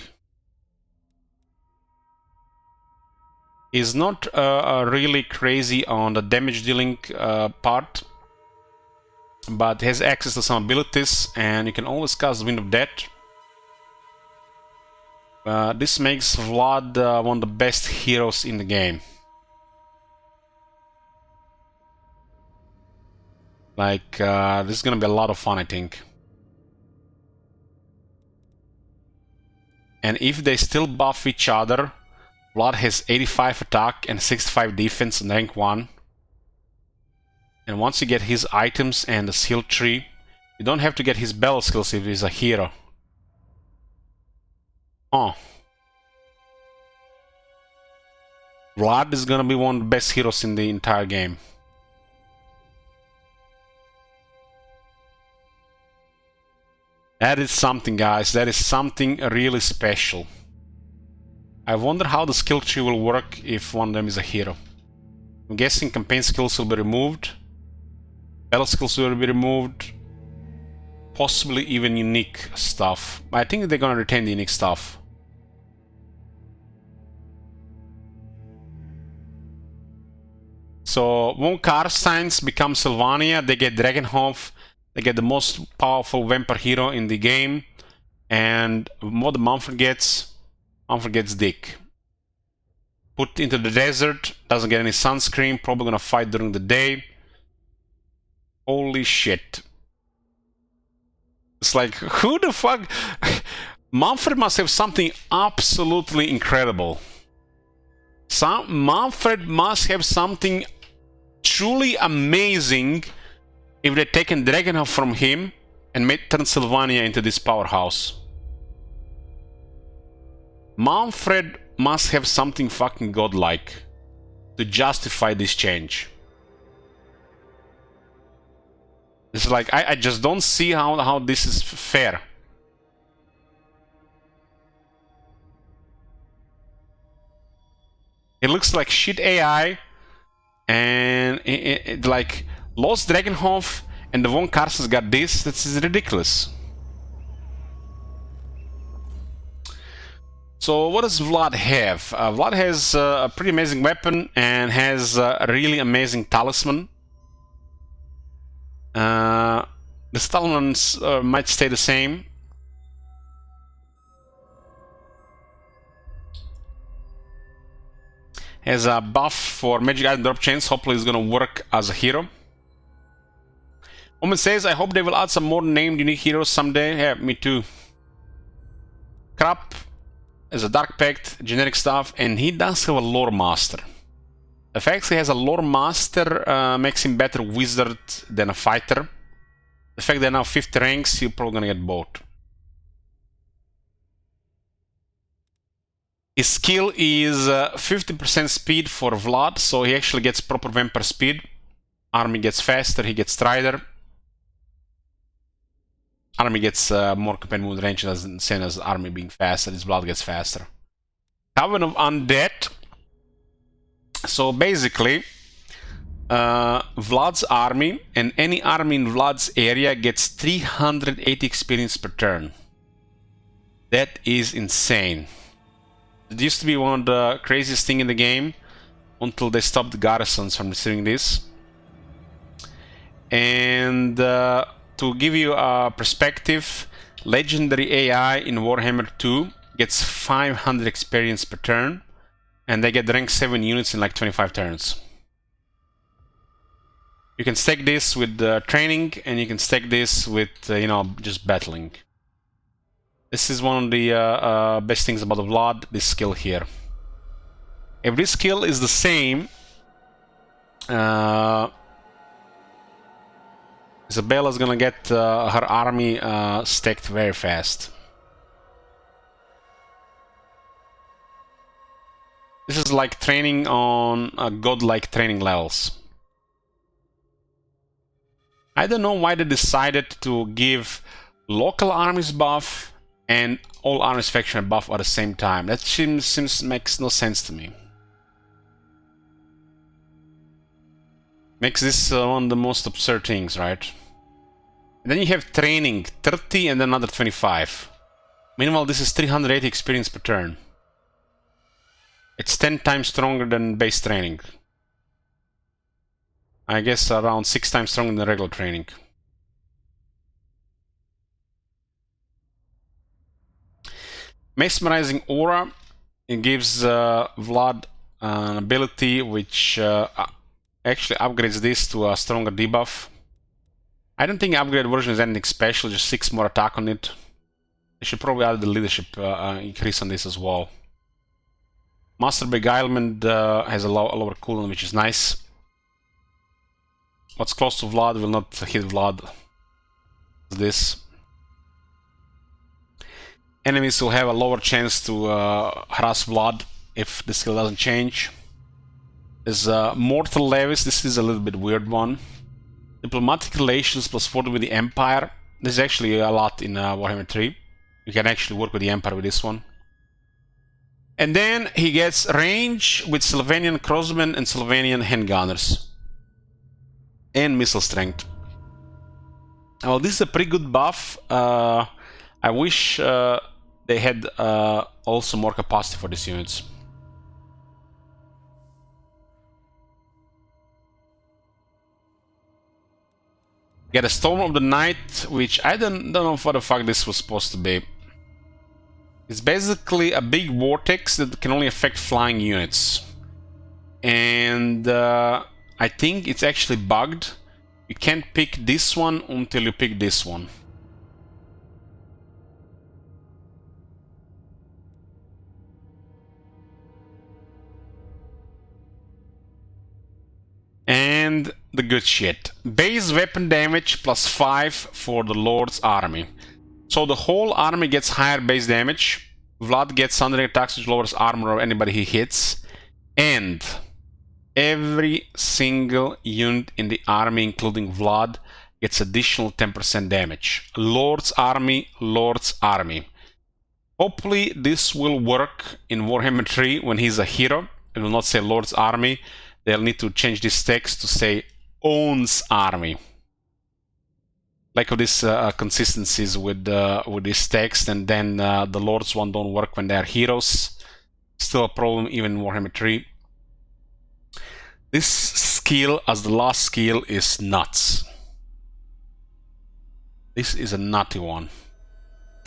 He's not really crazy on the damage dealing part, but has access to some abilities, and you can always cast Wind of Death. This makes Vlad one of the best heroes in the game. Like, this is gonna be a lot of fun, I think. And if they still buff each other, Vlad has 85 attack and 65 defense in rank 1. And once you get his items and the skill tree, you don't have to get his battle skills if he's a hero. Oh. Vlad is gonna be one of the best heroes in the entire game. That is something, guys. That is something really special. I wonder how the skill tree will work if one of them is a hero. I'm guessing campaign skills will be removed. Battle skills will be removed. Possibly even unique stuff. I think they're gonna retain the unique stuff. So when Karsteins become Sylvania, they get Dragonhof. They get the most powerful vampire hero in the game. And what Mannfred gets Dick. Put into the desert, doesn't get any sunscreen, probably gonna fight during the day. Holy shit. It's like, who the fuck? Mannfred must have something absolutely incredible. Mannfred must have something truly amazing if they'd taken Dragonhof from him and made Transylvania into this powerhouse. Mannfred must have something fucking godlike to justify this change. It's like, I just don't see how this is fair. It looks like shit AI, and it like lost Dragonhof, and the Von Karstens got this. This is ridiculous. So what does Vlad have? Vlad has a pretty amazing weapon and has a really amazing talisman. The talismans might stay the same. Has a buff for magic item drop chains. Hopefully it's gonna work as a hero. Omen says, I hope they will add some more named unique heroes someday. Yeah, me too. Crap is a Dark Pact, generic stuff, and he does have a Lore Master. The fact he has a Lore Master makes him better wizard than a fighter. The fact they're now 50 ranks, you're probably gonna get both. His skill is 50% speed for Vlad, so he actually gets proper vampire speed. Army gets faster, he gets Strider. Army gets more companion movement range, as same as Army being faster, his Blood gets faster. Coven of Undead. So basically, Vlad's army and any army in Vlad's area gets 380 experience per turn. That is insane. It used to be one of the craziest thing in the game until they stopped the garrisons from receiving this. And to give you a perspective, legendary AI in Warhammer 2 gets 500 experience per turn, and they get rank 7 units in like 25 turns. You can stack this with training, and you can stack this with, you know, just battling. This is one of the best things about the Vlad, this skill here. If this skill is the same, Isabella's gonna get her army stacked very fast. This is like training on godlike training levels. I don't know why they decided to give local armies buff and all armies faction buff at the same time. That seems makes no sense to me. Makes this one of the most absurd things, right? And then you have training, 30 and then another 25. Meanwhile, this is 380 experience per turn. It's 10 times stronger than base training. I guess around 6 times stronger than regular training. Mesmerizing Aura. It gives Vlad an ability which actually upgrades this to a stronger debuff. I don't think upgrade version is anything special, just 6 more attack on it. They should probably add the leadership increase on this as well. Master Beguilement has a lower cooldown, which is nice. What's close to Vlad will not hit Vlad. This. Enemies will have a lower chance to harass Vlad if the skill doesn't change. There's Mortal Levies. This is a little bit weird one. Diplomatic Relations plus 40 with the Empire. This is actually a lot in Warhammer 3. You can actually work with the Empire with this one. And then he gets range with Sylvanian Crossmen and Sylvanian Handgunners. And Missile Strength. Well, this is a pretty good buff. I wish they had also more capacity for these units. Get a Storm of the Night, which I don't know what the fuck this was supposed to be. It's basically a big vortex that can only affect flying units. And I think it's actually bugged. You can't pick this one until you pick this one. And the good shit. Base weapon damage plus 5 for the Lord's army. So the whole army gets higher base damage. Vlad gets thundering attacks which lowers armor of anybody he hits. And every single unit in the army, including Vlad, gets additional 10% damage. Lord's army, Lord's army. Hopefully this will work in Warhammer 3 when he's a hero. It will not say Lord's army. They'll need to change this text to say owns army. Like of these consistencies with this text, and then the Lords one don't work when they are heroes. Still a problem even in Warhammer 3. This skill as the last skill is nuts. This is a nutty one.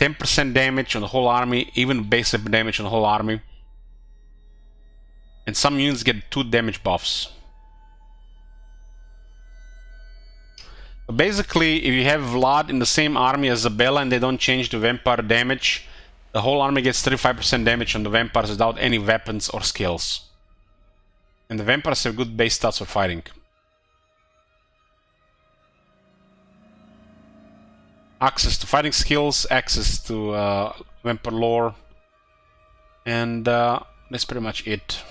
10% damage on the whole army, even base damage on the whole army. And some units get 2 damage buffs. But basically, if you have Vlad in the same army as Isabella and they don't change the vampire damage, the whole army gets 35% damage on the vampires without any weapons or skills. And the vampires have good base stats for fighting. Access to fighting skills, access to vampire lore, and that's pretty much it.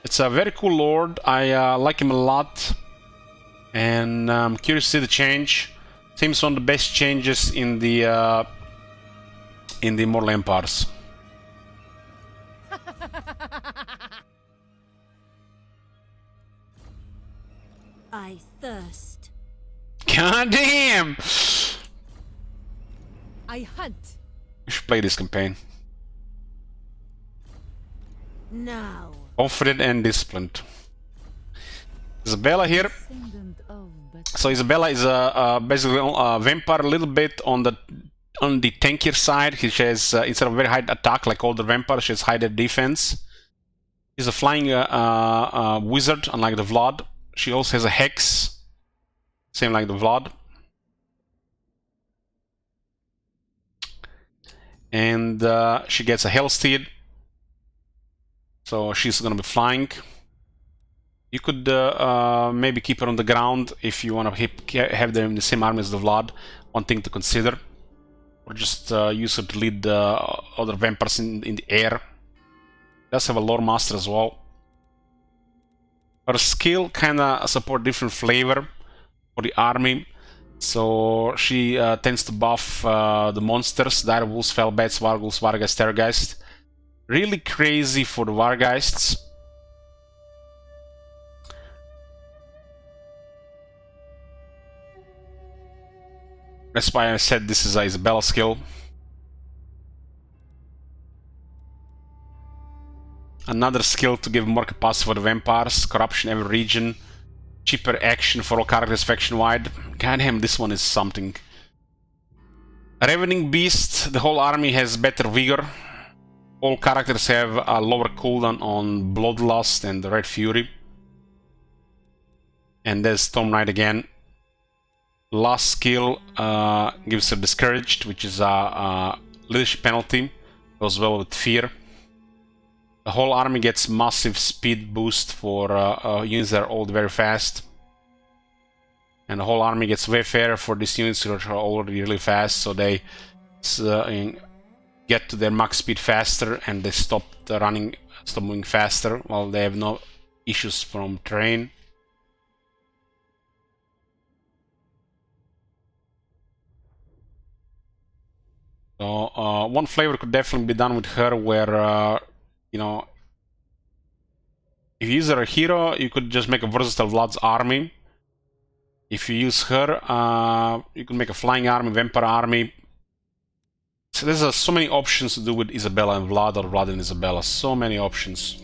It's a very cool lord. I like him a lot, and I'm curious to see the change. Seems one of the best changes in the Immortal Empires. I thirst. God damn! I hunt. We should play this campaign. Now. Confident and disciplined. Isabella here. So Isabella is basically a vampire, a little bit on the tankier side. She has instead of very high attack like all the vampires, she has higher defense. She's a flying wizard, unlike the Vlad. She also has a hex, same like the Vlad. And she gets a Hellsteed, so she's gonna be flying. You could maybe keep her on the ground if you want to have them in the same army as the Vlad. One thing to consider. Or just use her to lead the other vampires in the air. Does have a lore master as well. Her skill kinda support different flavor for the army. So she tends to buff the monsters, direwolves, fellbats, warghouls, wargeist, terrorgeist. Really crazy for the wargeists. That's why I said this is a Isabella skill. Another skill to give more capacity for the vampires, corruption every region. Cheaper action for all characters faction-wide. Goddamn, this one is something. Ravening Beast, the whole army has better vigor. All characters have a lower cooldown on Bloodlust and the Red Fury. And there's Storm Knight again. Last skill gives her Discouraged, which is a leadership penalty. Goes well with Fear. The whole army gets massive speed boost for units that are all very fast. And the whole army gets Wayfarer for these units which are already really fast, so they get to their max speed faster and they stop moving faster while they have no issues from terrain. So one flavor could definitely be done with her where you know, if you use her a hero, you could just make a versatile Vlad's army. If you use her, you can make a flying army, vampire army. So there's so many options to do with Isabella and Vlad, or Vlad and Isabella. So many options.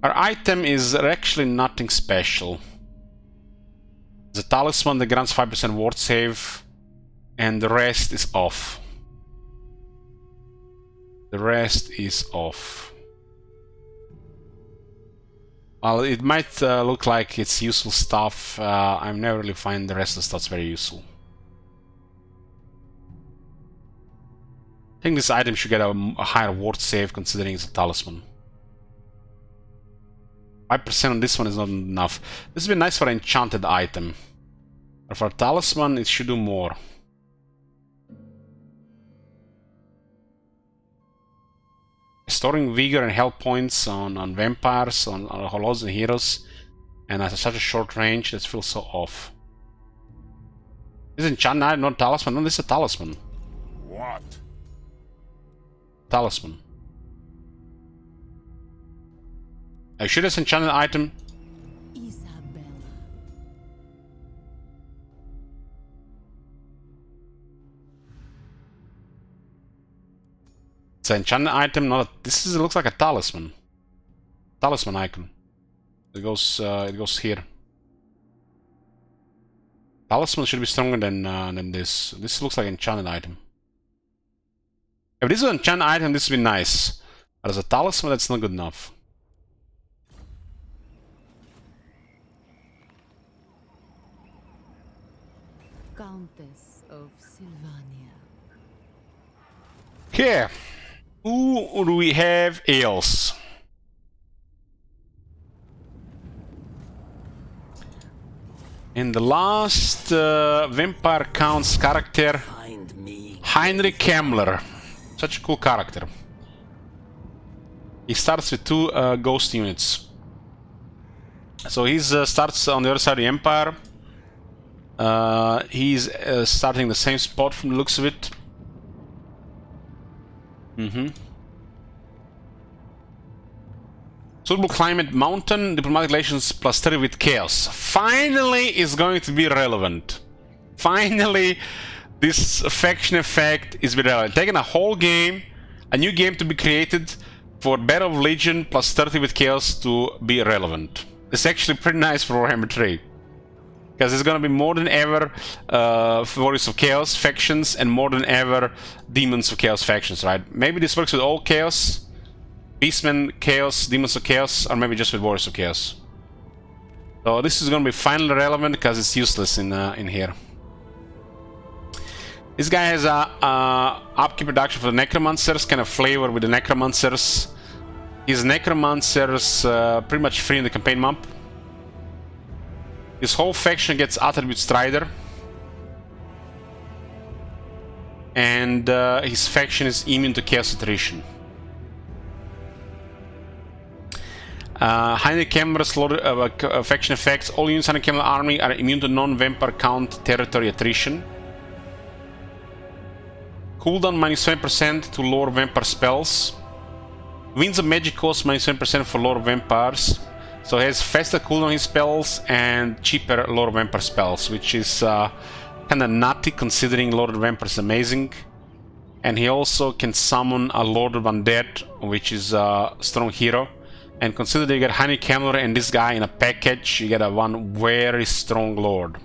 Our item is actually nothing special. The talisman that grants 5% ward save, and the rest is off. The rest is off. Well, it might look like it's useful stuff. I've never really find the rest of the stuff very useful. I think this item should get a higher ward save considering it's a talisman. 5% on this one is not enough. This would be nice for an enchanted item. But for a talisman, it should do more. Restoring vigor and health points on vampires, on hollows and heroes, and at such a short range, that feels so off. This is enchanted item, not talisman. No, this is a talisman. What? Talisman. Are you sure it's enchanted item? Isabella. It's an enchanted item, not this is, it looks like a talisman. Talisman icon. It goes here. Talisman should be stronger than this. This looks like an enchanted item. If this is an enchanted item, this would be nice. But as a talisman, that's not good enough. Countess of Sylvania. Okay. Who do we have else? In the last Vampire Count's character, Heinrich Kemmler. Such a cool character. He starts with 2 ghost units. So he starts on the other side of the Empire. He's starting the same spot from the looks of it. Suitable climate, mountain, diplomatic relations plus 30 with chaos. Finally is going to be relevant. Finally, this faction effect is relevant. Taking a whole game, a new game to be created for Battle of Legion plus 30 with chaos to be relevant. It's actually pretty nice for Warhammer 3. Because there's gonna be more than ever Warriors of Chaos factions and more than ever Demons of Chaos factions, right? Maybe this works with all Chaos, Beastmen Chaos, Demons of Chaos, or maybe just with Warriors of Chaos. So this is gonna be finally relevant because it's useless in here. This guy has a upkeep reduction for the Necromancers, kind of flavor with the Necromancers. His Necromancers pretty much free in the campaign map. His whole faction gets Attribute Strider. And his faction is immune to Chaos Attrition. Heinrich Kemmler's faction effects. All units in the Kemmler army are immune to non-vampire count territory attrition. Cooldown minus 20% to lore vampire spells. Winds of magic cost minus 20% for lore vampires. So he has faster cooldown on his spells and cheaper lore vampire spells, which is kind of nutty considering Lord of Vampire is amazing. And he also can summon a Lord of Undead, which is a strong hero. And consider that you get Heinrich Kemmler and this guy in a package, you get a one very strong Lord.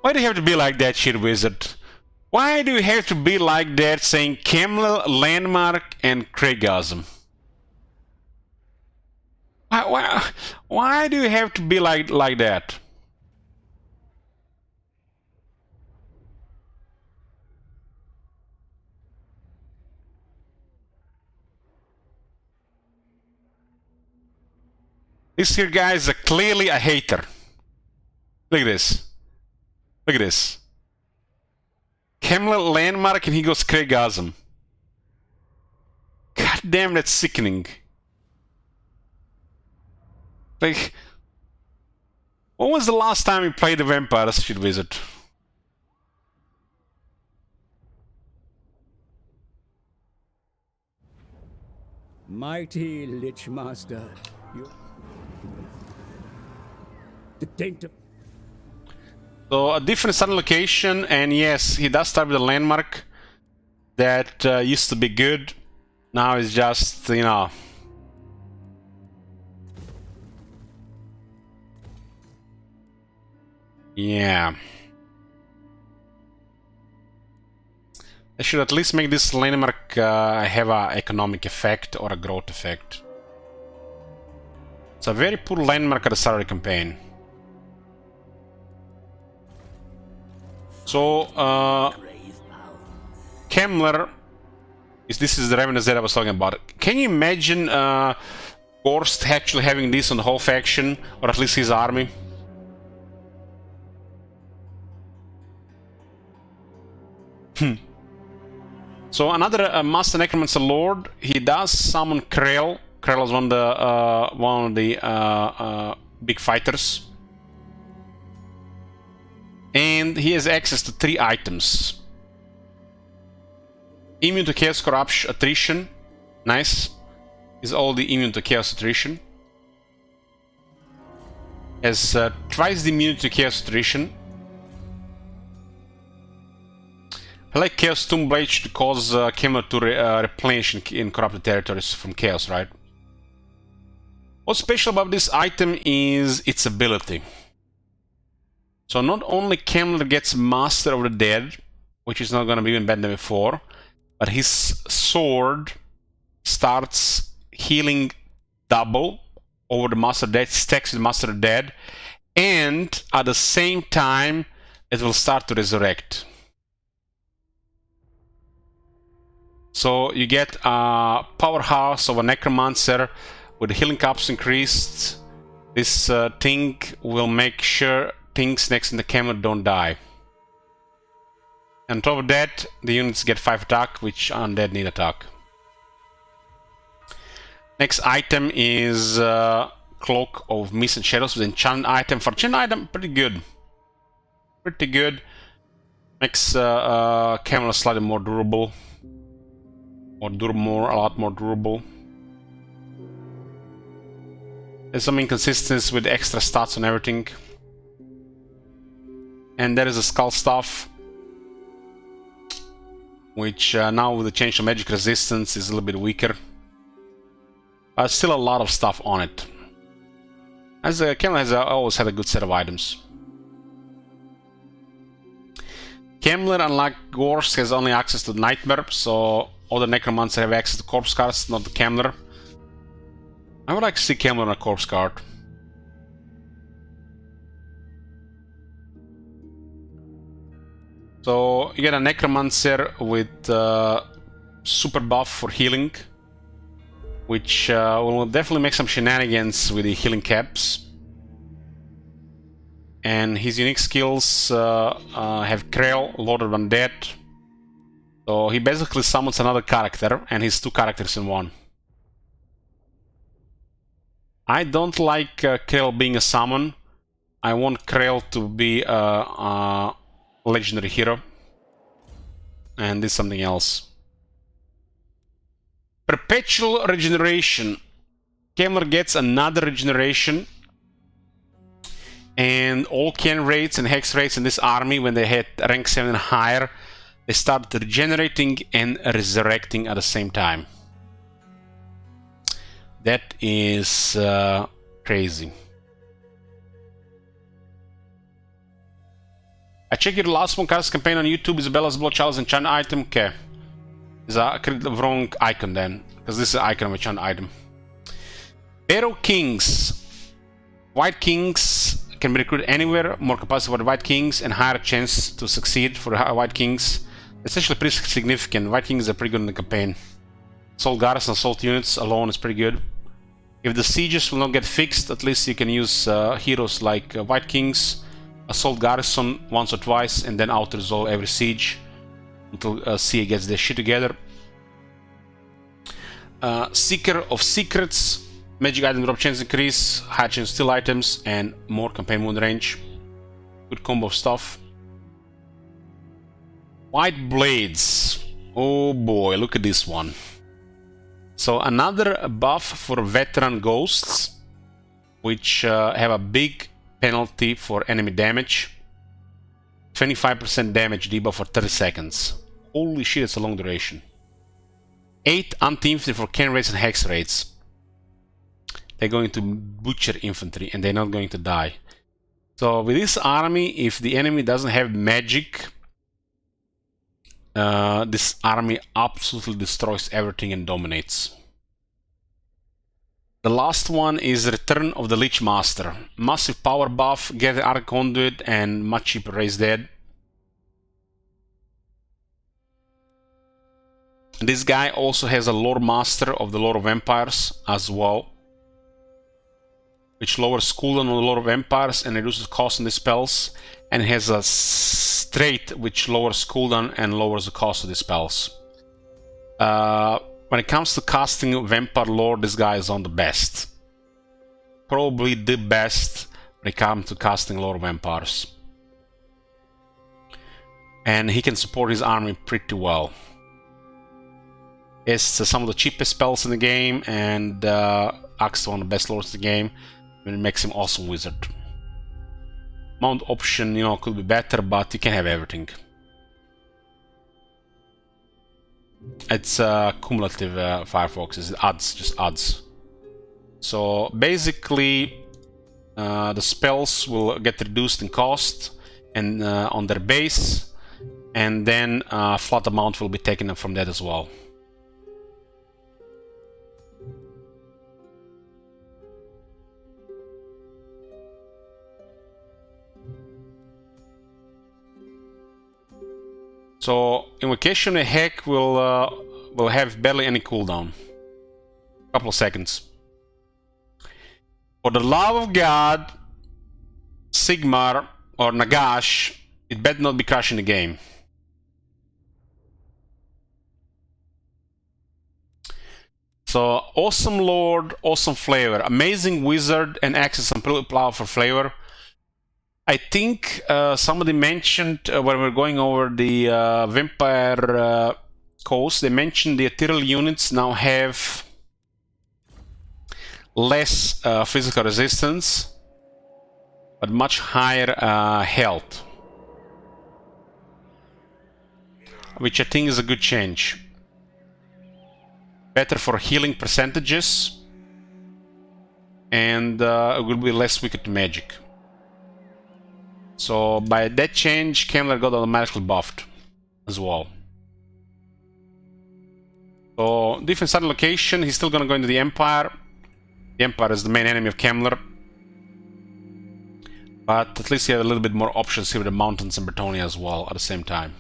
Why do you have to be like that, shit wizard? Why do you have to be like that, saying Kemmler, Landmark, and Craigasm? Why do you have to be like that? This here guy is clearly a hater. Look at this. Look at this. Kemmler, Landmark, and he goes Craigasm. God damn, that's sickening. Like, when was the last time you played the Vampires, shit wizard? Mighty Lich Master, you... The taint of... So, a different sun location, and yes, he does start with a Landmark that used to be good. Now it's just, you know... Yeah. I should at least make this landmark have an economic effect or a growth effect. It's a very poor landmark at the start of the campaign. So, Kemmler, this is the revenue that I was talking about. Can you imagine Gorst actually having this on the whole faction, or at least his army? So another Master Necromancer Lord, he does summon Krell. Krell is one of the big fighters. And he has access to 3 items. Immune to Chaos Corruption Attrition. Nice. Is all the immune to Chaos Attrition. Has twice the immunity to Chaos Attrition. I like Chaos Tomb Blade to cause Kemmler to replenish in corrupted territories from Chaos, right? What's special about this item is its ability. So not only Kemmler gets Master of the Dead, which is not going to be even better than before, but his sword starts healing double over the Master of the Dead, stacks with Master of the Dead, and at the same time it will start to resurrect. So you get a powerhouse of a necromancer with the healing caps increased. This thing will make sure things next in the Kemmler don't die. And on top of that, the units get 5 attack, which undead need attack. Next item is Cloak of Mist and Shadows with enchantment item. For enchantment item, pretty good. Pretty good. Makes Kemmler slightly more durable. A lot more durable. There's some inconsistencies with extra stats and everything. And there is a Skull Staff, which now with the change to magic resistance is a little bit weaker. But still a lot of stuff on it. As Kemmler has always had a good set of items. Kemmler, unlike Gorst, has only access to Nightmare, so other Necromancers have access to Corpse Cards, not the Kemmler. I would like to see Kemmler on a Corpse Card. So you get a Necromancer with super buff for healing, which will definitely make some shenanigans with the healing caps. And his unique skills have Krell, Lord of Undead. So he basically summons another character, and he's 2 characters in one. I don't like Krell being a summon. I want Krell to be a legendary hero. And this is something else. Perpetual regeneration. Kemmler gets another regeneration. And all Ken rates and Hex rates in this army, when they hit rank 7 and higher, they start regenerating and resurrecting at the same time. That is crazy. I checked your last one cast campaign on YouTube. Isabella's Blood Chalice and Chant item. Okay. Is a wrong icon then, because this is an icon of a Chant item. Arrow Kings. White Kings can be recruited anywhere, more capacity for the White Kings, and higher chance to succeed for the White Kings. It's actually pretty significant. White Kings are pretty good in the campaign. Assault Garrison, Assault units alone is pretty good. If the sieges will not get fixed, at least you can use heroes like White Kings, Assault Garrison once or twice, and then out-resolve every siege until CA gets their shit together. Seeker of Secrets. Magic item drop chance increase, high chance steal items, and more campaign wound range. Good combo of stuff. White Blades. Oh boy, look at this one. So another buff for veteran ghosts, which have a big penalty for enemy damage. 25% damage debuff for 30 seconds. Holy shit, it's a long duration. 8 anti-infantry for Ken rates and Hex rates. They're going to butcher infantry and they're not going to die. So with this army, if the enemy doesn't have magic, this army absolutely destroys everything and dominates. The last one is Return of the Lich Master. Massive power buff, get the Arc Conduit, and much cheaper raise dead. This guy also has a Lore Master of the Lore of Empires as well, which lowers cooldown on the Lord of Empires and reduces cost on the spells, and has a Straight which lowers cooldown and lowers the cost of the spells. When it comes to casting Vampire Lore, this guy is on the best. Probably the best when it comes to casting Lore of Empires. And he can support his army pretty well. It's some of the cheapest spells in the game, and acts one of the best lords in the game. It makes him awesome wizard. Mount option, you know, could be better, but you can have everything. It's cumulative Firefox. It's adds, just adds. So basically, the spells will get reduced in cost and on their base, and then flat amount will be taken from that as well. So Invocation of Heck will have barely any cooldown. A couple of seconds. For the love of God, Sigmar or Nagash, it better not be crashing the game. So awesome Lord, awesome flavor, amazing wizard, and access and plow for flavor. I think somebody mentioned when we were going over the Vampire Coast, they mentioned the ethereal units now have less physical resistance, but much higher health, which I think is a good change. Better for healing percentages, and it will be less wicked to magic. So by that change, Kemmler got automatically buffed as well. So different side location, he's still gonna go into the Empire. The Empire is the main enemy of Kemmler. But at least you have a little bit more options here with the mountains and Bretonnia as well at the same time.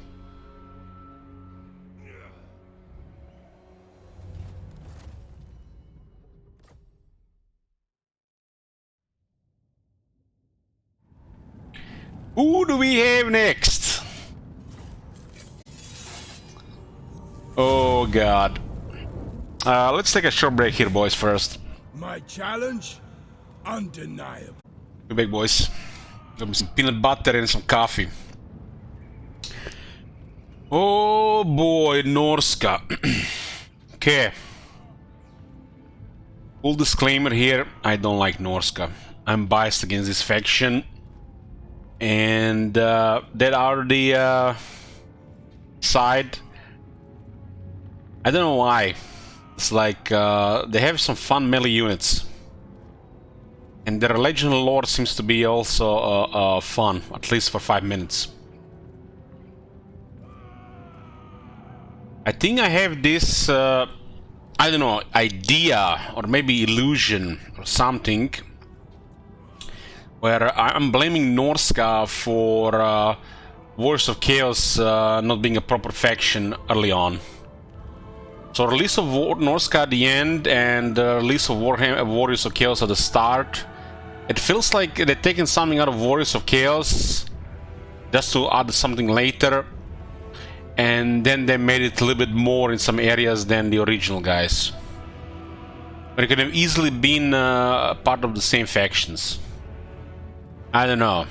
Who do we have next? Oh god. Let's take a short break here, boys, first. My challenge? Undeniable. Be back, boys. Got me some peanut butter and some coffee. Oh boy, Norska. Okay. Full disclaimer here, I don't like Norska. I'm biased against this faction. And that are the side. I don't know why. It's like they have some fun melee units. And their Legend lore seems to be also fun, at least for 5 minutes. I think I have this, I don't know, idea or maybe illusion or something, where I'm blaming Norska for Warriors of Chaos not being a proper faction early on. So release of Norska at the end and release of Warriors of Chaos at the start. It feels like they're taking something out of Warriors of Chaos just to add something later. And then they made it a little bit more in some areas than the original guys. But it could have easily been part of the same factions. I don't know.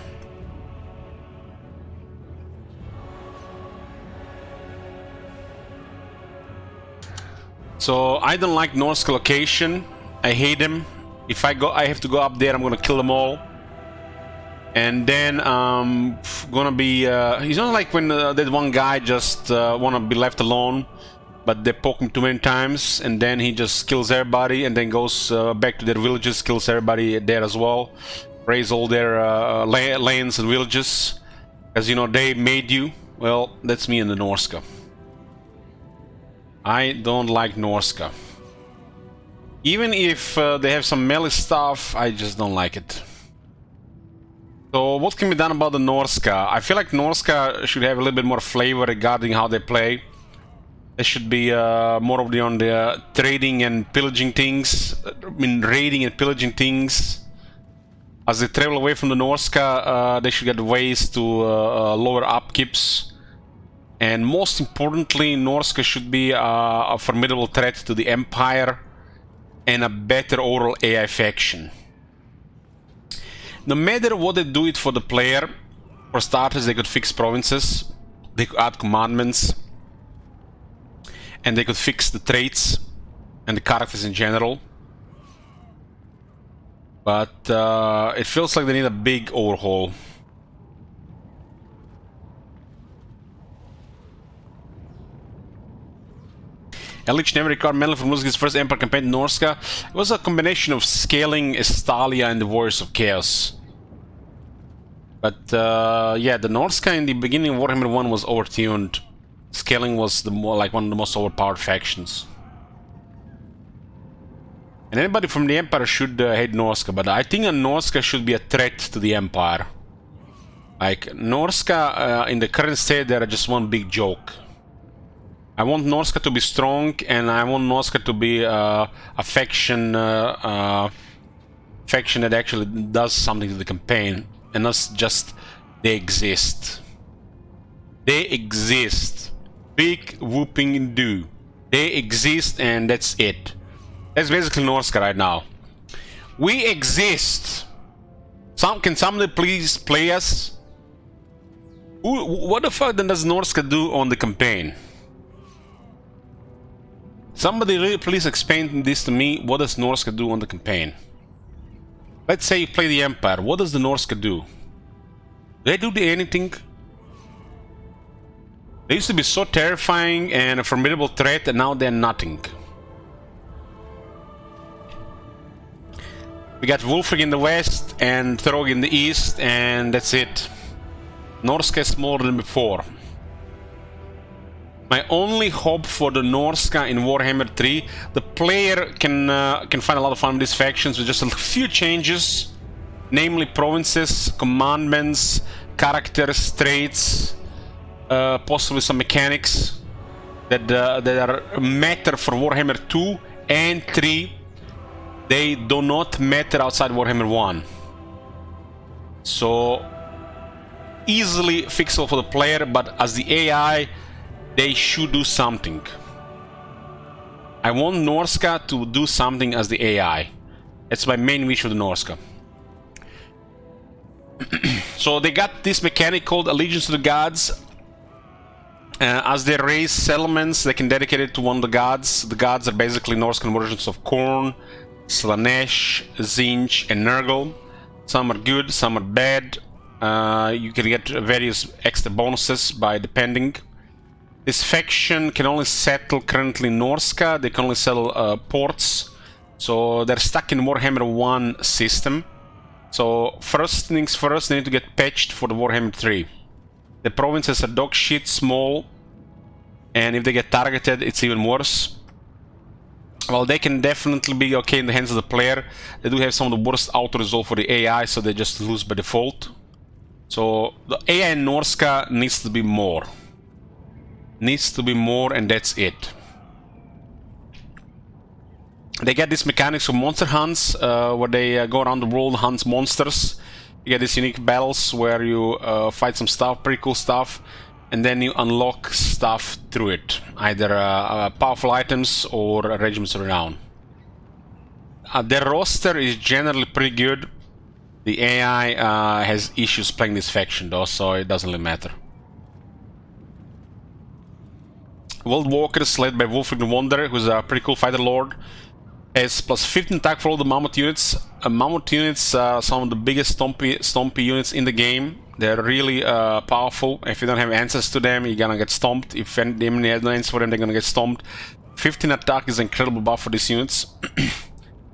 So I don't like Norska location. I hate him. If I have to go up there, I'm gonna kill them all. And then gonna be he's not like when that one guy just wanna be left alone, but they poke him too many times and then he just kills everybody and then goes back to their villages, kills everybody there as well, raise all their lands and villages, as you know they made you. Well, that's me in the Norska. I don't like Norska. Even if they have some melee stuff, I just don't like it. So what can be done about the Norska? I feel like Norska should have a little bit more flavor regarding how they play. They should be more of on the trading and pillaging things. I mean, raiding and pillaging things. As they travel away from the Norska, they should get ways to lower upkeeps. And most importantly, Norska should be a formidable threat to the Empire and a better overall AI faction. No matter what they do it for the player, for starters they could fix provinces, they could add commandments, and they could fix the traits and the characters in general. But it feels like they need a big overhaul. Elich never recovered medal from losing his first Empire campaign in Norska. It was a combination of scaling, Estalia, and the Warriors of Chaos. But yeah, the Norska in the beginning of Warhammer 1 was overtuned. Scaling was the more like one of the most overpowered factions. And anybody from the Empire should hate Norska, but I think a Norska should be a threat to the Empire. Like, Norska in the current state, they're just one big joke. I want Norska to be strong, and I want Norska to be a faction that actually does something to the campaign, and not just they exist. They exist. Big whooping do. They exist, and that's it. That's basically Norska right now. We exist. Can somebody please play us? What the fuck then does Norska do on the campaign? Somebody really please explain this to me. What does Norska do on the campaign? Let's say you play the Empire. What does the Norska do? Do they do anything? They used to be so terrifying and a formidable threat, and now they're nothing. We got Wolfrig in the west and Throg in the east, and that's it. Norska is smaller than before. My only hope for the Norska in Warhammer 3, the player can find a lot of fun with these factions with just a few changes, namely provinces, commandments, characters, traits, possibly some mechanics that are matter for Warhammer 2 and 3. They do not matter outside Warhammer 1. So easily fixable for the player, but as the AI, they should do something. I want Norska to do something as the AI. That's my main wish for the Norska. So they got this mechanic called Allegiance to the Gods. As they raise settlements, they can dedicate it to one of the gods. The gods are basically Norse conversions of Korn, Slanesh, Zinj, and Nurgle. Some are good, some are bad. You can get various extra bonuses by depending. This faction can only settle currently Norska. They can only settle ports. So they're stuck in Warhammer 1 system. So first things first, they need to get patched for the Warhammer 3. The provinces are dog shit small, and if they get targeted, it's even worse. Well, they can definitely be okay in the hands of the player. They do have some of the worst auto-resolve for the AI, so they just lose by default. So the AI in Norska needs to be more. Needs to be more, and that's it. They get these mechanics of monster hunts, where they go around the world, hunt monsters. You get these unique battles where you fight some stuff, pretty cool stuff, and then you unlock stuff through it, either powerful items or regiments of renown. Their roster is generally pretty good. The AI has issues playing this faction though, so it doesn't really matter. World Walkers led by Wolfric the Wanderer, who's a pretty cool fighter lord. Has plus 15 attack for all the Mammoth units. Mammoth units are some of the biggest stompy units in the game. They're really powerful. If you don't have answers to them, you're gonna get stomped. If anyone has no answers for them, they're gonna get stomped. 15 attack is an incredible buff for these units.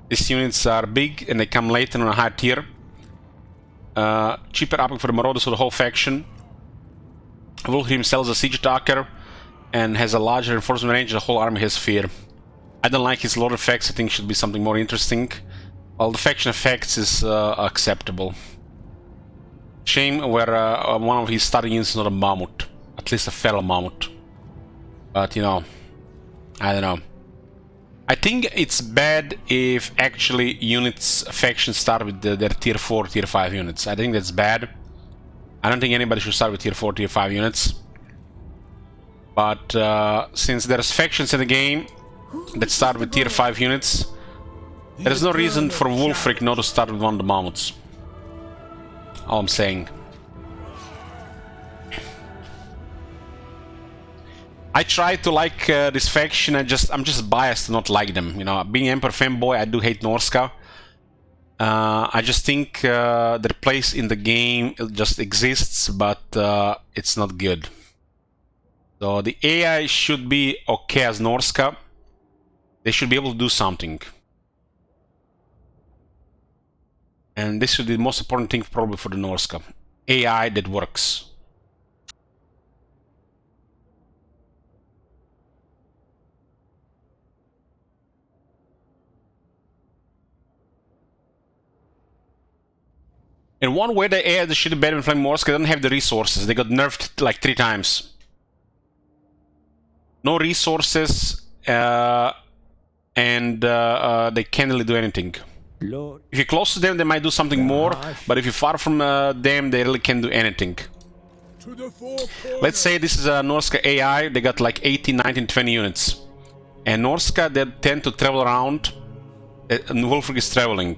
These units are big and they come late and on a high tier. Cheaper upping for the Marauders for the whole faction. Wolfric himself is a siege attacker and has a larger reinforcement range. The whole army has fear. I don't like his lord effects. I think should be something more interesting. While the faction effects is acceptable. Shame where one of his starting units is not a mammoth. At least a fellow mammoth. But you know, I don't know. I think it's bad if actually units factions start with their tier 4, tier 5 units. I think that's bad. I don't think anybody should start with tier 4, tier 5 units. But since there's factions in the game that start with tier 5 units, there is no reason for Wolfric not to start with one of the mammoths. All I'm saying. I try to like this faction. I'm just biased to not like them. You know, being Emperor fanboy, I do hate Norska. I just think their place in the game just exists, but it's not good. So the AI should be okay as Norska. They should be able to do something. And this should be the most important thing probably for the Norska. AI that works. In one way, the AI that should be better than Flame Norska don't have the resources. They got nerfed like 3 times. No resources. And they can't really do anything. Lord. If you're close to them, they might do something more, but if you're far from them, they really can't do anything. Let's say this is a Norska AI, they got like 18, 19, 20 units. And Norska, they tend to travel around, and Wolfric is traveling.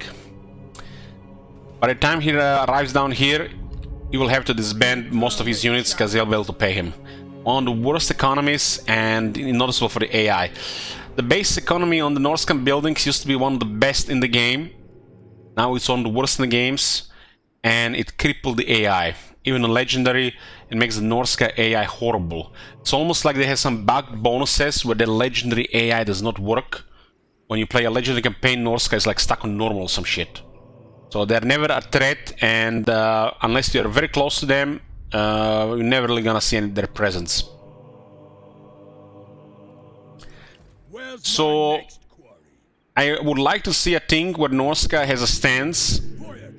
By the time he arrives down here, he will have to disband most of his units because they'll be able to pay him. One of the worst economies and noticeable for the AI. The base economy on the Norscan buildings used to be one of the best in the game. Now it's one of the worst in the games, and it crippled the AI. Even on Legendary, it makes the Norska AI horrible. It's almost like they have some bugged bonuses where the Legendary AI does not work. When you play a Legendary campaign, Norska is like stuck on normal or some shit. So they're never a threat, and unless you're very close to them, you're never really gonna see their presence. So I would like to see a thing where Norska has a stance.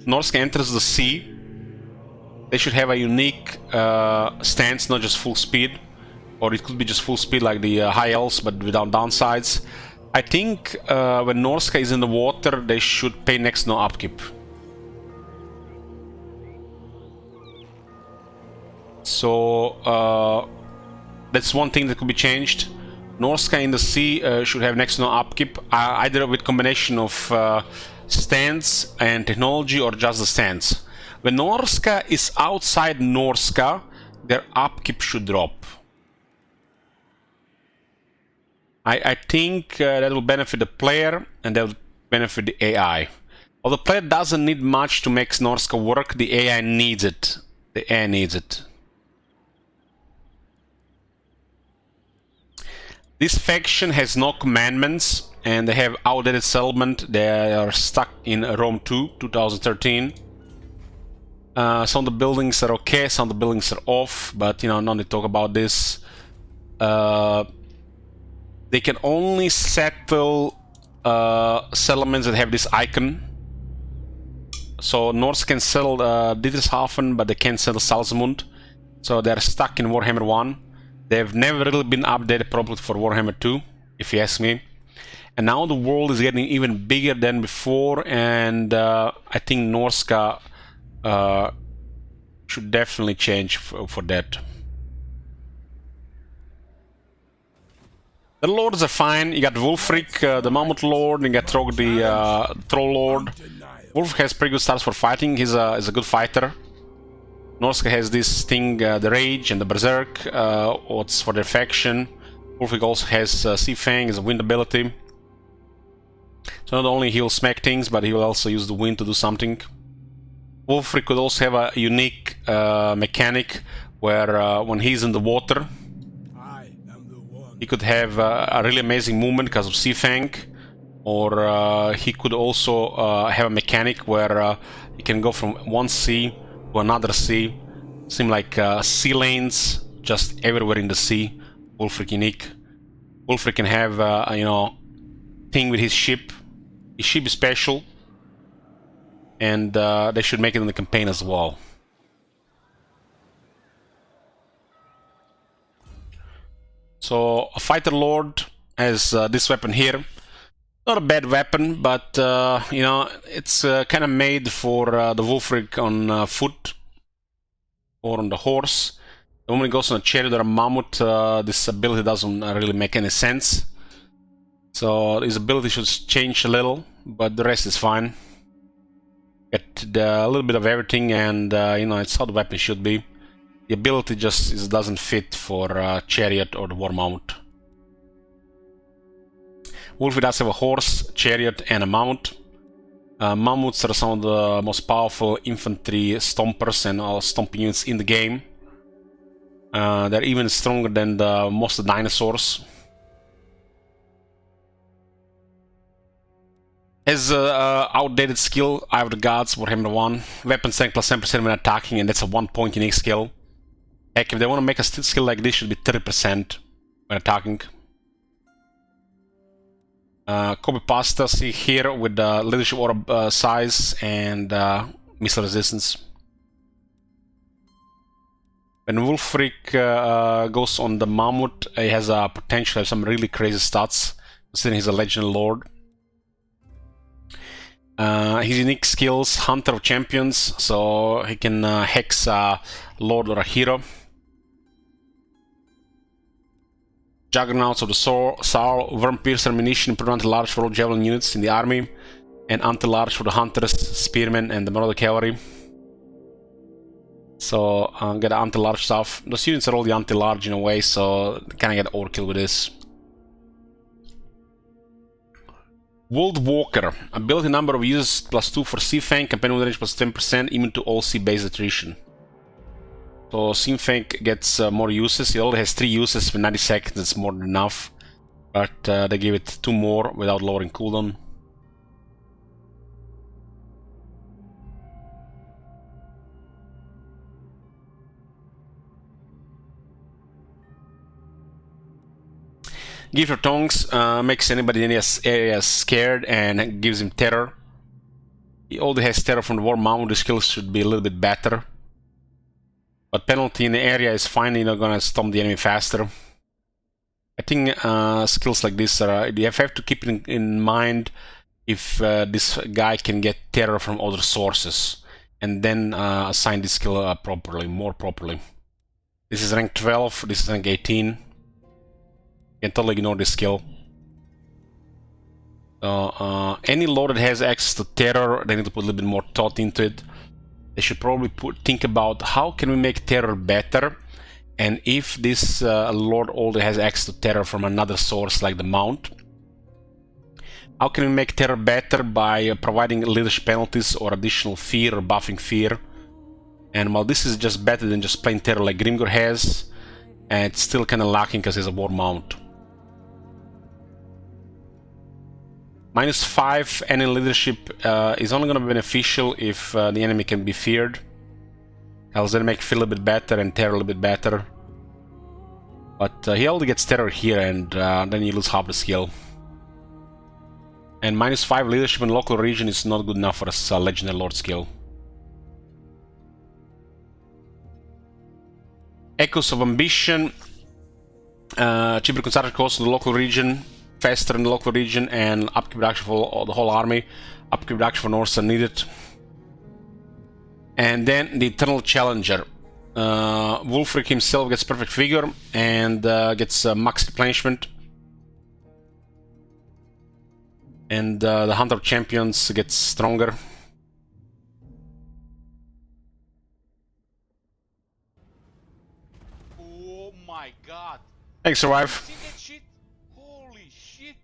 Norska enters the sea. They should have a unique stance, not just full speed. Or it could be just full speed like the High Elves, but without downsides. I think when Norska is in the water, they should pay next to no upkeep. So that's one thing that could be changed. Norska in the sea should have next to no upkeep, either with combination of stance and technology or just the stance. When Norska is outside Norska, their upkeep should drop. I think that will benefit the player and that will benefit the AI. While the player doesn't need much to make Norska work, the AI needs it. The AI needs it. This faction has no commandments and they have outdated settlement. They are stuck in Rome 2, 2013. Some of the buildings are okay, some of the buildings are off, but you know, no need to talk about this. They can only settle settlements that have this icon. So Norse can settle Dietershafen, but they can't settle Salzmund. So they're stuck in Warhammer 1. They've never really been updated properly for Warhammer 2, if you ask me. And now the world is getting even bigger than before, and I think Norska should definitely change for that. The lords are fine. You got Wulfric, the Mammoth Lord, and you got Trog, the Troll Lord. Wulf has pretty good stats for fighting. He's a good fighter. Norska has this thing, the Rage and the Berserk, what's for their faction. Wulfric also has Sea Fang, is a wind ability. So not only he'll smack things, but he will also use the wind to do something. Wulfric could also have a unique mechanic where when he's in the water, he could have a really amazing movement because of Sea Fang, or he could also have a mechanic where he can go from one sea to another sea. Seem like sea lanes just everywhere in the sea. Wulfric unique. Wulfric can have you know, thing with his ship. His ship is special, and they should make it in the campaign as well. So a fighter lord has this weapon here. Not a bad weapon, but you know, it's kind of made for the Wulfric on foot or on the horse. The moment it goes on a chariot or a mammoth, this ability doesn't really make any sense. So his ability should change a little, but the rest is fine. Get a little bit of everything, and you know, it's how the weapon should be. The ability just doesn't fit for chariot or the war mammoth. Wulfric does have a horse, chariot, and a mammoth. Mammoths are some of the most powerful infantry stompers and all stomping units in the game. They're even stronger than most of the dinosaurs. Has outdated skill, Eye of the Gods, Warhammer 1. Weapon strength plus 10% when attacking, and that's a 1 point unique skill. Heck, if they want to make a skill like this, it should be 30% when attacking. Copy pasta, see here with the leadership orb size and missile resistance. When Wulfric goes on the Mammoth, he has a potential to have some really crazy stats, considering he's a legendary lord. His unique skills, Hunter of Champions, so he can hex a lord or a hero. Juggernauts of the Soul, Worm Piercer ammunition, prevent large for all javelin units in the army, and anti-large for the hunters, spearmen, and the Marauder cavalry. So get anti-large stuff. Those units are all the anti-large in a way, so kind of get overkill with this. World Walker, ability number of users +2 for Sea Fang, campaign range +10%, immune to all sea-based attrition. So Sea Fang gets more uses. He only has 3 uses for 90 seconds, that's more than enough. But they give it 2 more without lowering cooldown. Give your tongues makes anybody in this area scared and gives him terror. He already has terror from the War Mammoth, the skills should be a little bit better. But penalty in the area is fine, you're not gonna stomp the enemy faster. I think skills like this are, you have to keep it in mind if this guy can get terror from other sources, and then assign this skill properly, more properly. This is rank 12, this is rank 18. You can totally ignore this skill. Any lord that has access to terror, they need to put a little bit more thought into it. They should probably think about how can we make terror better, and if this lord already has access to terror from another source like the mount, how can we make terror better by providing leadership penalties or additional fear or buffing fear. And while this is just better than just plain terror like Grimgor has, and it's still kind of lacking because it's a war mount. -5 any leadership is only going to be beneficial if the enemy can be feared. Else they make feel a bit better and terror a little bit better. But he only gets terror here, and then you lose half the skill. And -5 leadership in local region is not good enough for a legendary lord skill. Echoes of Ambition. Cheaper construction costs in the local region, faster in the local region, and upkeep reduction for the whole army. Upkeep reduction for Norska needed. And then the Eternal Challenger. Wulfric himself gets perfect figure and gets max replenishment. And the Hunter of Champions gets stronger. Oh my god. Thanks, Survive. See that shit? Holy shit.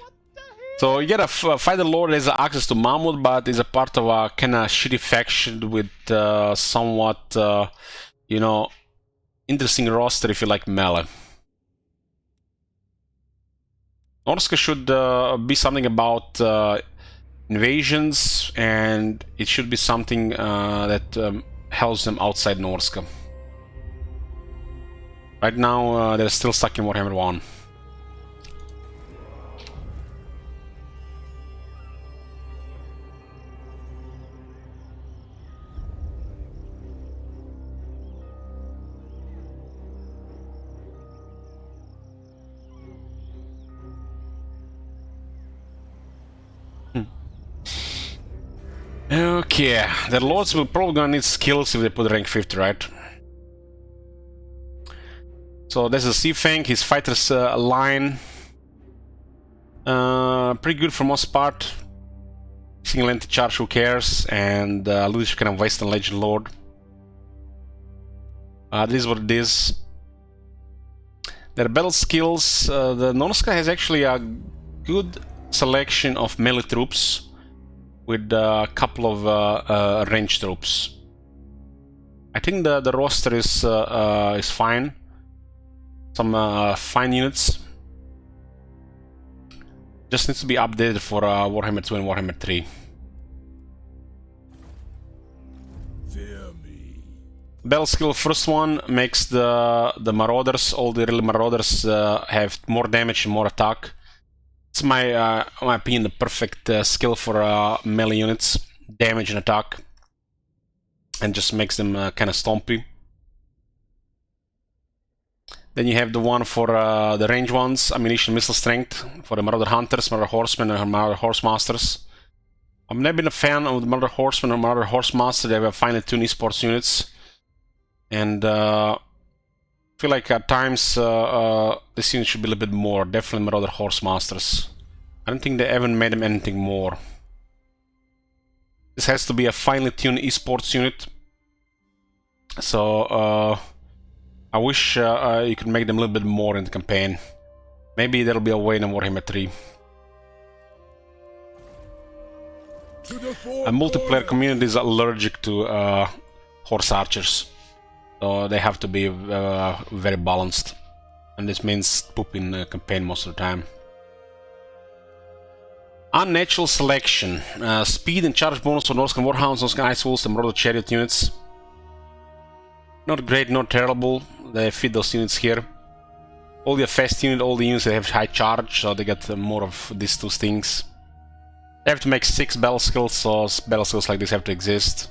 What the hell? So you get a fighter lord that has access to Mammoth, but is a part of a kind of shitty faction with somewhat, you know, interesting roster if you like melee. Norska should be something about invasions, and it should be something that helps them outside Norska. Right now, they're still stuck in Warhammer 1. Okay, the lords will probably gonna need skills if they put rank 50, right? So there's a Sea Fang, his fighter's line. Pretty good for most part. Single entity charge, who cares? And leadership kind of waste on Legend Lord. This is what it is. Their battle skills, the Norska has actually a good selection of melee troops with a couple of range troops. I think the roster is fine. Some fine units. Just needs to be updated for Warhammer 2 and Warhammer 3. Battle skill first one makes the Marauders, all the early Marauders have more damage and more attack. It's my opinion the perfect skill for melee units, damage and attack, and just makes them kind of stompy. Then you have the one for the range ones, ammunition, missile strength for the Marauder Hunters, Marauder Horsemen, and Marauder Horsemasters. I've never been a fan of the Marauder Horsemen or Marauder Horsemaster. They have finely tuned esports units, and I feel like at times this unit should be a little bit more. Definitely Marauder Horsemasters. I don't think they ever made them anything more. This has to be a finely tuned esports unit. So I wish you could make them a little bit more in the campaign. Maybe there'll be a way in Warhammer 3. A multiplayer community is allergic to horse archers, so they have to be very balanced, and this means poop in the campaign most of the time. Unnatural selection. Speed and charge bonus for Norscan Warhounds, Norscan Ice Wolves, and Marauder Chariot units. Not great, not terrible. They fit those units here. All the fast unit, all the units that have high charge, so they get more of these two things. They have to make 6 battle skills, so battle skills like this have to exist.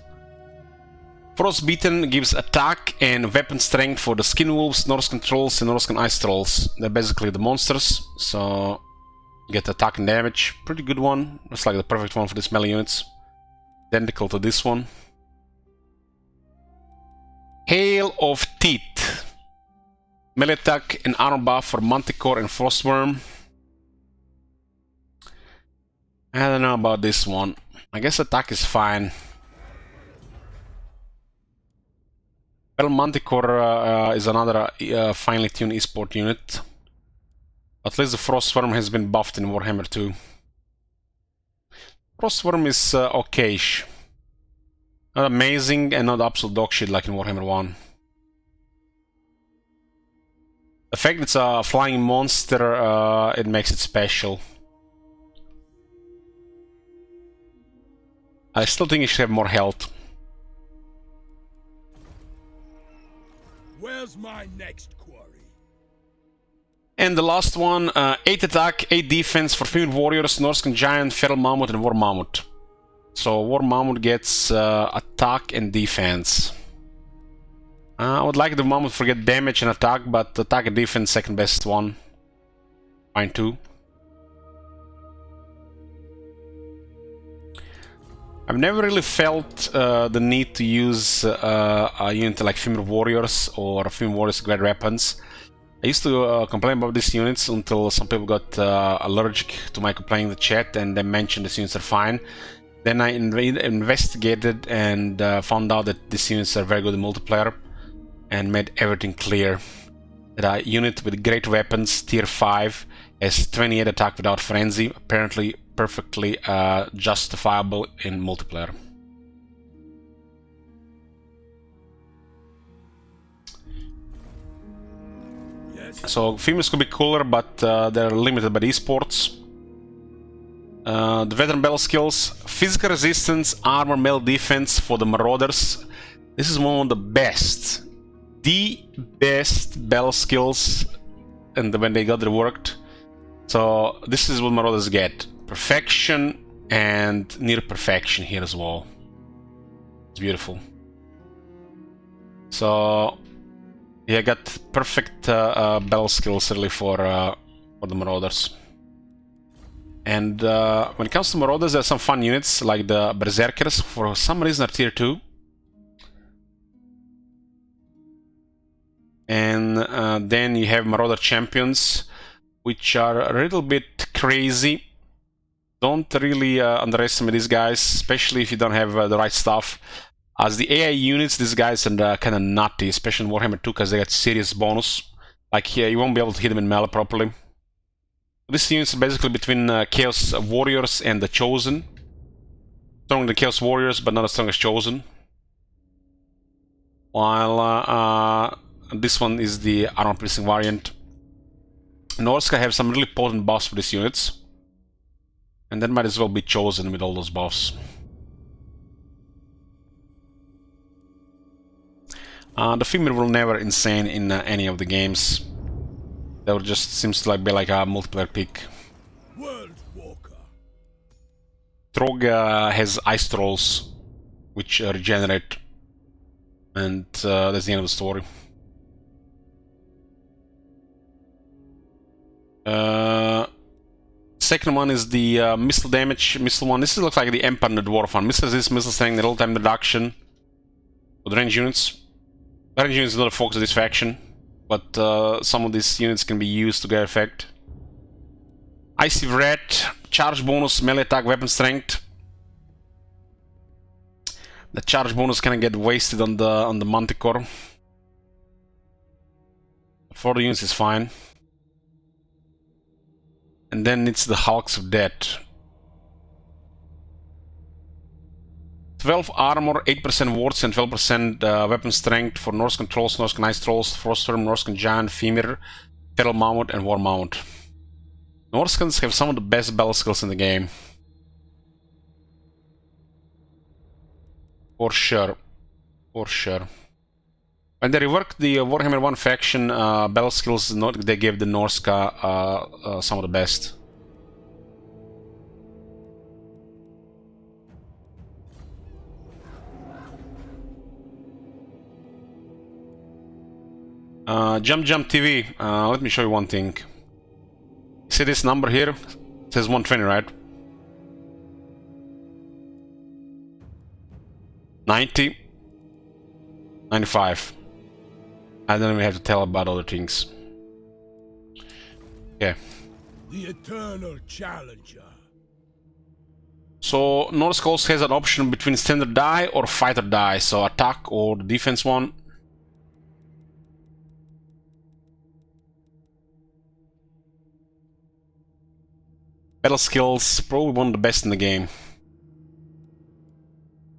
Frostbeaten gives attack and weapon strength for the Skin Wolves, Norscan Trolls, and Norscan Ice Trolls. They're basically the monsters, so get attack and damage. Pretty good one. Looks like the perfect one for these melee units. Identical to this one. Hail of Teeth. Melee attack and armor buff for Manticore and Frostworm. I don't know about this one. I guess attack is fine. Well, Manticore is another finely tuned esport unit. At least the Frostworm has been buffed in Warhammer 2. Frostworm is okayish. Not amazing and not absolute dog shit like in Warhammer 1. The fact it's a flying monster, it makes it special. I still think it should have more health. Where's my next quarry? And the last one, 8 attack, 8 defense for female warriors, Norscan Giant, Feral Mammoth and War Mammoth. So War Mammoth gets attack and defense. I would like the Mammoth to get damage and attack, but attack and defense second best one. Fine too. I've never really felt the need to use a unit like female warriors or female warriors great weapons. I used to complain about these units until some people got allergic to my complaining in the chat and they mentioned these units are fine. Then I investigated and found out that these units are very good in multiplayer and made everything clear. That a unit with great weapons, tier 5, has 28 attack without frenzy, apparently perfectly justifiable in multiplayer. So females could be cooler, but they're limited by esports. The veteran battle skills: physical resistance, armor, melee defense for the marauders. This is one of the best battle skills, and when they got reworked. So this is what marauders get: perfection and near perfection here as well. It's beautiful. So yeah, I got perfect battle skills really for the marauders. And when it comes to marauders, there are some fun units like the berserkers. For some reason, are tier 2. And then you have marauder champions, which are a little bit crazy. Don't really underestimate these guys, especially if you don't have the right stuff. As the AI units, these guys are kind of nutty, especially in Warhammer 2, because they got serious bonus. Like here, you won't be able to hit them in melee properly. This unit is basically between Chaos Warriors and the Chosen. Stronger than Chaos Warriors, but not as strong as Chosen. While this one is the armor piercing variant. Norska have some really potent buffs for these units. And that might as well be Chosen with all those buffs. The female will never insane in any of the games. That would just seems to be like a multiplayer pick. World Walker. Trog has ice trolls, which regenerate, and that's the end of the story. Second one is the missile damage missile one. This looks like the Empire the Dwarf one. Missile resist, missile strength, real time reduction with range units. Range units is not a focus of this faction, but some of these units can be used to get effect. Icy Rat, charge bonus, melee attack, weapon strength. The charge bonus kind of get wasted on the Manticore. For the units is fine. And then it's the Hulks of Death. 12 armor, 8% wards, and 12% weapon strength for Norscan Trolls, Norscan Ice Trolls, Frostworm, Norscan Giant, Femur, Feral Mammoth, and War Mammoth. Norscans have some of the best battle skills in the game. For sure. For sure. When they reworked the Warhammer 1 faction battle skills, they gave the Norska some of the best. Jump TV, let me show you one thing. See this number here? It says 120, right? 90, 95. I don't even have to tell about other things. Okay. The eternal challenger. So Norska also has an option between standard die or fighter die, so attack or the defense one. Battle skills, probably one of the best in the game.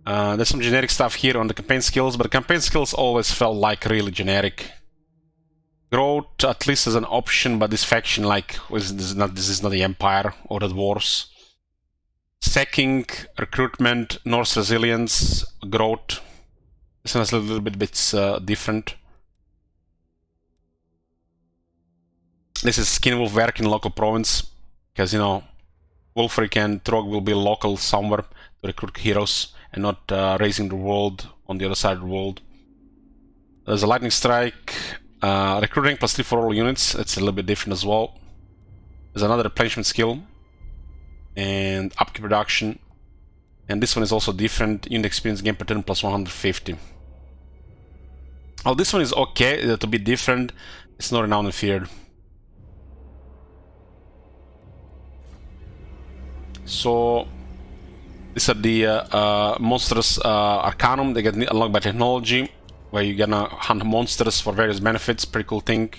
There's some generic stuff here on the campaign skills, but the campaign skills always felt like really generic. Growth at least as an option, but this faction, like, this is not the Empire or the Dwarves. Sacking, recruitment, Norse resilience, growth. This one is a little bit different. This is Skin Wolf work in local province, because, you know, Wolfric and Trog will be local somewhere to recruit heroes and not raising the world on the other side of the world. There's a lightning strike, recruiting +3 for all units. It's a little bit different as well. There's another replenishment skill and upkeep reduction, and this one is also different. Unit experience gain per turn +150. Oh, this one is okay to be different. It's not renowned and feared. So these are the monsters Arcanum. They get unlocked by technology, where you're gonna hunt monsters for various benefits. Pretty cool thing.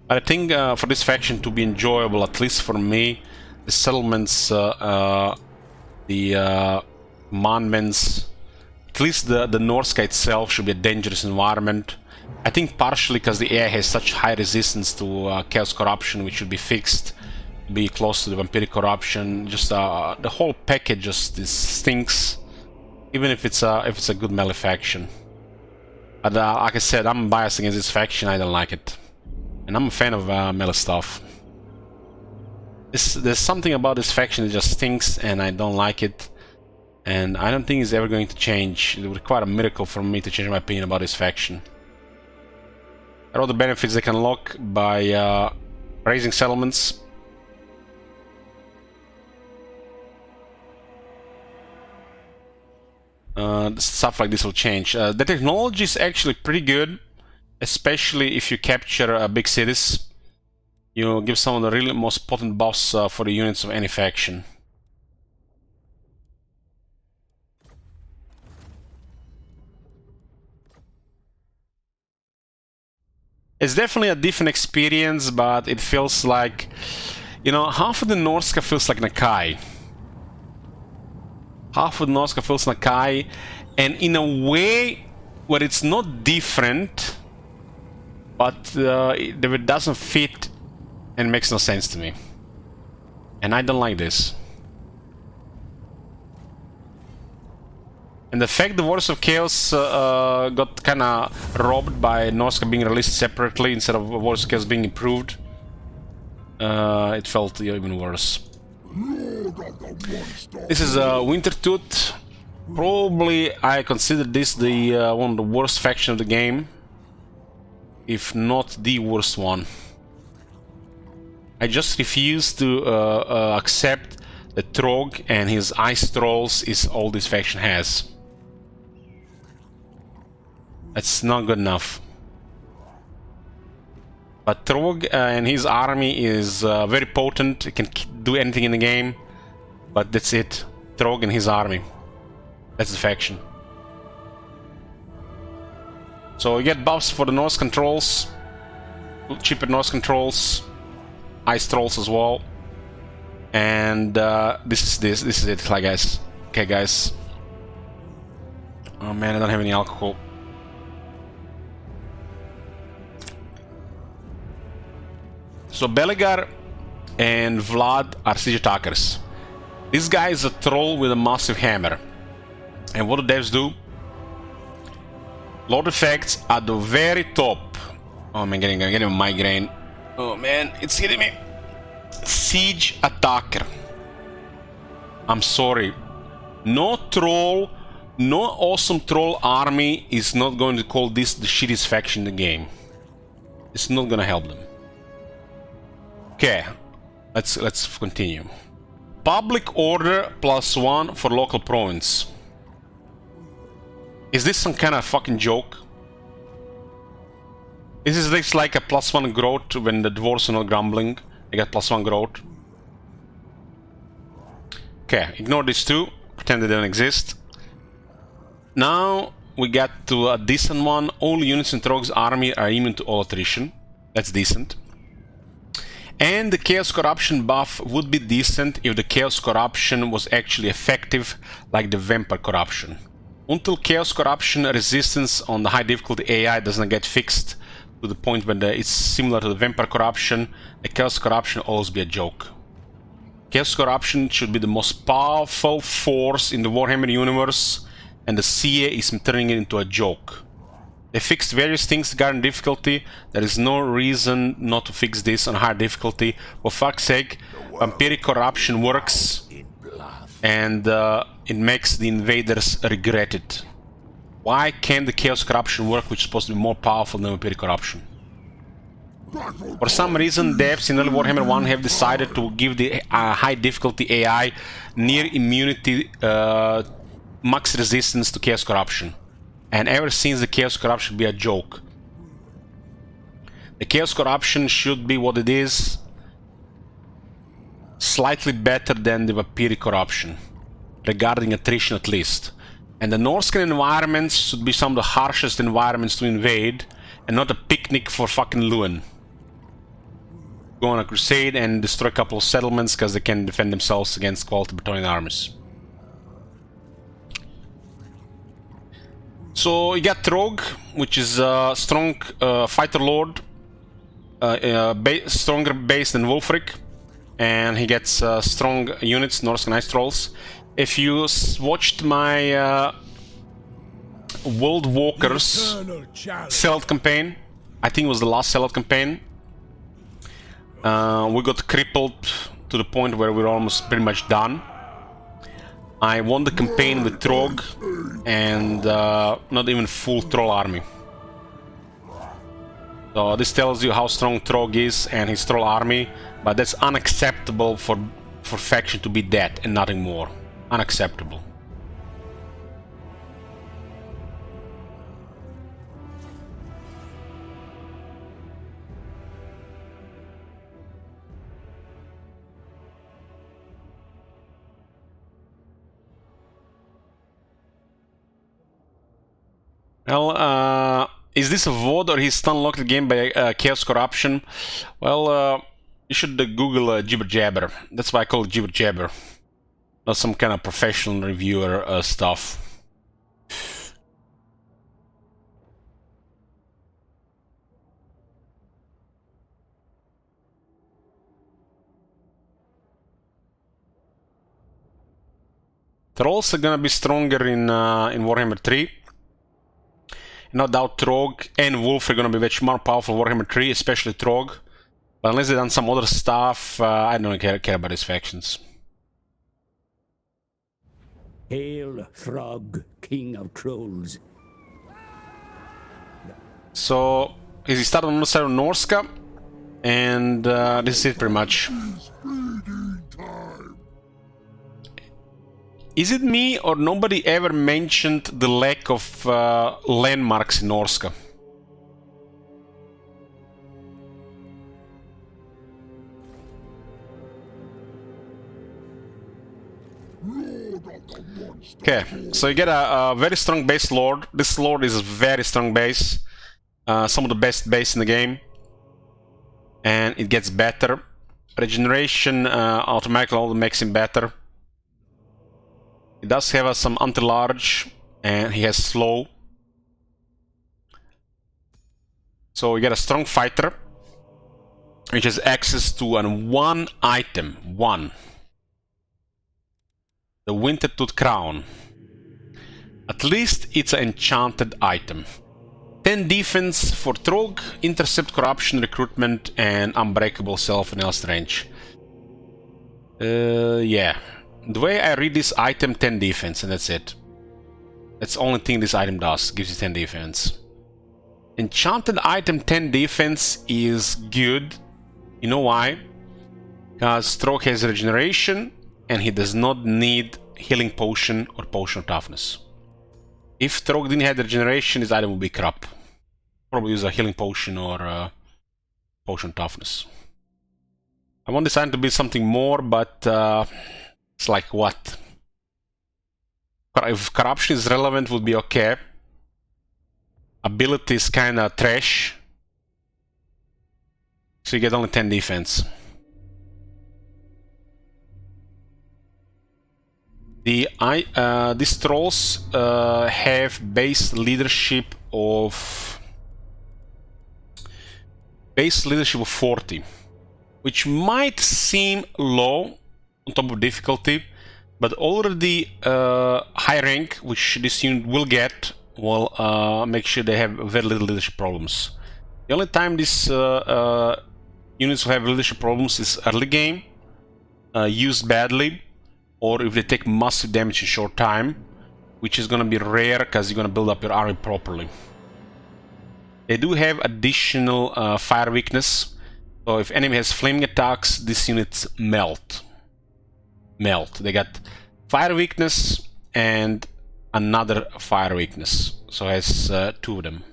But I think for this faction to be enjoyable, at least for me, the settlements, the Mannfred, at least the Norska itself should be a dangerous environment. I think partially because the AI has such high resistance to chaos corruption, which should be fixed. Be close to the vampiric corruption. Just the whole package just stinks, even if it's a good melee faction. But like I said, I'm biased against this faction. I don't like it, and I'm a fan of melee stuff. There's something about this faction that just stinks, and I don't like it. And I don't think it's ever going to change. It would require a miracle for me to change my opinion about this faction. All the benefits they can unlock by raising settlements. Stuff like this will change. The technology is actually pretty good, especially if you capture big cities. You give some of the really most potent buffs for the units of any faction. It's definitely a different experience, but it feels like, you know, half of the Norska feels like Nakai. Half of Norska feels Nakai, and in a way where it's not different, but it doesn't fit and makes no sense to me. And I don't like this. And the fact the Wars of Chaos got kinda robbed by Norska being released separately instead of Wars of Chaos being improved, it felt even worse. This is Wintertooth. Probably I consider this the one of the worst faction of the game, if not the worst one. I just refuse to accept that Trog and his ice trolls is all this faction has. That's not good enough. But Trog and his army is very potent. It can do anything in the game. But that's it. Trog and his army. That's the faction. So you get buffs for the Norse controls. Cheaper Norse controls. Ice trolls as well. And this is it, like, guys. Okay, guys. Oh man, I don't have any alcohol. So Belegar and Vlad are siege attackers. This guy is a troll with a massive hammer. And what do devs do? Lord effects at the very top. Oh man, I'm getting a migraine. Oh man, it's hitting me. Siege attacker. I'm sorry. No troll, no awesome troll army is not going to call this the shittiest faction in the game. It's not gonna help them. Okay, let's continue. Public order +1 for local province. Is this some kind of fucking joke? This is like a +1 growth when the dwarves are not grumbling. They get +1 growth. Okay, ignore these two. Pretend they don't exist. Now we get to a decent one. All units in Trog's army are immune to all attrition. That's decent. And the Chaos Corruption buff would be decent if the Chaos Corruption was actually effective, like the Vampire Corruption. Until Chaos Corruption resistance on the high difficulty AI doesn't get fixed to the point when it's similar to the Vampire Corruption, the Chaos Corruption will always be a joke. Chaos Corruption should be the most powerful force in the Warhammer universe, and the CA is turning it into a joke. They fixed various things regarding difficulty. There is no reason not to fix this on higher difficulty. For fuck's sake, Vampiric Corruption works, and it makes the invaders regret it. Why can't the Chaos Corruption work, which is supposed to be more powerful than Vampiric Corruption? For some reason, devs in early Warhammer 1 have decided to give the high difficulty AI near immunity max resistance to Chaos Corruption. And ever since, the Chaos Corruption should be a joke. The Chaos Corruption should be what it is, slightly better than the Vampiric Corruption, regarding attrition at least. And the Norscan environments should be some of the harshest environments to invade, and not a picnic for fucking Luan. Go on a crusade and destroy a couple of settlements because they can defend themselves against quality Bretonnian armies. So you got Trog, which is a strong fighter lord, stronger base than Wulfric, and he gets strong units, Norsca Ice Trolls. If you watched my World Walkers sellout campaign, I think it was the last sellout campaign, we got crippled to the point where we're almost pretty much done. I won the campaign with Trog and not even full troll army. So this tells you how strong Trog is and his troll army, but that's unacceptable for faction to be that and nothing more. Unacceptable. Well, is this a VOD or he's unlocked the game by Chaos Corruption? Well, you should Google Jibber. That's why I call it Jibber. Not some kind of professional reviewer stuff. Trolls are gonna be stronger in Warhammer 3. No doubt Trog and Wolf are gonna be much more powerful in Warhammer 3, especially Trog. But unless they've done some other stuff, I don't care about these factions. Hail, Throg, King of Trolls. So, he started on the side of Norska, and this is it pretty much. Is it me, or nobody ever mentioned the lack of landmarks in Norska? Okay, so you get a very strong base lord. This lord is a very strong base. Some of the best base in the game. And it gets better. Regeneration automatically makes him better. He does have some anti-large, and he has slow. So you get a strong fighter, which has access to one item. The Wintertooth Crown. At least it's an enchanted item. 10 defense for Trog, intercept, corruption, recruitment, and unbreakable self-analysis range. Yeah. The way I read this item, 10 defense, and that's it. That's the only thing this item does, gives you 10 defense. Enchanted item 10 defense is good. You know why? Because Trog has regeneration, and he does not need healing potion or potion of toughness. If Trog didn't have regeneration, his item would be crap. probably use a healing potion or potion toughness. I want this item to be something more, but it's like what? If corruption is relevant, would be okay. Ability is kinda trash. So you get only 10 defense. These trolls have base leadership of 40, which might seem low on top of difficulty, but already high rank, which this unit will get, will make sure they have very little leadership problems. The only time these units will have leadership problems is early game, used badly, or if they take massive damage in short time, which is going to be rare because you're going to build up your army properly. They do have additional fire weakness, so if enemy has flaming attacks, these units melt. They got fire weakness and another fire weakness, so it has 2 of them.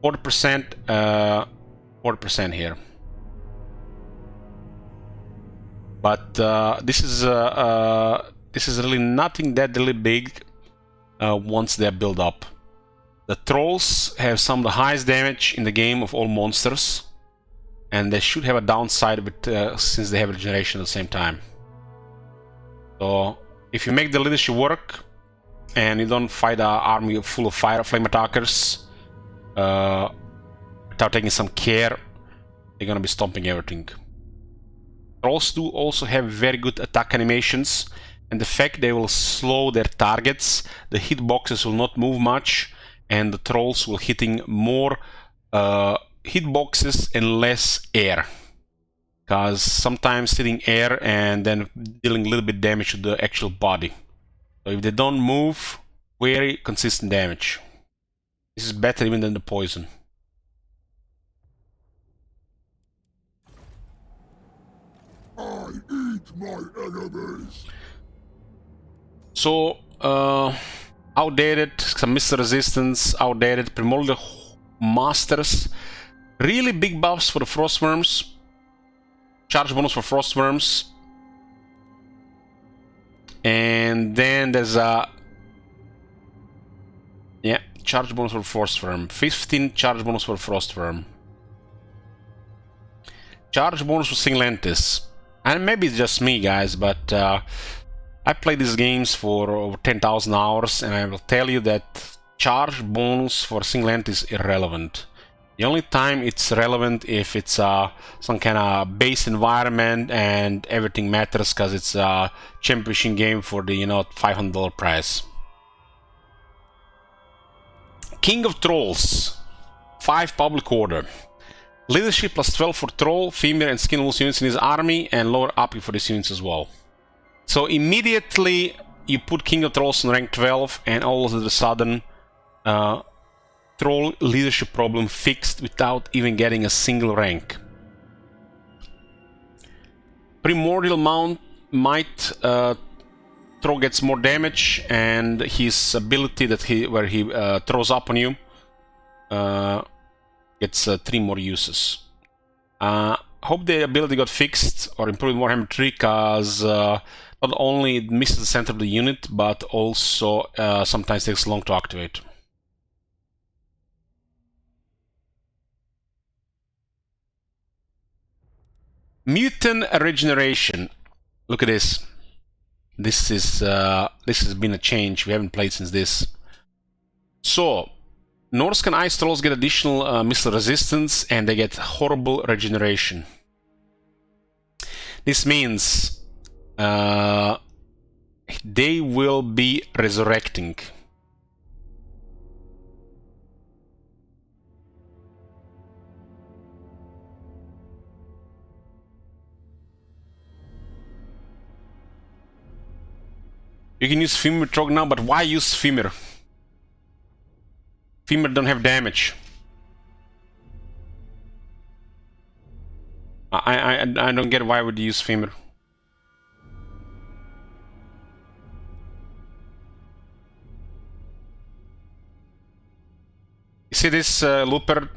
40%, 40% here. But this is really nothing that really big once they're built up. The trolls have some of the highest damage in the game of all monsters, and they should have a downside of it since they have regeneration at the same time. So if you make the leadership work and you don't fight an army full of flame attackers without taking some care, they're gonna be stomping everything. Trolls do also have very good attack animations, and the fact they will slow their targets, the hitboxes will not move much, and the trolls will hitting more hitboxes and less air. Because sometimes hitting air and then dealing a little bit damage to the actual body. So if they don't move, very consistent damage. This is better even than the poison. I eat my enemies. So, outdated, some missile resistance, outdated, primordial masters. Really big buffs for the frostworms. Charge bonus for frostworms. And then there's a... yeah, charge bonus for frostworm. 15 charge bonus for frostworm. Charge bonus for Singlantis. And maybe it's just me, guys, but I played these games for over 10,000 hours, and I will tell you that charge bonus for Singlantis is irrelevant. The only time it's relevant if it's some kind of base environment and everything matters because it's a championship game for the $500 prize. King of Trolls, 5 public order. Leadership plus 12 for troll, female and skinless units in his army, and lower up for these units as well. So immediately you put King of Trolls on rank 12, and all of a sudden troll leadership problem fixed without even getting a single rank. Primordial might troll gets more damage, and his ability that where he throws up on you gets 3 more uses. Hope the ability got fixed or improved in Warhammer 3, because not only it misses the center of the unit, but also sometimes takes long to activate. Mutant regeneration. Look at this. This has been a change. We haven't played since this. So, Norsca and Ice Trolls get additional missile resistance, and they get horrible regeneration. This means they will be resurrecting. You can use Femur Trog now, but why use Femur? Femur don't have damage. I don't get why would you use Femur. You see this Looper,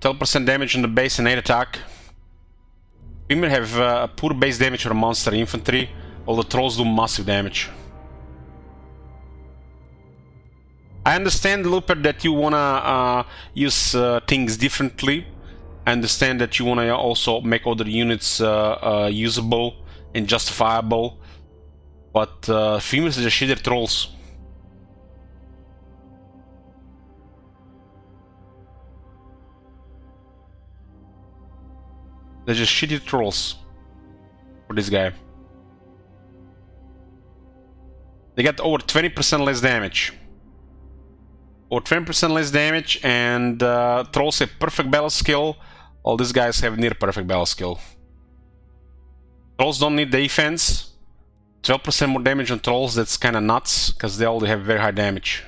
12% damage on the base and 8 attack. Femur have poor base damage for monster infantry, while the trolls do massive damage. I understand, Looper, that you wanna use things differently. I understand that you wanna also make other units usable and justifiable, but femurs are just shitty trolls. They're just shitty trolls for this guy. They get over 20% less damage. Or 20% less damage, and trolls have perfect battle skill, while these guys have near perfect battle skill. Trolls don't need defense. 12% more damage on trolls, that's kinda nuts, because they already have very high damage.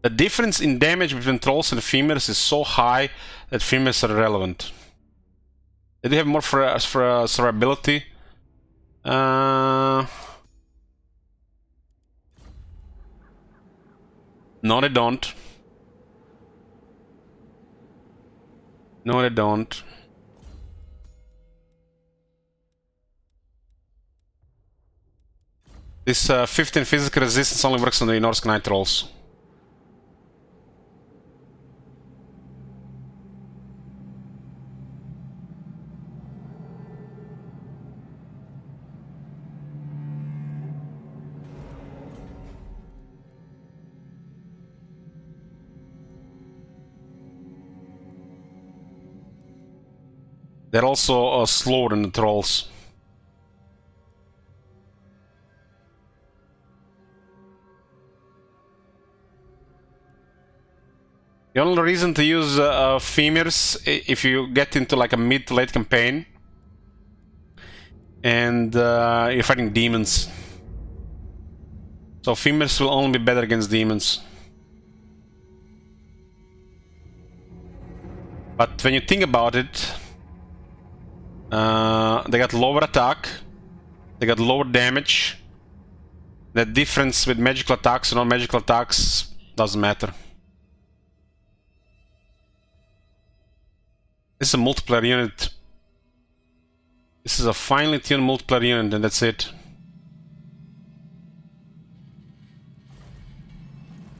The difference in damage between trolls and femurs is so high that femurs are irrelevant. They do have more for survivability. No, they don't. No, they don't. This 15 physical resistance only works on the Norska Night Trolls. They're also slower than the trolls. The only reason to use femurs if you get into like a mid to late campaign and you're fighting demons. So femurs will only be better against demons. But when you think about it, they got lower attack, they got lower damage. The difference with magical attacks and non-magical attacks doesn't matter. This is a multiplayer unit. This is a finely tuned multiplayer unit, and that's it.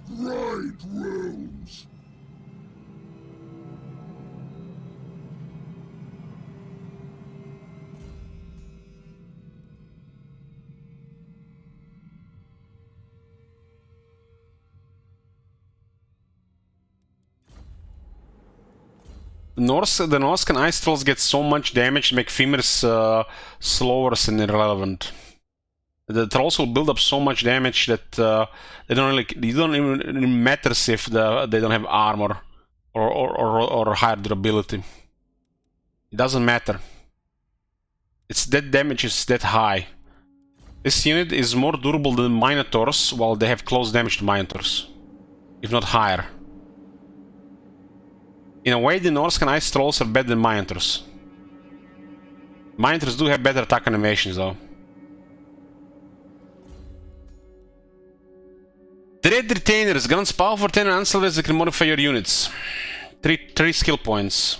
Great rooms. The Norscan ice trolls get so much damage to make femurs slower and irrelevant. The trolls will build up so much damage that they don't really. It don't even matters if they don't have armor or higher durability. It doesn't matter. It's that damage is that high. This unit is more durable than Minotaurs, while they have close damage to Minotaurs, if not higher. In a way, the Norscan ice trolls are better than Minotaurs. Minotaurs do have better attack animations, though. Dread Retainers, grants power for 10 ancillaries that can modify your units. 3 skill points.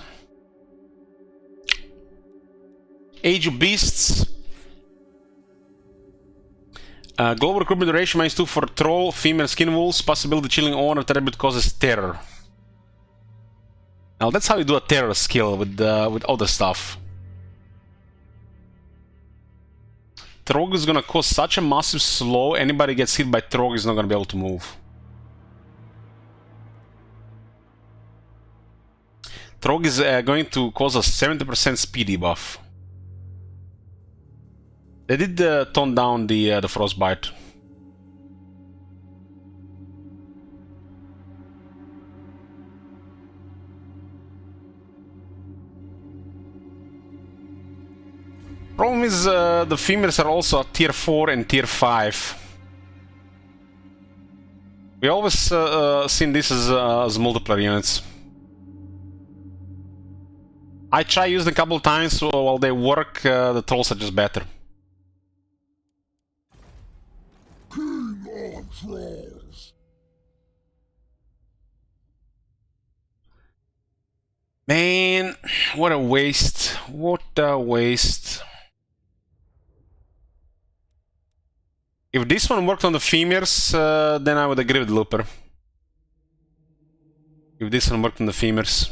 Age of Beasts. Global recruitment duration -2 for Troll, Female Skin Wolves, possibility chilling honor, attribute causes terror. Now that's how you do a terror skill with other stuff. Trog is gonna cause such a massive slow, anybody gets hit by Trog is not gonna be able to move. Trog is going to cause a 70% speed debuff. They did tone down the frostbite. Problem is, the femurs are also at tier 4 and tier 5. We always seen this as multiplayer units. I try using them a couple of times, so while they work, the trolls are just better. King of trolls. Man, what a waste. What a waste. If this one worked on the femurs, then I would agree with Looper. If this one worked on the femurs.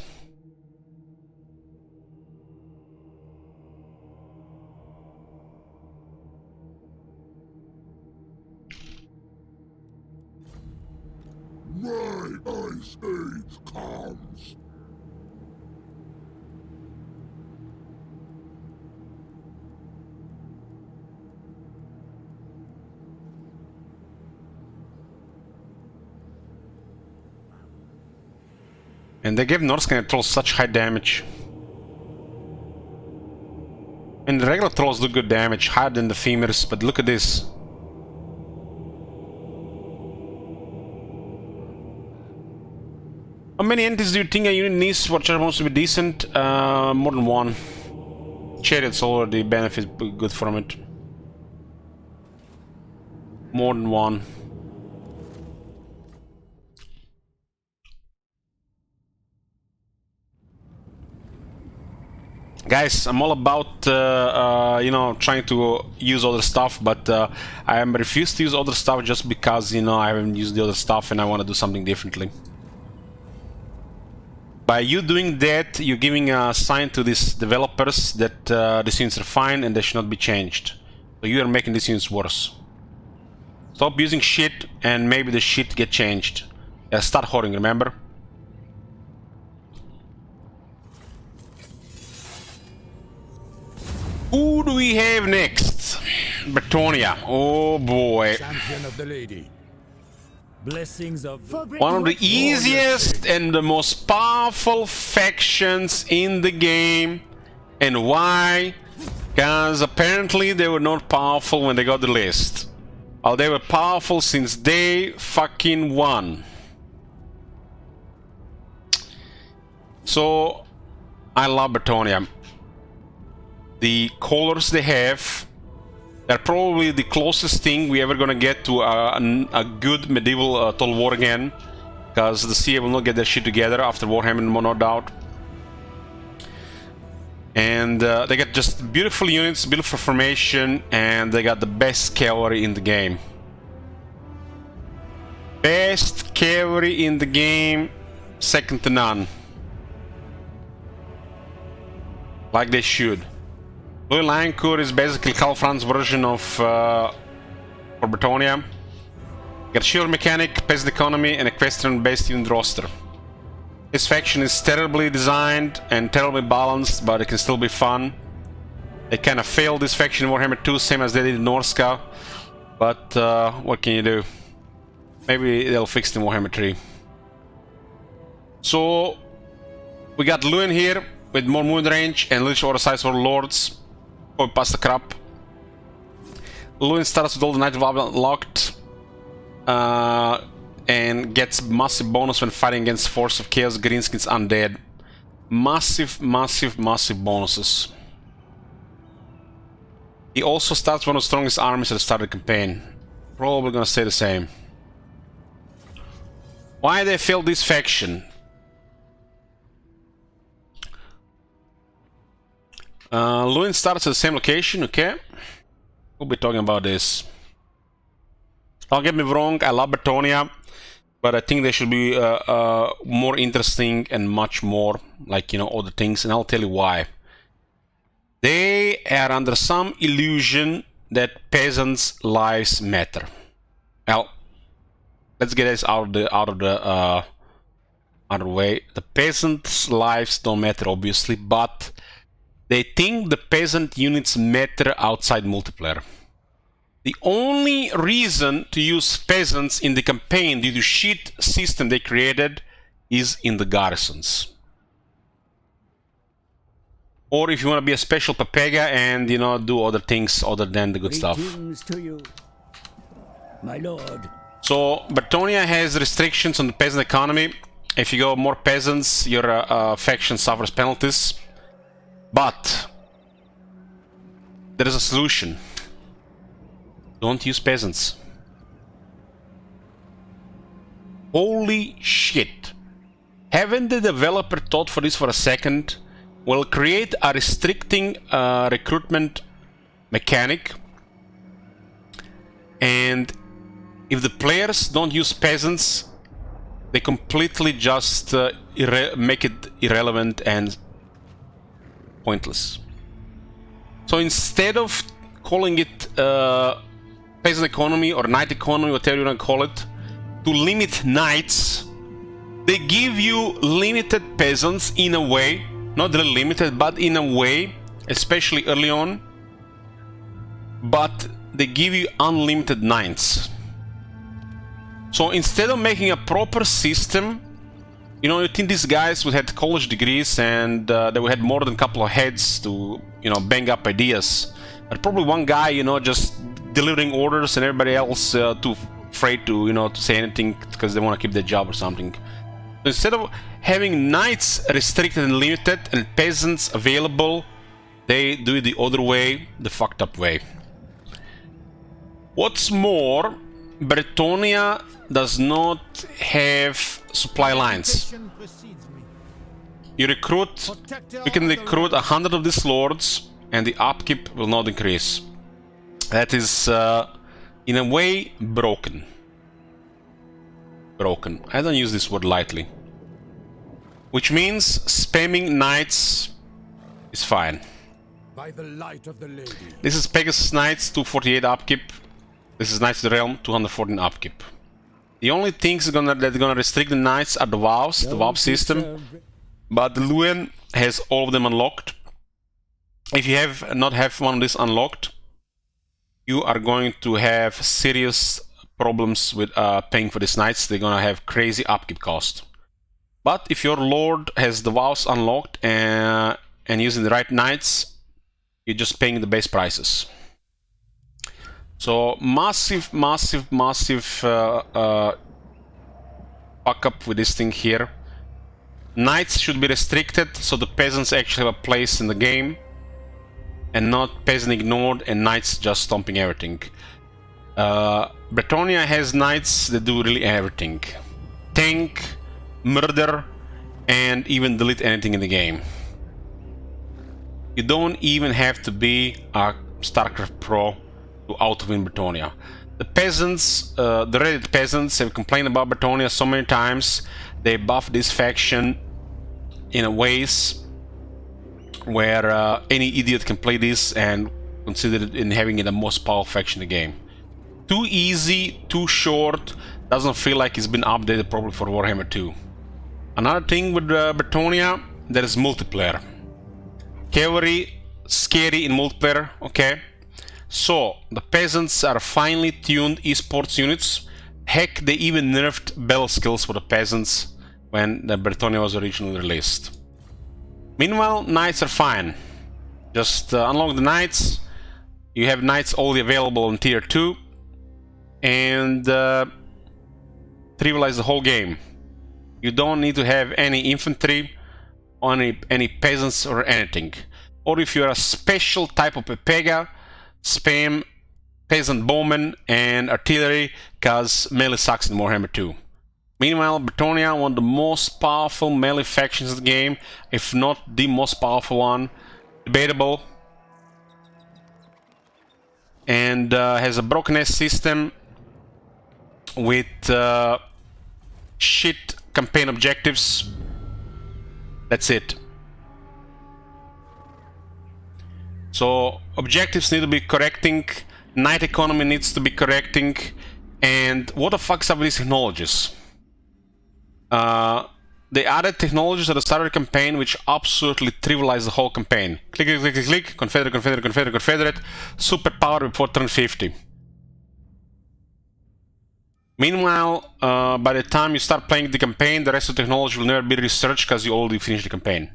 My ice age comes. And they gave Norska trolls such high damage. And the regular trolls do good damage, higher than the femurs, but look at this. How many entities do you think a unit needs for charge to be decent? More than one. Chariots already benefit good from it. More than one. Guys, I'm all about, you know, trying to use other stuff, but I am refused to use other stuff just because, you know, I haven't used the other stuff and I want to do something differently. By you doing that, you're giving a sign to these developers that these units are fine and they should not be changed. So you are making these units worse. Stop using shit and maybe the shit get changed. Start hoarding, remember? Who do we have next? Bretonnia. Oh boy. Champion of the lady. Blessings of One of the easiest and the most powerful factions in the game. And why? Because apparently they were not powerful when they got the list. Well, they were powerful since day fucking one. So, I love Bretonnia. The colors they have, they're probably the closest thing we ever gonna get to a good medieval total war again, because the CA will not get their shit together after Warhammer, no doubt. And they got just beautiful units, beautiful formation, and they got the best cavalry in the game. Best cavalry in the game, second to none. Like they should. Luan Leoncoeur is basically Karl Franz's version of for Bretonnia. Got shield mechanic, peasant economy, and equestrian based unit roster. This faction is terribly designed and terribly balanced, but it can still be fun. They kind of failed this faction in Warhammer 2, same as they did in Norska. But what can you do? Maybe they'll fix it in Warhammer 3. So we got Luan here with more movement range and little order size for lords. Oh, past the crap. Luan starts with all the Knights of Babylon locked and gets massive bonus when fighting against Force of Chaos, Greenskins, Undead. Massive, massive, massive bonuses. He also starts one of the strongest armies at the start of the campaign. Probably gonna stay the same. Why they failed this faction? Luan starts at the same location, okay? We'll be talking about this. Don't get me wrong, I love Bretonnia, but I think they should be more interesting and much more, like, you know, other things, and I'll tell you why. They are under some illusion that peasants' lives matter. Well, let's get this out of the way. The peasants' lives don't matter, obviously, but they think the peasant units matter outside multiplayer. The only reason to use peasants in the campaign due to shit system they created is in the garrisons. Or if you want to be a special Papega and, you know, do other things other than the good stuff. greetings to you, my lord. So Bretonnia has restrictions on the peasant economy. If you go more peasants, your faction suffers penalties. But there is a solution. Don't use peasants. Holy shit. Haven't the developer thought for this for a second? We'll create a restricting recruitment mechanic, and if the players don't use peasants, they completely just make it irrelevant and pointless. So instead of calling it peasant economy or knight economy, whatever you want to call it, to limit knights, they give you limited peasants in a way, not really limited, but in a way, especially early on, but they give you unlimited knights. So instead of making a proper system, you know, you think these guys would have college degrees and they would have more than a couple of heads to, you know, bang up ideas. But probably one guy, you know, just delivering orders and everybody else too afraid to, you know, to say anything because they want to keep their job or something. So instead of having knights restricted and limited and peasants available, they do it the other way, the fucked up way. What's more, Bretonnia does not have supply lines. You can recruit 100 of these lords and the upkeep will not increase. That is in a way broken. I don't use this word lightly. Which means spamming knights is fine. By the light of the lady. This is Pegasus Knights, 248 upkeep. This is Knights of the Realm, 214 upkeep. The only things that's gonna restrict the knights are the vows, the vow system. But Luan has all of them unlocked. If you not have one of these unlocked, you are going to have serious problems with paying for these knights. They're gonna have crazy upkeep cost. But if your lord has the vows unlocked and using the right knights, you're just paying the base prices. So massive fuck up with this thing here. Knights should be restricted so the peasants actually have a place in the game, and not peasant ignored and knights just stomping everything. Bretonnia has knights that do really everything. Tank, murder, and even delete anything in the game. You don't even have to be a StarCraft Pro to out-win Bretonnia. The peasants, the Reddit peasants have complained about Bretonnia so many times. They buff this faction in a ways where any idiot can play this and consider it in having it the most powerful faction in the game. Too easy, too short, doesn't feel like it's been updated probably for Warhammer 2. Another thing with Bretonnia, there is multiplayer. Cavalry, scary in multiplayer, okay? So, the peasants are finely tuned esports units. Heck, they even nerfed battle skills for the peasants when the Bretonnia was originally released. Meanwhile, knights are fine. Just unlock the knights. You have knights only available on tier 2. And trivialize the whole game. You don't need to have any infantry, or any peasants or anything. Or if you're a special type of Pepega, spam peasant bowmen and artillery, cause melee sucks in Warhammer 2. Meanwhile, Bretonnia, one of the most powerful melee factions in the game, if not the most powerful one, debatable, and has a broken ass system with shit campaign objectives. That's it. So objectives need to be correcting, knight economy needs to be correcting, and what the fuck's up with these technologies? They added technologies at the start of the campaign which absolutely trivialize the whole campaign. Click, click, click, click, click, Confederate, Confederate, Confederate, Confederate, super power before turn 50. Meanwhile, by the time you start playing the campaign, the rest of the technology will never be researched because you already finished the campaign.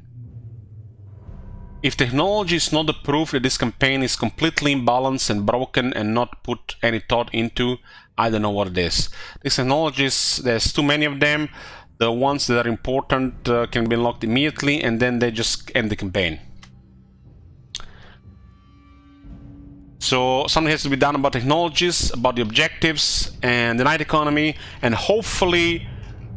If technology is not the proof that this campaign is completely imbalanced and broken and not put any thought into, I don't know what it is. These technologies, there's too many of them. The ones that are important can be unlocked immediately, and then they just end the campaign. So something has to be done about technologies, about the objectives, and the knight economy, and hopefully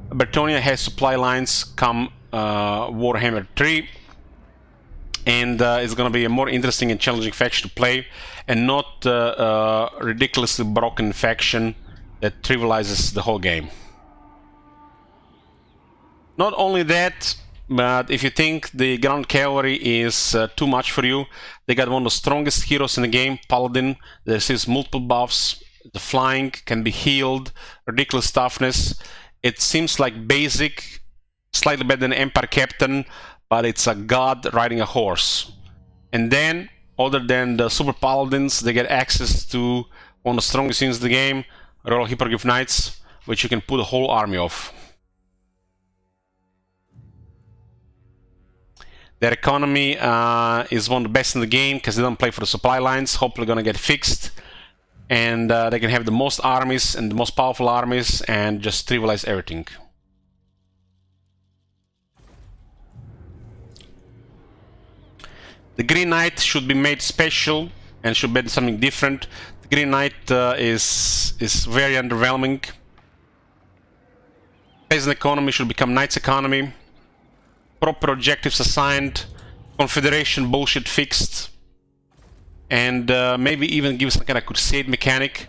Bretonnia has supply lines come Warhammer 3, and it's gonna be a more interesting and challenging faction to play, and not ridiculously broken faction that trivializes the whole game. Not only that, but if you think the ground cavalry is too much for you, they got one of the strongest heroes in the game, Paladin. There is multiple buffs, the flying can be healed, ridiculous toughness. It seems like basic, slightly better than Empire Captain, but it's a god riding a horse. And then, other than the Super Paladins, they get access to one of the strongest units in the game, Royal Hippogriff Knights, which you can put a whole army of. Their economy is one of the best in the game because they don't play for the supply lines. Hopefully gonna get fixed, and they can have the most armies and the most powerful armies and just trivialize everything. The Green Knight should be made special and should be something different. The Green Knight is very underwhelming. Peasant economy should become Knight's economy. Proper objectives assigned, Confederation bullshit fixed, and maybe even give some kind of crusade mechanic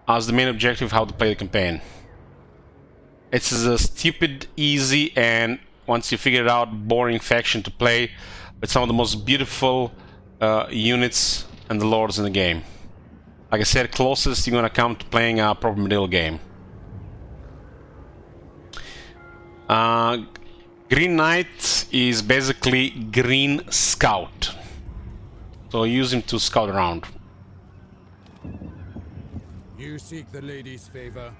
as the main objective of how to play the campaign. It's a stupid, easy, and once you figure it out, boring faction to play, but some of the most beautiful units and the lords in the game. Like I said, closest you're gonna come to playing a proper medieval game. Green Knight is basically Green Scout, so use him to scout around. You seek the lady's favor.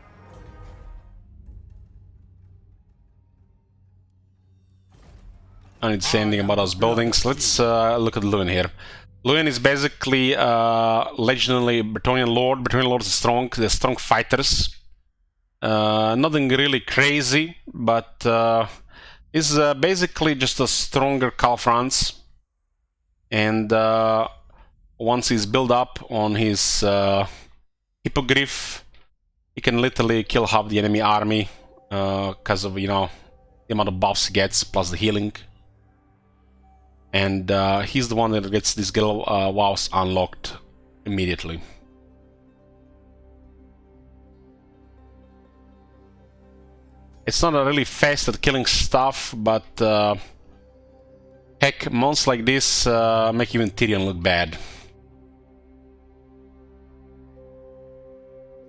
I need to say anything about those buildings. Let's look at Luan here. Luan is basically legendary Bretonnian Lord. Bretonnian Lords are strong, they're strong fighters. Nothing really crazy, but is basically just a stronger Karl Franz, and once he's built up on his hippogriff, he can literally kill half the enemy army because of, you know, the amount of buffs he gets plus the healing, and he's the one that gets these guild wows unlocked immediately. It's not really fast at killing stuff, but heck, monsters like this make even Tyrion look bad.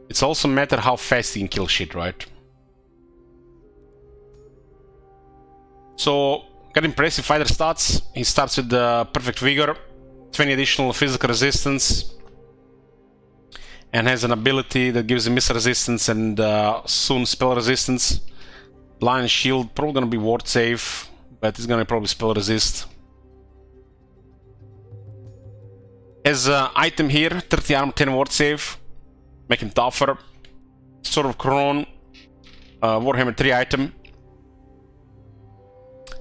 It's also a matter how fast he can kill shit, right? So, got impressive fighter stats. He starts with perfect vigor, 20 additional physical resistance, and has an ability that gives him missile resistance and soon spell resistance. Lion Shield, probably gonna be ward save, but he's gonna probably spell resist. As an item here, 30 armor, 10 ward save, make him tougher. Sword of Crown, Warhammer 3 item.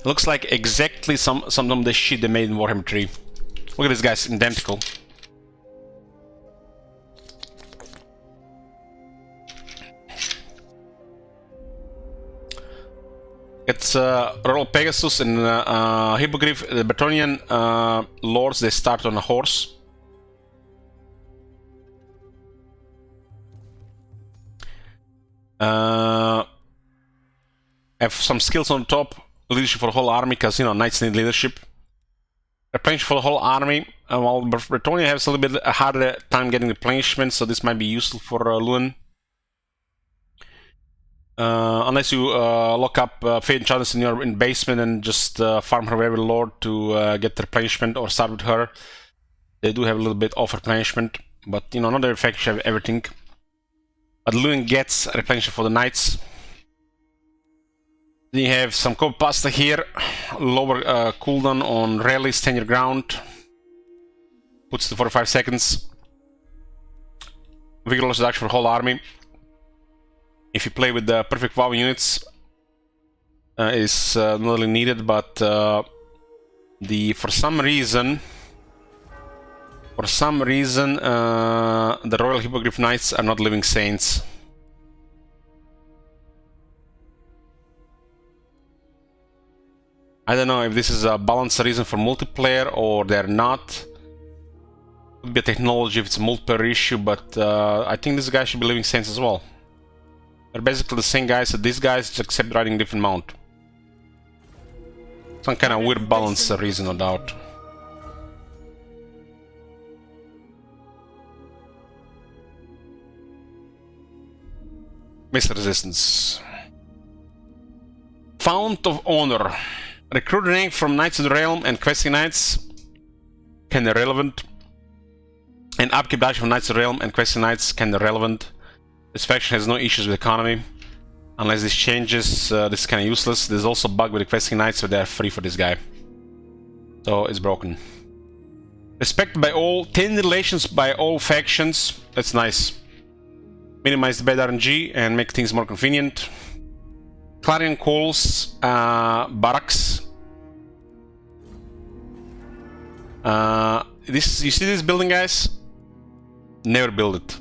Looks like exactly some of the shit they made in Warhammer 3. Look at this guy's identical. It's Royal Pegasus and Hippogriff. The Bretonnian lords, they start on a horse. Have some skills on top. Leadership for the whole army, because, you know, knights need leadership. Replenishment for the whole army. While Bretonnia has a little bit harder time getting replenishment, so this might be useful for Luan. Unless you lock up Fate Enchantments in your basement and just farm her every lord to get replenishment, or start with her. They do have a little bit of replenishment, but, you know, not every faction have everything. But Luan gets replenishment for the knights. Then you have some copper pasta here, lower cooldown on rally, stand your ground, puts to 45 seconds. Vigorous reduction for the whole army. If you play with the perfect WoW units, is not really needed, but for some reason, the Royal Hippogriff Knights are not living saints. I don't know if this is a balanced reason for multiplayer or they're not. Could be a technology if it's a multiplayer issue, but I think this guy should be living Saints as well. They're basically the same guys as these guys, just except riding different mount. Some kind of weird balance reason, no doubt. Missile resistance. Fount of Honor. Recruit rank from Knights of the Realm and Questing Knights can be relevant. And upkeep dash from Knights of the Realm and Questing Knights can be relevant. This faction has no issues with economy. Unless this changes, this is kind of useless. There's also a bug with the Questing Knights, so they're free for this guy. So it's broken. Respected by all, 10 relations by all factions. That's nice. Minimize the bad RNG and make things more convenient. Clarion calls barracks. You see this building, guys? Never build it.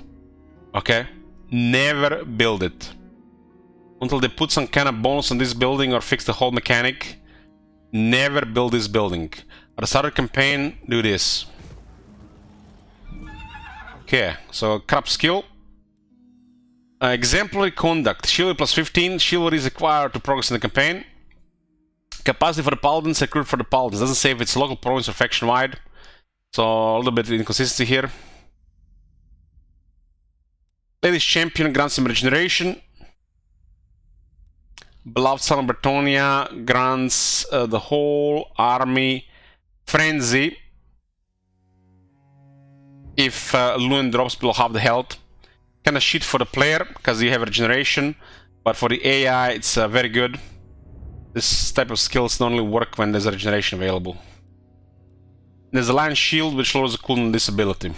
Okay? Never build it. Until they put some kind of bonus on this building or fix the whole mechanic. Never build this building. At the start of the campaign, do this. Okay, so crap skill. Exemplary conduct. Chivalry plus 15. Chivalry is required to progress in the campaign. Capacity for the paladins. Recruit for the paladins. Doesn't say if it's local, province, or faction wide. So a little bit of inconsistency here. Ladies champion grants him regeneration. Beloved son of Bretonnia grants the whole army frenzy if Luan drops below half the health. Kind of shit for the player because you have regeneration, but for the AI it's very good. This type of skills only work when there's a regeneration available. There's a Lion Shield which lowers the cooldown disability.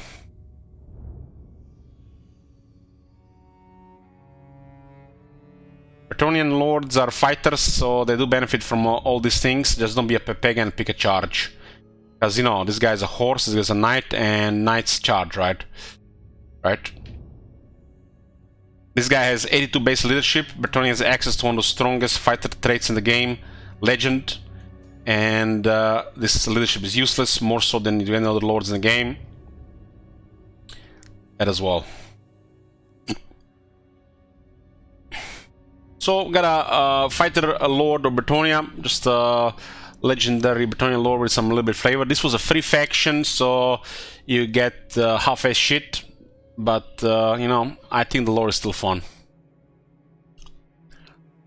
Bretonnian lords are fighters, so they do benefit from all these things. Just don't be a peg and pick a charge. Because, you know, this guy's a horse, this guy's a knight, and knights charge, right? Right? This guy has 82 base leadership. Bretonnia has access to one of the strongest fighter traits in the game, Legend. And this leadership is useless, more so than any other lords in the game. That as well. So, got a fighter, a lord of Bretonnia, just a legendary Bretonnian lord with some little bit flavor. This was a free faction, so you get half-ass shit. But, you know, I think the lore is still fun.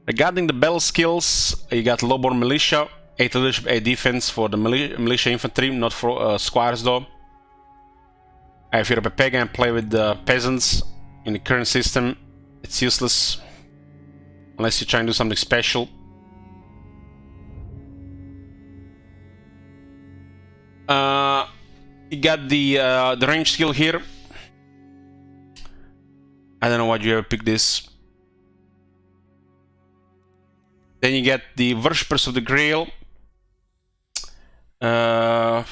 Regarding the battle skills, you got Lowborn Militia, 8 leadership, 8 defense for the militia infantry, not for squires though. If you're a Pepega and play with the peasants in the current system, it's useless. Unless you try and do something special. You got the range skill here. I don't know why you ever pick this. Then you get the Worshippers of the Grail. You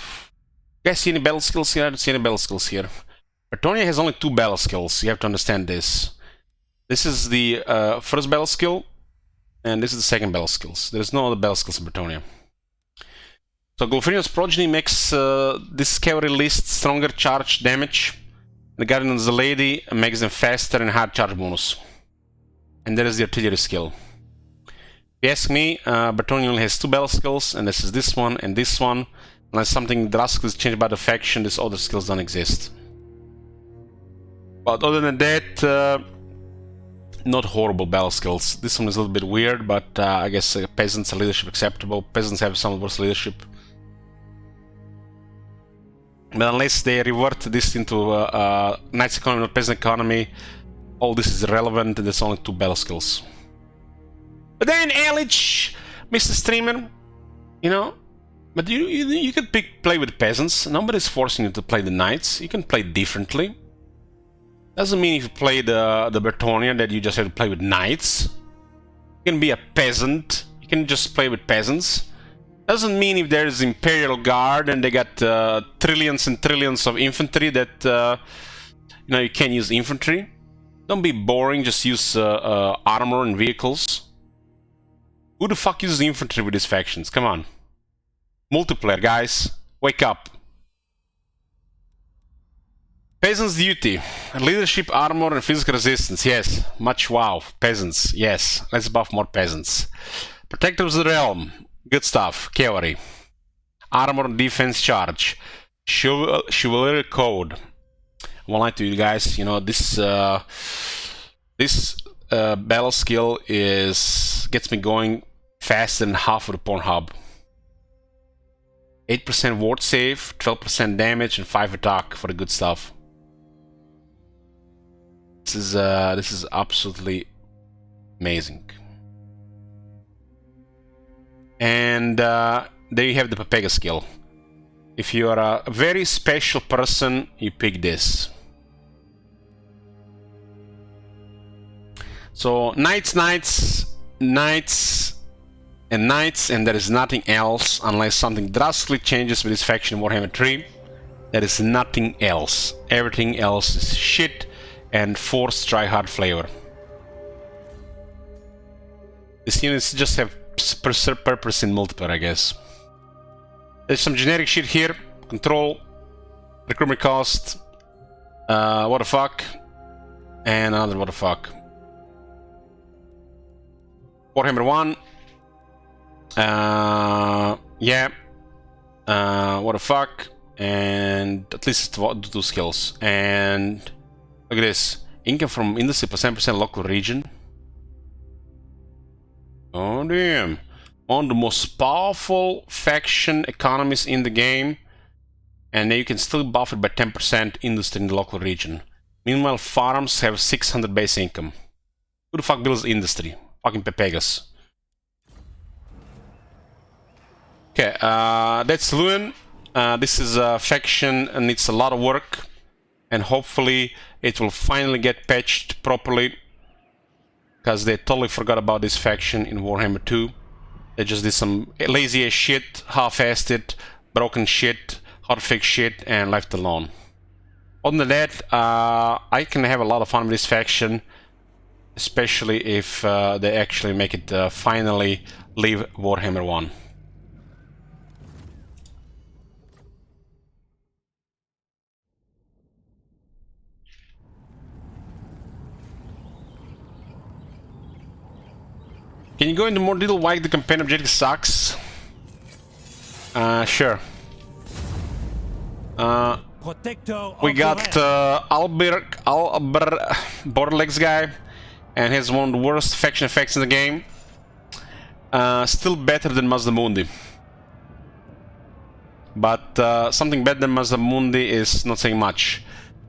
guys see any battle skills here? I don't see any battle skills here. Bretonnia has only 2 battle skills. You have to understand this. This is the first battle skill, and this is the second battle skills. There's no other battle skills in Bretonnia. So Golfinio's Progeny makes this cavalry list stronger charge damage. The Guardian of the Lady makes them faster and hard charge bonus. And there is the artillery skill. If you ask me, Bretonnia only has 2 battle skills, and this is this one and this one. Unless something drastically is changed by the faction, these other skills don't exist. But other than that, not horrible battle skills. This one is a little bit weird, but I guess peasants are leadership acceptable. Peasants have some worse leadership. But unless they revert this into Knights economy or peasant economy, all this is irrelevant and there's only 2 battle skills. But then Elich, Mr. Streamer, you know, but you can play with peasants. Nobody's forcing you to play the Knights. You can play differently. Doesn't mean if you play the Bretonnia that you just have to play with Knights. You can be a peasant. You can just play with peasants. Doesn't mean if there's Imperial Guard and they got trillions and trillions of infantry that you know, you can't use infantry. Don't be boring, just use armor and vehicles. Who the fuck uses infantry with these factions? Come on. Multiplayer, guys. Wake up. Peasants' duty. Leadership, armor, and physical resistance. Yes. Much wow. Peasants. Yes. Let's buff more peasants. Protectors of the realm. Good stuff. Cavalry. Armor, defense, charge. Chivalry code. I won't lie to you guys. You know, this battle skill gets me going faster than half of the Pornhub. 8% ward save, 12% damage, and 5 attack for the good stuff. This is absolutely amazing. And there you have the Pepega skill. If you are a very special person, you pick this. So knights, and there is nothing else unless something drastically changes with this faction in Warhammer 3. There is nothing else. Everything else is shit and forced try-hard flavor. These units just have purpose in multiplayer, I guess. There's some generic shit here. Control, recruitment cost, what the fuck, and another what the fuck. Warhammer 1. Yeah. What the fuck? And at least it's 2 skills. And look at this. Income from industry plus 10% local region. Oh damn. One of the most powerful faction economies in the game. And you can still buff it by 10% industry in the local region. Meanwhile, farms have 600 base income. Who the fuck builds industry? Fucking Pepegas. Okay, that's Luan. This is a faction and needs a lot of work. And hopefully it will finally get patched properly. Because they totally forgot about this faction in Warhammer 2. They just did some lazy ass shit, half-assed it, broken shit, hard-fixed shit, and left alone. Other than that, I can have a lot of fun with this faction. Especially if they actually make it finally leave Warhammer 1. Can you go into more detail why the campaign objective sucks? Sure. We got Albert Borderlegs guy, and he's one of the worst faction effects in the game. Still better than Mazdamundi. But something better than Mazdamundi is not saying much.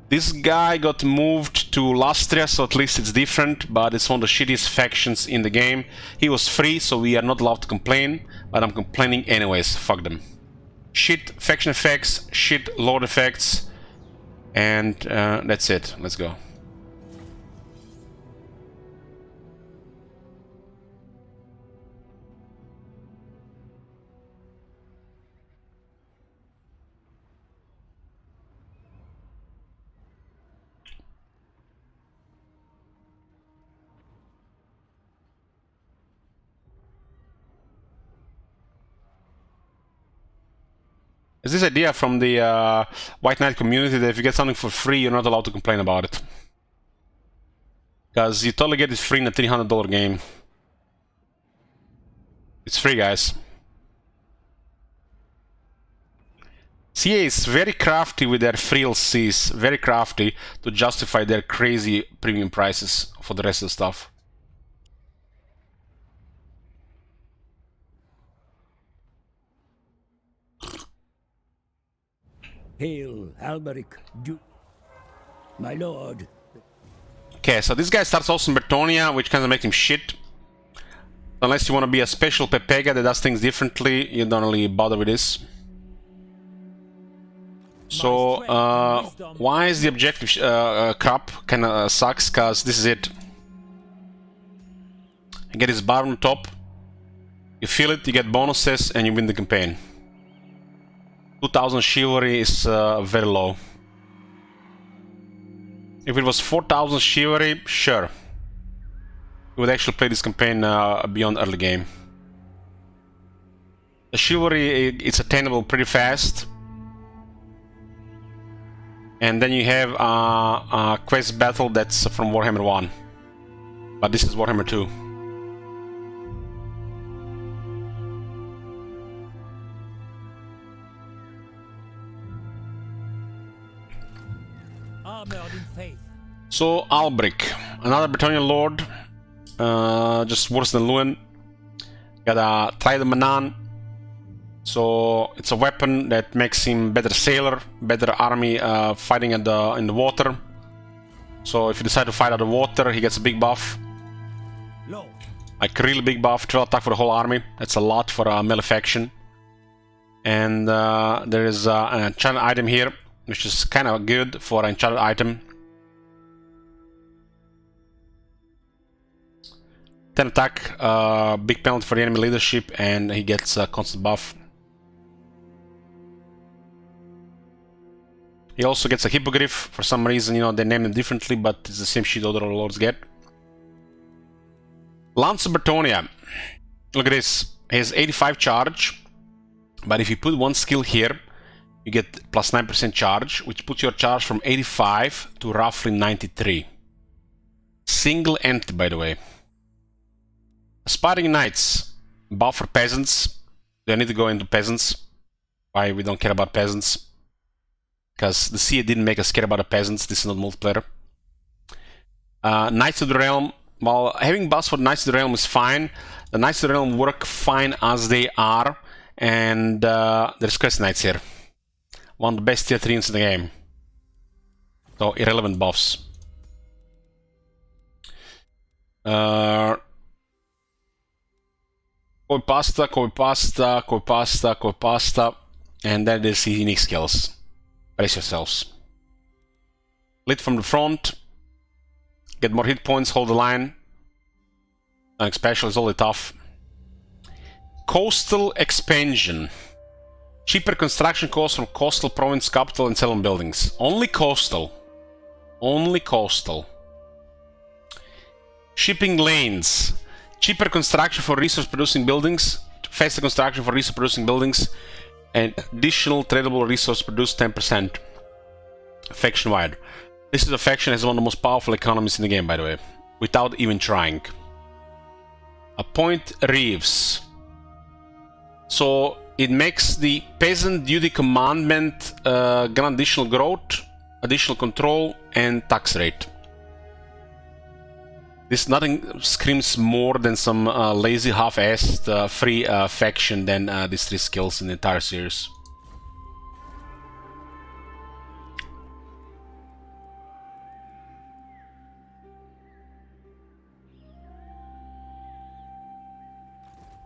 This guy got moved to Lastria, so at least it's different, but it's one of the shittiest factions in the game. He was free, so we are not allowed to complain, but I'm complaining anyways. Fuck them. Shit faction effects, shit lord effects, and that's it. Let's go. Is this idea from the White Knight community that if you get something for free, you're not allowed to complain about it? Because you totally get it free in a $300 game. It's free, guys. CA is very crafty with their free LCs, very crafty to justify their crazy premium prices for the rest of the stuff. Hail, Alberic, my lord. Okay, so this guy starts also in Bretonnia, which kind of makes him shit. Unless you want to be a special Pepega that does things differently, you don't really bother with this. So, why is the objective crap? Kind of sucks, because this is it. You get his bar on the top, you feel it, you get bonuses, and you win the campaign. 2000 chivalry is very low. If it was 4000 chivalry, sure. We would actually play this campaign beyond early game. The chivalry, it's attainable pretty fast. And then you have a quest battle that's from Warhammer 1. But this is Warhammer 2. Armored in faith. So, Albric, another Bretonnian lord. Just worse than Luan. Got a Trident Manan. So it's a weapon that makes him better sailor, better army fighting in the water. So if you decide to fight out the water, he gets a big buff. Low. Like really big buff, 12 attack for the whole army. That's a lot for a melee faction. And there is an enchanted item here, which is kind of good for an enchanted item. 10 attack, big penalty for the enemy leadership, and he gets a constant buff. He also gets a hippogriff. For some reason, you know, they name them differently, but it's the same shit other lords get. Lance of Bretonnia. Look at this. He has 85 charge, but if you put one skill here, you get plus 9% charge, which puts your charge from 85 to roughly 93. Single entity, by the way. Aspiring Knights. Buff for peasants. Do I need to go into peasants? Why we don't care about peasants? Because the CA didn't make us care about the peasants. This is not multiplayer. Knights of the Realm. While having buffs for Knights of the Realm is fine, the Knights of the Realm work fine as they are. And there's Quest Knights here. One of the best tier 3s in the game. So irrelevant buffs. Koi pasta, koi pasta, koi pasta, koi pasta. And then there's the unique skills. Brace yourselves. Lead from the front. Get more hit points, hold the line. Nothing special, is only tough. Coastal expansion. Cheaper construction costs from coastal province, capital, and settlement buildings. Only coastal. Only coastal. Shipping lanes. Cheaper construction for resource producing buildings. Faster construction for resource producing buildings. And additional tradable resource produced 10%. Faction wide. This is a faction that has one of the most powerful economies in the game, by the way. Without even trying. Appoint Reeves. So it makes the peasant duty commandment grant additional growth, additional control, and tax rate. This nothing screams more than some lazy half-assed free faction than these 3 skills in the entire series.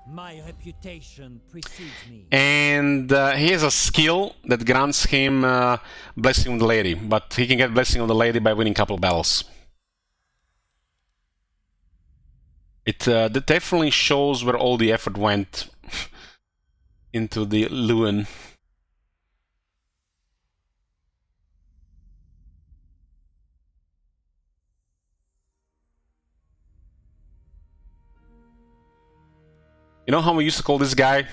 My reputation precedes me. And he has a skill that grants him Blessing of the Lady, but he can get Blessing of the Lady by winning a couple of battles. It definitely shows where all the effort went into the Luan. You know how we used to call this guy?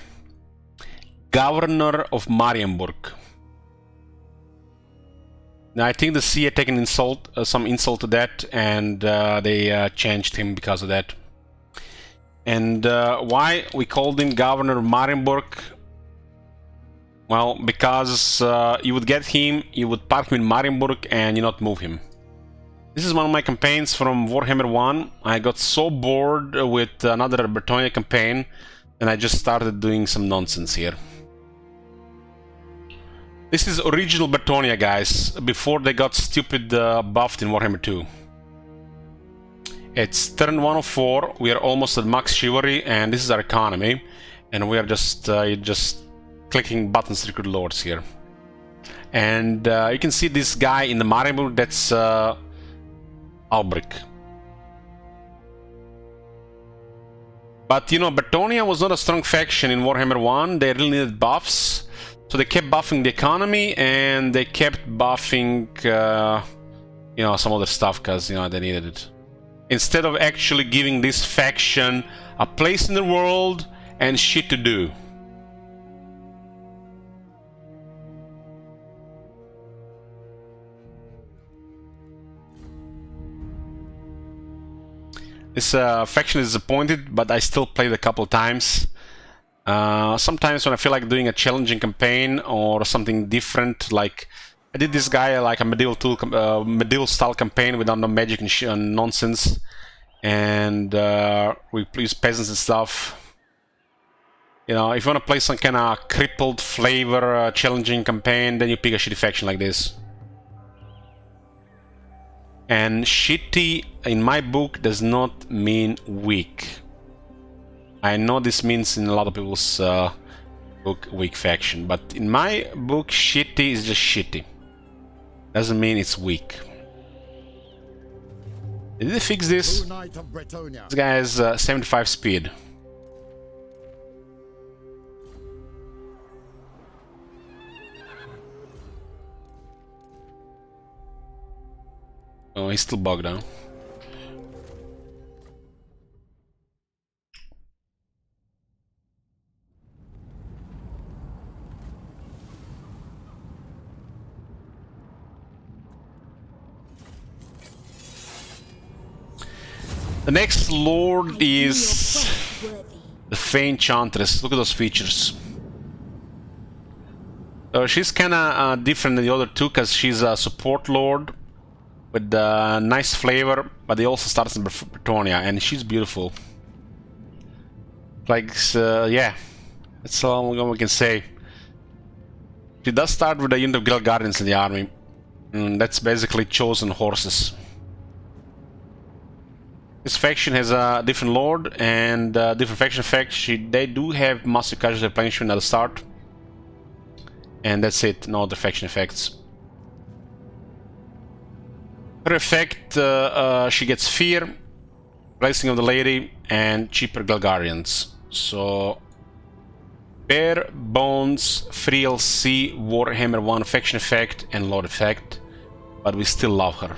Governor of Marienburg. Now I think the CA taken insult, some insult to that, and they changed him because of that. And why we called him Governor of Marienburg? Well, because you would get him, you would park him in Marienburg, and you not move him. This is one of my campaigns from Warhammer 1. I got so bored with another Bretonnia campaign, and I just started doing some nonsense here. This is original Bretonnia, guys, before they got stupid buffed in Warhammer 2. It's turn 104, we are almost at max chivalry, and this is our economy, and we are just clicking buttons to recruit lords here. And you can see this guy in the Marienburg, that's Albric. But you know, Bretonnia was not a strong faction in Warhammer 1, they really needed buffs. So they kept buffing the economy, and they kept buffing, you know, some other stuff, because, you know, they needed it. Instead of actually giving this faction a place in the world and shit to do. This faction is disappointed, but I still played a couple times. Sometimes when I feel like doing a challenging campaign or something different, like I did this guy like a medieval style campaign without no magic and nonsense, and we use peasants and stuff. You know, if you want to play some kind of crippled flavor challenging campaign, then you pick a shitty faction like this. And shitty in my book does not mean weak. I know this means in a lot of people's book weak faction, but in my book shitty is just shitty. Doesn't mean it's weak. Did they fix this? This guy has 75 speed. Oh, he's still bogged down. The next lord is the Fey Enchantress. Look at those features. She's kinda different than the other two because she's a support lord with nice flavor, but he also starts in Bretonnia, and she's beautiful. Like, yeah, that's all we can say. She does start with a unit of Guild Guardians in the army, and that's basically chosen horses. This faction has a different lord and different faction effect. They do have massive casualty replenishment at the start, and that's it. No other faction effects. Her effect, she gets fear, blessing of the lady, and cheaper Guild Guardians. So, bare bones, free LC, Warhammer 1 faction effect, and lord effect, but we still love her.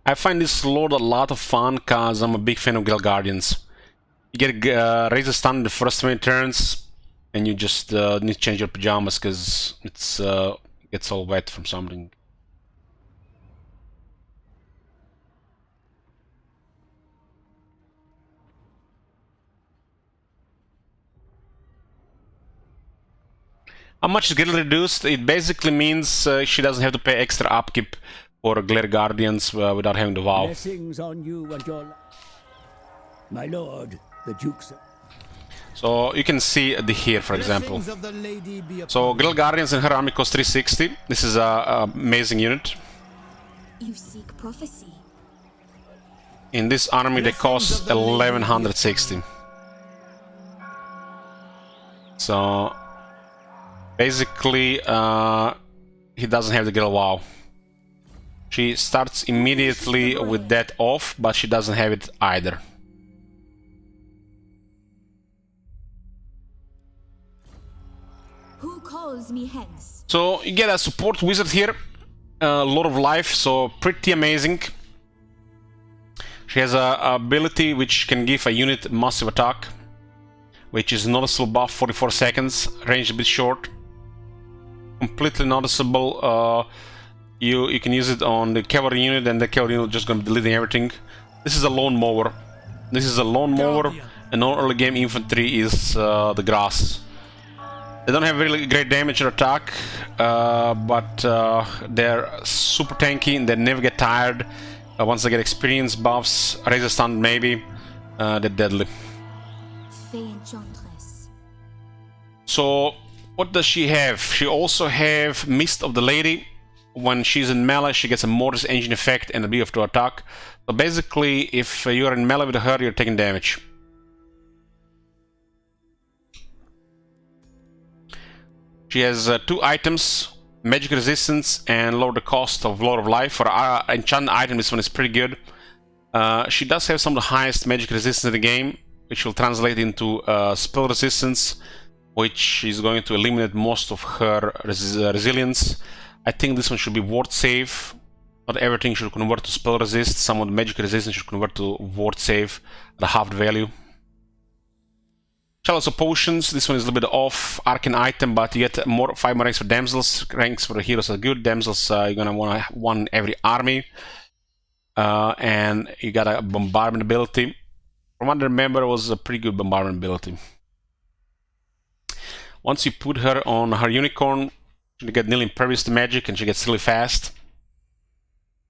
I find this lord a lot of fun because I'm a big fan of Guild Guardians. You get raise a stun in the first 20 turns, and you just need to change your pajamas because it's gets all wet from something. How much is guild reduced? It basically means she doesn't have to pay extra upkeep for Guild Guardians without having to vow. Blessings on you and your... My lord, the Duke's... So you can see here, for example. So Guild Guardians in her army cost 360. This is a amazing unit. You seek prophecy. In this army they cost 1160. So basically he doesn't have the Guild WoW. She starts immediately with that off, but she doesn't have it either. Who calls me hence? So you get a support wizard here, Lord of Life, so pretty amazing. She has a ability which can give a unit massive attack, which is noticeable buff 44 seconds, range a bit short. Completely noticeable. You can use it on the cavalry unit, and the cavalry unit is just going to be deleting everything. This is a lawn mower. This is a lawn mower, and all early game infantry is the grass. They don't have really great damage or attack, but they're super tanky and they never get tired. Once they get experience buffs, razor stun maybe, they're deadly. So what does she have? She also have Mist of the Lady. When she's in melee, she gets a Mortis Engine effect and a buff to attack. So basically, if you're in melee with her, you're taking damage. She has 2 items, Magic Resistance and lower the cost of Lord of Life. For enchantment item, this one is pretty good. She does have some of the highest Magic Resistance in the game, which will translate into spell resistance, which is going to eliminate most of her resilience. I think this one should be ward save. Not everything should convert to spell resist. Some of the magic resistance should convert to ward save at a halved value. Chalice of Potions, this one is a little bit off. Arcane item, but you get more 5 more ranks for damsels. Ranks for the heroes are good. Damsels, you're gonna want one every army. And you got a bombardment ability. From what I remember, it was a pretty good bombardment ability. Once you put her on her unicorn, she get nearly impervious to magic and she gets really fast.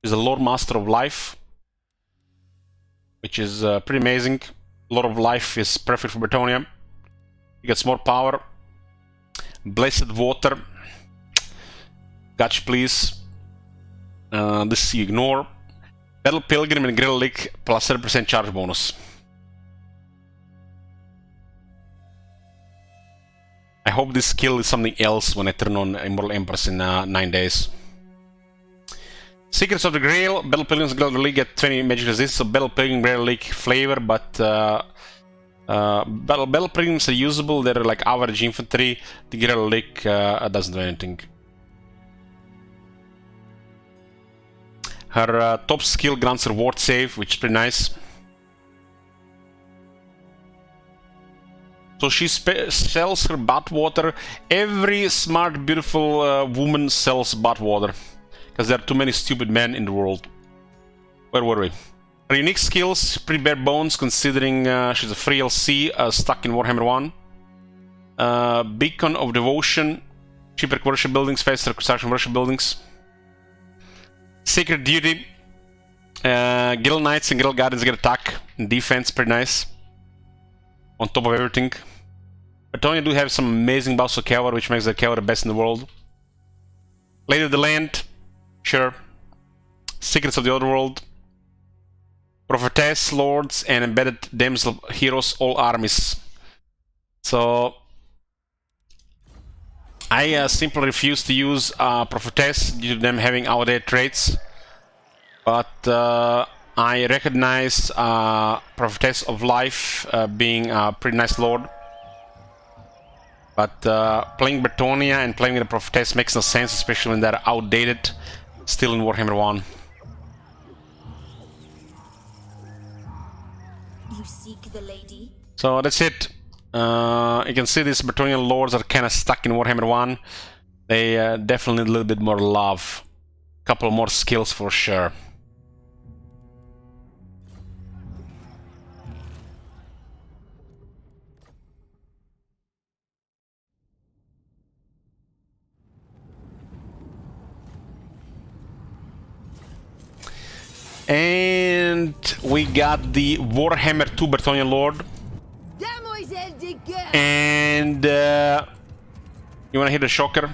She's a Lord Master of Life, which is pretty amazing. Lord of Life is perfect for Bretonnia. He gets more power. Blessed Water. Gotcha, please. This you ignore. Battle Pilgrim and Grill Lick plus 30% charge bonus. I hope this skill is something else when I turn on Immortal Empress in 9 days. Secrets of the Grail. Battle Pilgrims and Grill Lick get 20 magic resist, so Battle Pilgrim Grill Lick flavor, but Battle Pilgrims are usable. They're like average infantry. The Grill Lick doesn't do anything. Her top skill grants her ward save, which is pretty nice. So she sells her bathwater. Every smart, beautiful woman sells bathwater. Because there are too many stupid men in the world. Where were we? Her unique skills, pretty bare bones considering she's a free LC stuck in Warhammer 1. Beacon of Devotion. Cheaper commercial buildings, faster construction commercial buildings. Sacred Duty. Guild Knights and Guild Guardians get attack and defense, pretty nice. On top of everything. Bretonnia do have some amazing buffs for Cavalry, which makes their Cavalry the best in the world. Lady of the Land. Sure. Secrets of the Otherworld. Prophetess, Lords, and Embedded Damsel Heroes, all armies. So I simply refuse to use Prophetess due to them having outdated traits. But I recognize Prophetess of Life being a pretty nice lord. But playing Bretonnia and playing the Prophetess makes no sense, especially when they're outdated, still in Warhammer 1. You seek the lady? So that's it. You can see these Bretonnian lords are kind of stuck in Warhammer 1. They definitely need a little bit more love. Couple more skills for sure. And we got the Warhammer 2 Bretonnian Lord. And you wanna hit a shocker?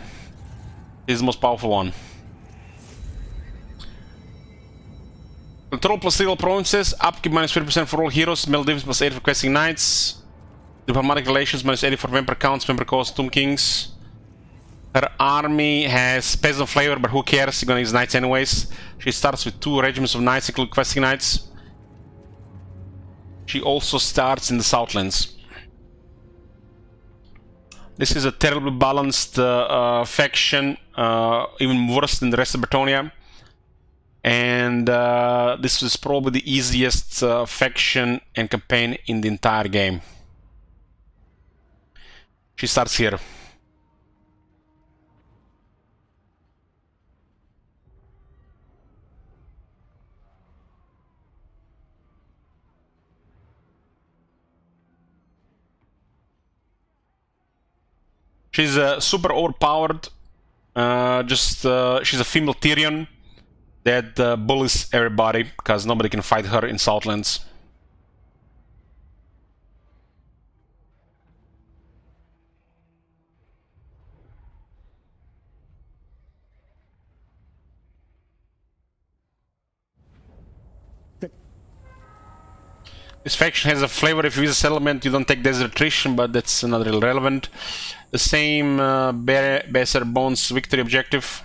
This is the most powerful one. Control plus legal provinces, upkeep minus 50% for all heroes, melee defense plus 8 for questing knights, diplomatic relations minus 80 for member counts, member costs, Tomb Kings. Her army has peasant flavor, but who cares? You're gonna use knights anyways. She starts with 2 regiments of knights, including questing knights. She also starts in the Southlands. This is a terribly balanced faction, even worse than the rest of Bretonnia. And this is probably the easiest faction and campaign in the entire game. She starts here. She's super overpowered. She's a female Tyrion that bullies everybody because nobody can fight her in Southlands. This faction has a flavor. If you use a settlement, you don't take desert attrition, but that's not really relevant. The same Bear Bones victory objective.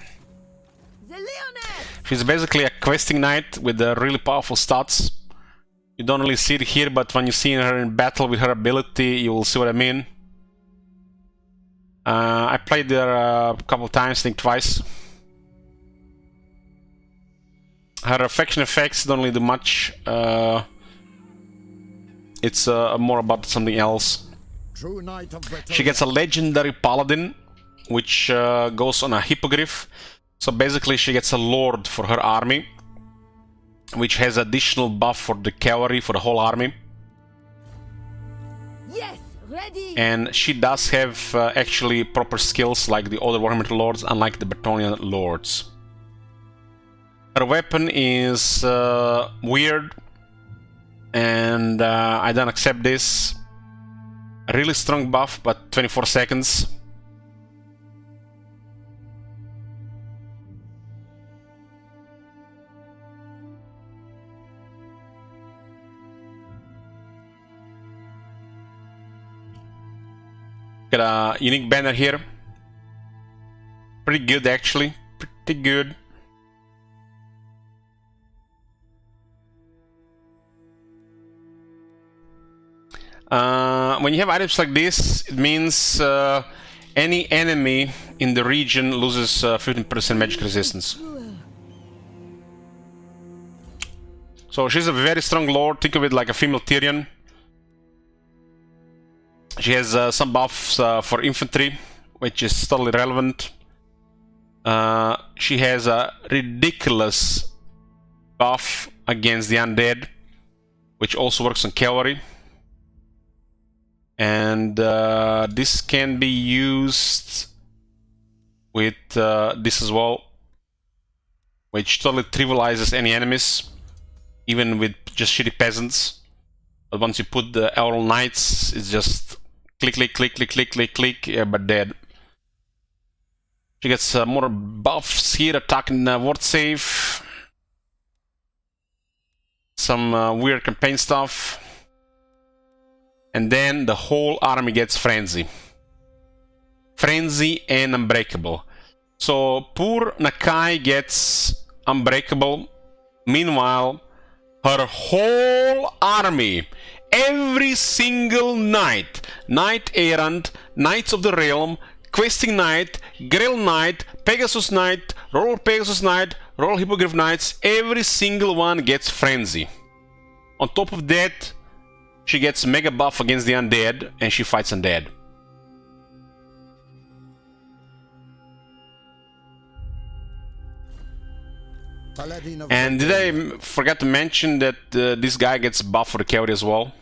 She's basically a questing knight with really powerful stats. You don't really see it here, but when you see her in battle with her ability, you will see what I mean. I played there a couple times, I think twice. Her affection effects don't really do much. It's more about something else. True knight of Bretonnia. She gets a legendary paladin, which goes on a hippogriff. So basically she gets a lord for her army, which has additional buff for the cavalry, for the whole army. Yes, ready. And she does have actually proper skills like the other Warhammer lords, unlike the Bretonnia lords. Her weapon is weird, and I don't accept this. A really strong buff, but 24 seconds. Got a unique banner here. Pretty good, actually. Pretty good. When you have items like this, it means any enemy in the region loses 15% magic resistance. So she's a very strong lord. Think of it like a female Tyrion. She has some buffs for infantry, which is totally relevant. She has a ridiculous buff against the undead, which also works on cavalry. And this can be used with this as well, which totally trivializes any enemies, even with just shitty peasants. But once you put the Emerald Knights, it's just click, click, click, click, click, click, click, yeah, but dead. She gets more buffs here, attack and ward save. Some weird campaign stuff. And then the whole army gets Frenzy. Frenzy and Unbreakable. So poor Nakai gets Unbreakable. Meanwhile, her whole army, every single knight, Knight Errant, Knights of the Realm, Questing Knight, Grail Knight, Pegasus Knight, Royal Pegasus Knight, Royal Hippogriff Knights, every single one gets Frenzy. On top of that, she gets mega buff against the undead, and she fights undead. And did I forget to mention that this guy gets buff for the cavalry as well?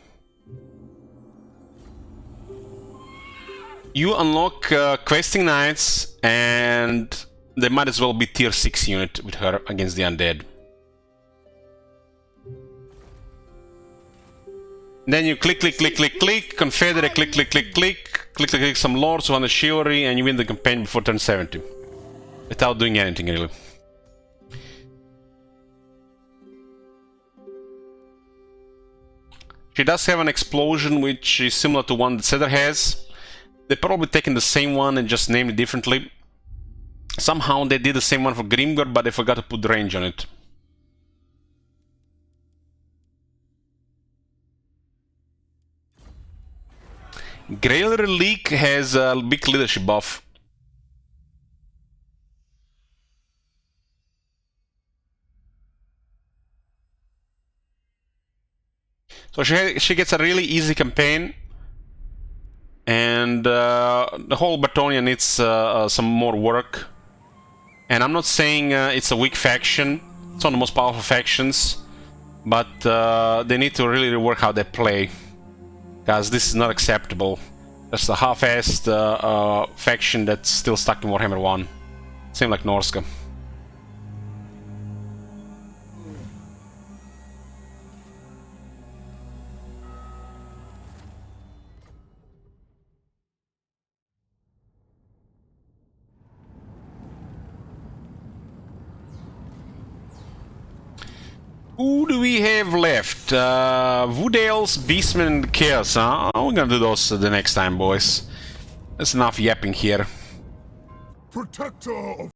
You unlock questing knights, and they might as well be tier 6 unit with her against the undead. Then you click, click, click, click, click, Confederate, click, click, click, click, click, click, click, some lords who want the chivalry, and you win the campaign before turn 70. Without doing anything, really. She does have an explosion, which is similar to one that Cedar has. They probably taken the same one and just named it differently. Somehow they did the same one for Grimgor, but they forgot to put the range on it. Grail Relic has a big leadership buff. So she gets a really easy campaign, and the whole Bretonnia needs some more work. And I'm not saying it's a weak faction, it's one of the most powerful factions, but they need to really rework how they play, because this is not acceptable. That's a half-assed faction that's still stuck in Warhammer 1. Same like Norska. Who do we have left? Woodales, Beastmen, and Chaos, huh? We're gonna do those the next time, boys. That's enough yapping here. Protector of